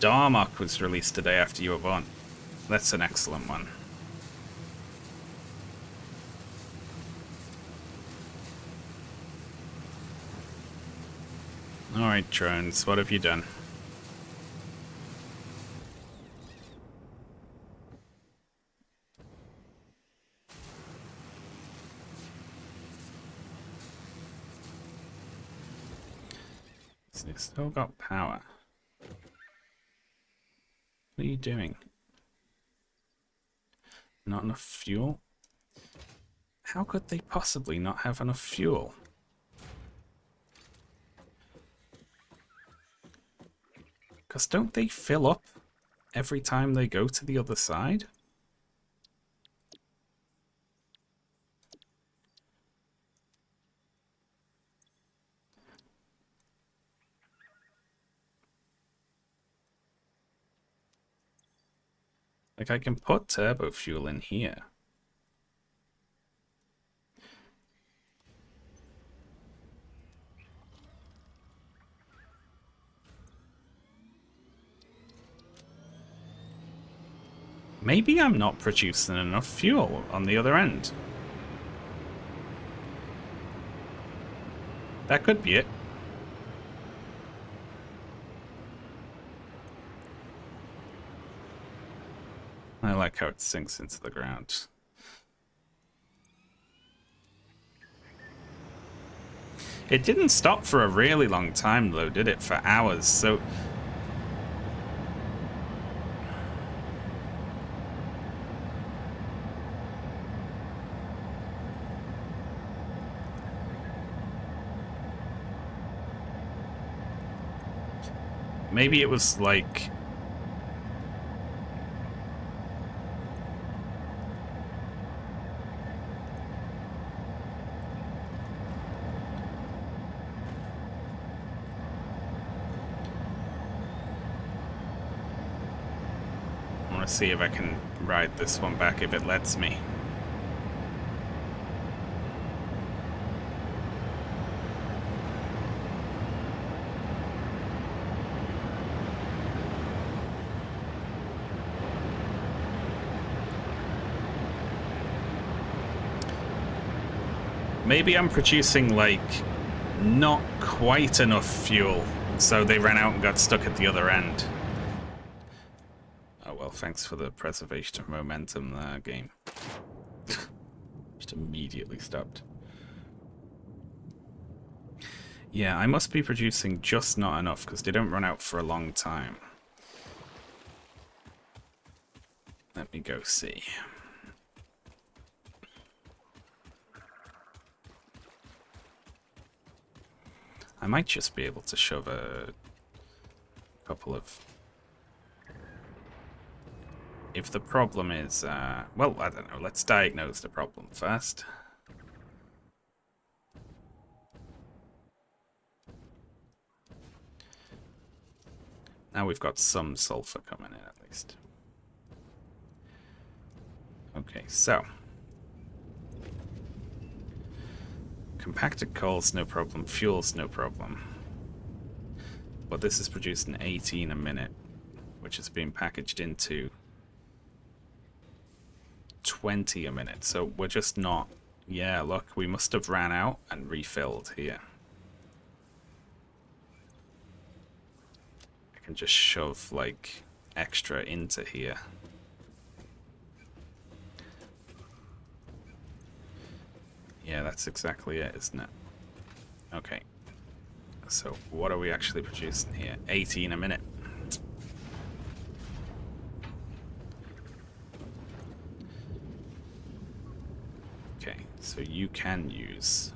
Darmok was released today after you were born. That's an excellent one. Alright, drones, what have you done? So you've still got power. What are you doing? Not enough fuel? How could they possibly not have enough fuel? Because don't they fill up every time they go to the other side? Like, I can put turbo fuel in here. Maybe I'm not producing enough fuel on the other end. That could be it. I like how it sinks into the ground. It didn't stop for a really long time though, did it? For hours, so... Maybe it was like... I want to see if I can ride this one back if it lets me. Maybe I'm producing, like, not quite enough fuel, so they ran out and got stuck at the other end. Oh well, thanks for the preservation of momentum there, game. Just immediately stopped. Yeah, I must be producing just not enough, because they don't run out for a long time. Let me go see. I might just be able to shove a couple of... If the problem is... well, I don't know. Let's diagnose the problem first. Now we've got some sulfur coming in at least. Okay, so... Compacted coal's no problem, fuel's no problem. But this is producing 18 a minute, which is being packaged into 20 a minute. So we're just not... Yeah, look, we must have ran out and refilled here. I can just shove, like, extra into here. Yeah, that's exactly it, isn't it? Okay. So, what are we actually producing here? 18 a minute. Okay, so you can use...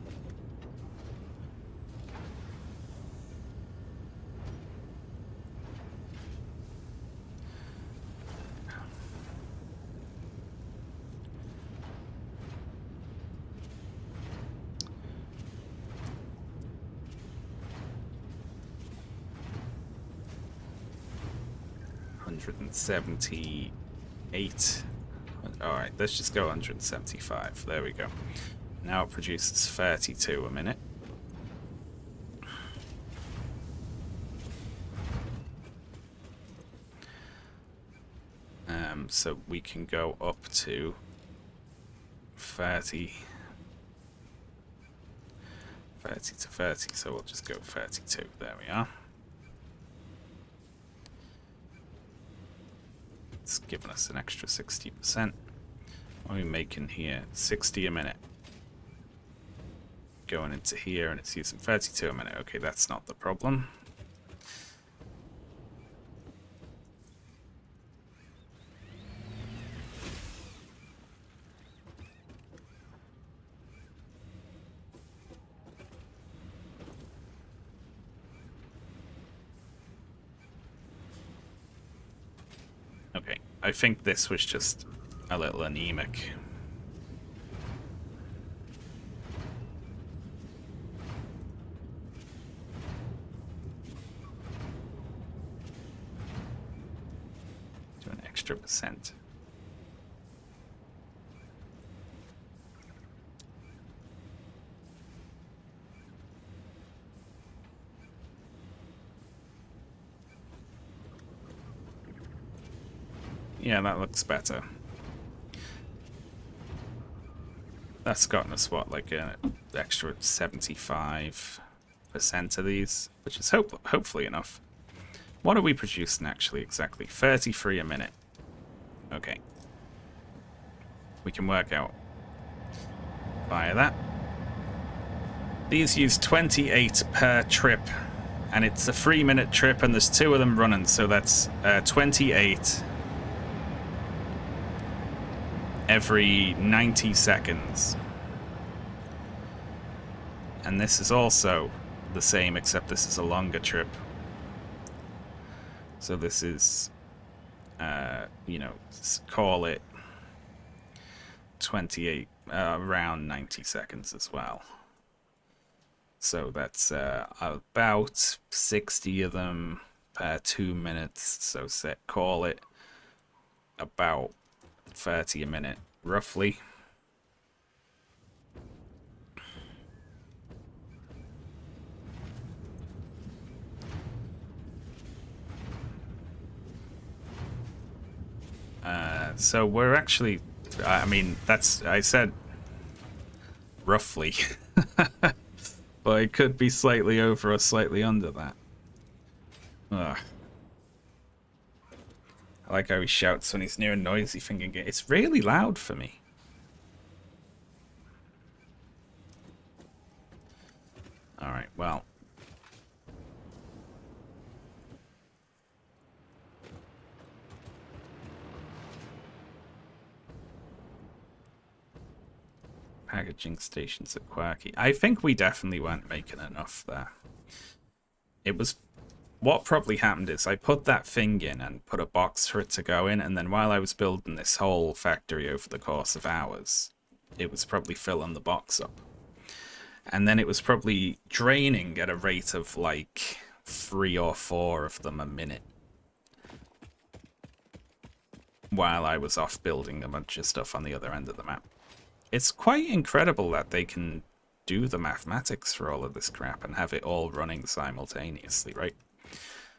$178. Alright, let's just go 175. There we go. Now it produces 32 a minute. So we can go up to 30 to 30, so we'll just go 32. There we are. It's giving us an extra 60%. What are we making here? 60 a minute. Going into here, and it's using 32 a minute. Okay, that's not the problem. Okay, I think this was just a little anemic. Do an extra %. Yeah, that looks better. That's gotten us, what, like an extra 75% of these, which is hopefully enough. What are we producing, actually, exactly? 33 a minute. Okay. We can work out via that. These use 28 per trip, and it's a 3-minute trip, and there's 2 of them running, so that's 28 every 90 seconds. And this is also the same, except this is a longer trip. So this is, you know, call it 28, around 90 seconds as well. So that's about 60 of them per 2 minutes. So call it about 30 a minute, roughly. So we're actually, I mean, I said roughly, but it could be slightly over or slightly under that. Ugh. I like how he shouts when he's near a noisy thing again. It's really loud for me. Alright, well. Packaging stations at Quirky. I think we definitely weren't making enough there. It was... What probably happened is I put that thing in and put a box for it to go in, and then while I was building this whole factory over the course of hours, it was probably filling the box up. And then it was probably draining at a rate of like 3 or 4 of them a minute, while I was off building a bunch of stuff on the other end of the map. It's quite incredible that they can do the mathematics for all of this crap and have it all running simultaneously, right?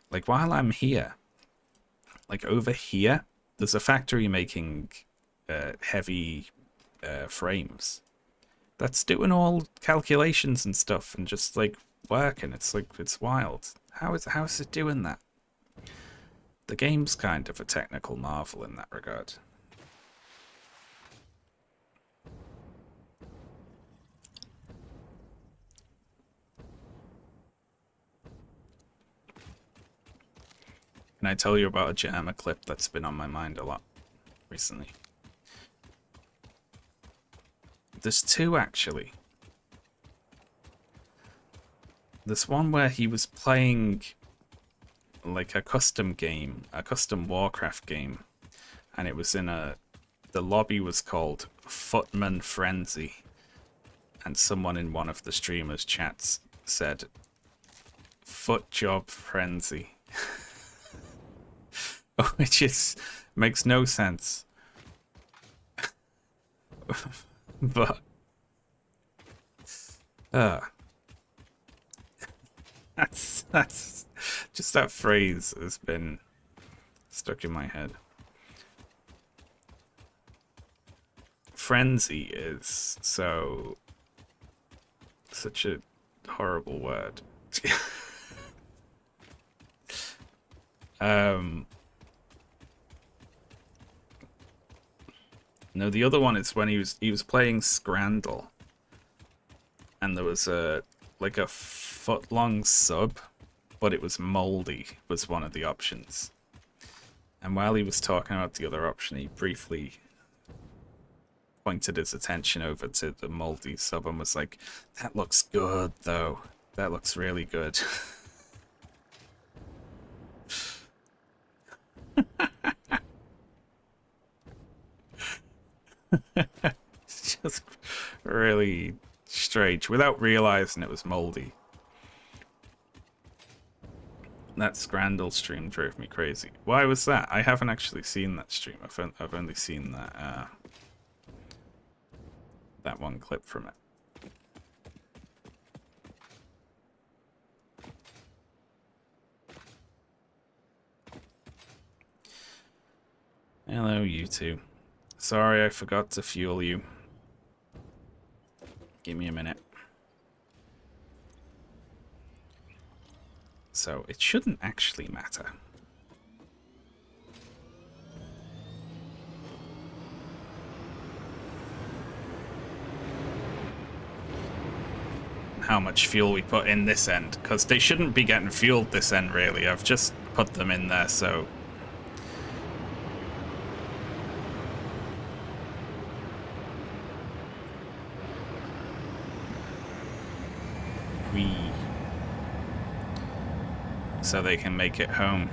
Like, while I'm here, like over here, there's a factory making heavy frames. That's doing all calculations and stuff and just, like, working. It's like, it's wild. How is it doing that? The game's kind of a technical marvel in that regard. Can I tell you about a Jammer clip that's been on my mind a lot recently? There's 2, actually. There's one where he was playing like a custom game, a custom Warcraft game, and it was in the lobby was called Footman Frenzy, and someone in one of the streamers' chats said, "Foot Job Frenzy." Which makes no sense. But Uh, that's just that phrase has been stuck in my head. Frenzy is such a horrible word. No, the other one is when he was playing Scrandle, and there was a foot-long sub, but it was moldy was one of the options. And while he was talking about the other option, he briefly pointed his attention over to the moldy sub and was like, "That looks good, though. That looks really good." It's just really strange, without realizing it was moldy. That Scrandle stream drove me crazy. Why was that? I haven't actually seen that stream. I've only seen that that one clip from it. Hello, you two. Sorry, I forgot to fuel you. Give me a minute. So, it shouldn't actually matter. How much fuel we put in this end, because they shouldn't be getting fueled this end, really. I've just put them in there, so... so they can make it home.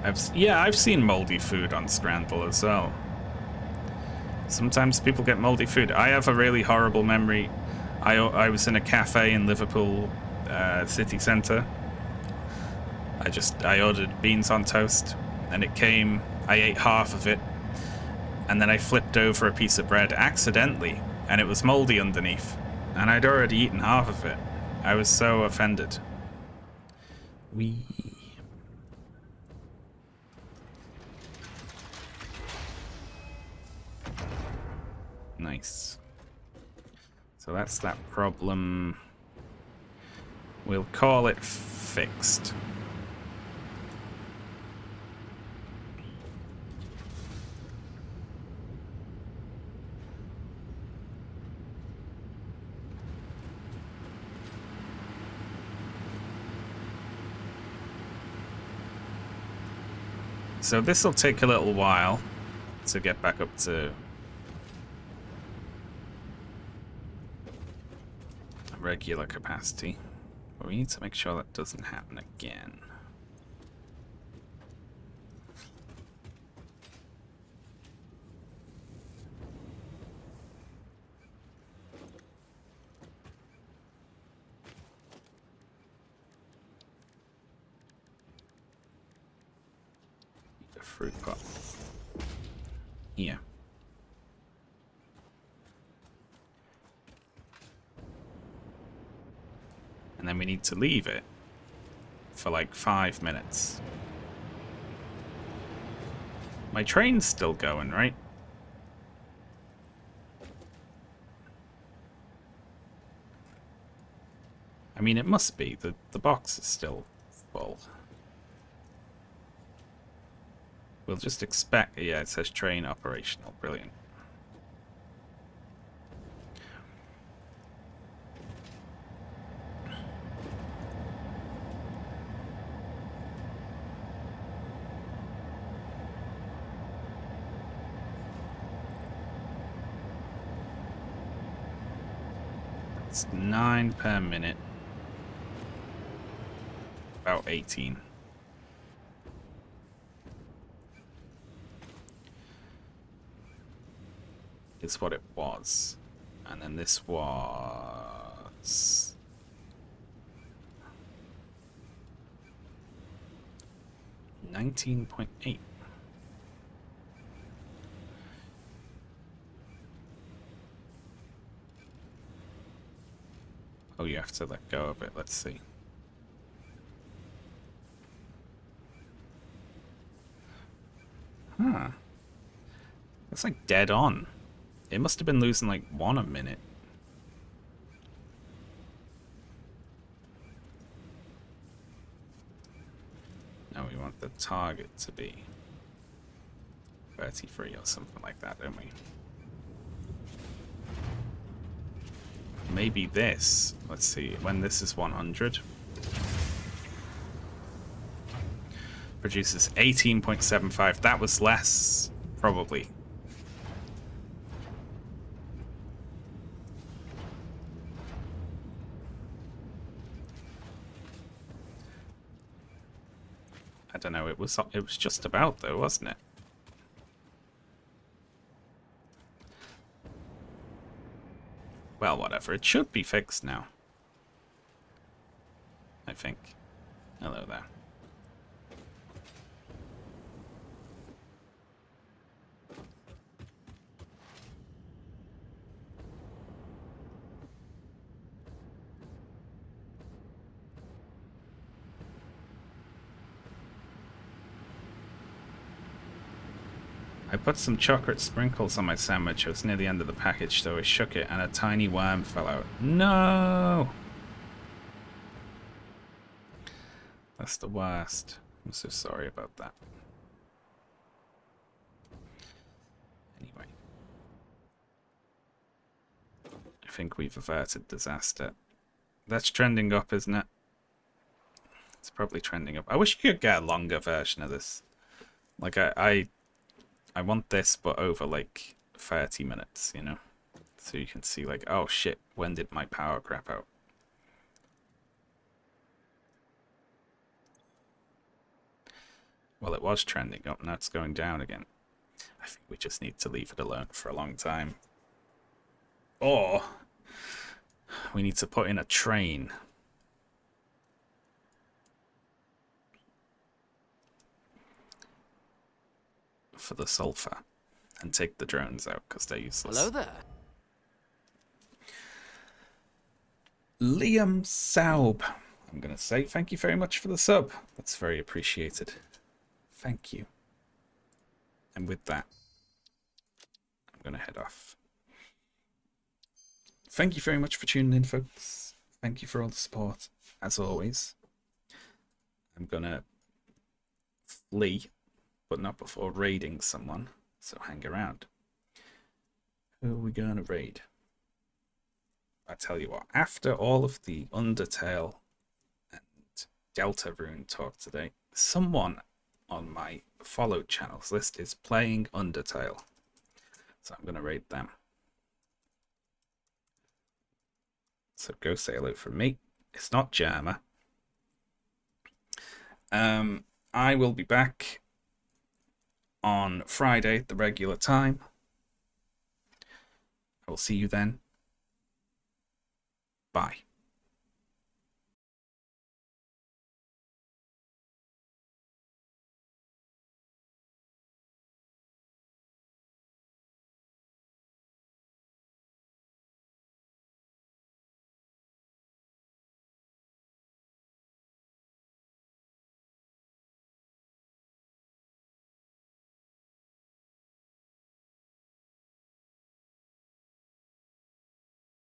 I've seen moldy food on Scrandle as well. Sometimes people get moldy food. I have a really horrible memory. I was in a cafe in Liverpool city centre. I ordered beans on toast, and it came. I ate half of it, and then I flipped over a piece of bread accidentally, and it was moldy underneath, and I'd already eaten half of it. I was so offended. Nice. So that's that problem. We'll call it fixed. So this will take a little while to get back up to regular capacity. But we need to make sure that doesn't happen again. The fruit pot. Here. And then we need to leave it for like 5 minutes. My train's still going, right? I mean, it must be. The box is still full. We'll just expect... Yeah, it says train operational. Brilliant. It's 9 per minute. About 18. Is what it was. And then this was 19.8. Oh, you have to let go of it. Let's see. Huh. It's like dead on. It must have been losing like 1 a minute. No, we want the target to be 33 or something like that, don't we? Maybe this. Let's see. When this is 100. Produces 18.75. That was less, probably. I don't know. It was just about though, wasn't it? Well, whatever. It should be fixed now. I think. Hello there. I put some chocolate sprinkles on my sandwich. It was near the end of the package, so I shook it and a tiny worm fell out. No! That's the worst. I'm so sorry about that. Anyway. I think we've averted disaster. That's trending up, isn't it? It's probably trending up. I wish you could get a longer version of this. Like, I want this, but over, like, 30 minutes, you know? So you can see, like, oh shit, when did my power crap out? Well, it was trending up, now it's going down again. I think we just need to leave it alone for a long time. Or we need to put in a train. For the sulfur. And take the drones out, because they're useless. Hello there. Liam Saub, I'm going to say thank you very much for the sub. That's very appreciated. Thank you. And with that, I'm going to head off. Thank you very much for tuning in, folks. Thank you for all the support, as always. I'm going to flee, but not before raiding someone, so hang around. Who are we going to raid? I tell you what, after all of the Undertale and Deltarune talk today, someone on my followed channels list is playing Undertale. So I'm going to raid them. So go say hello from me. It's not Jerma. I will be back on Friday at the regular time. I will see you then. Bye.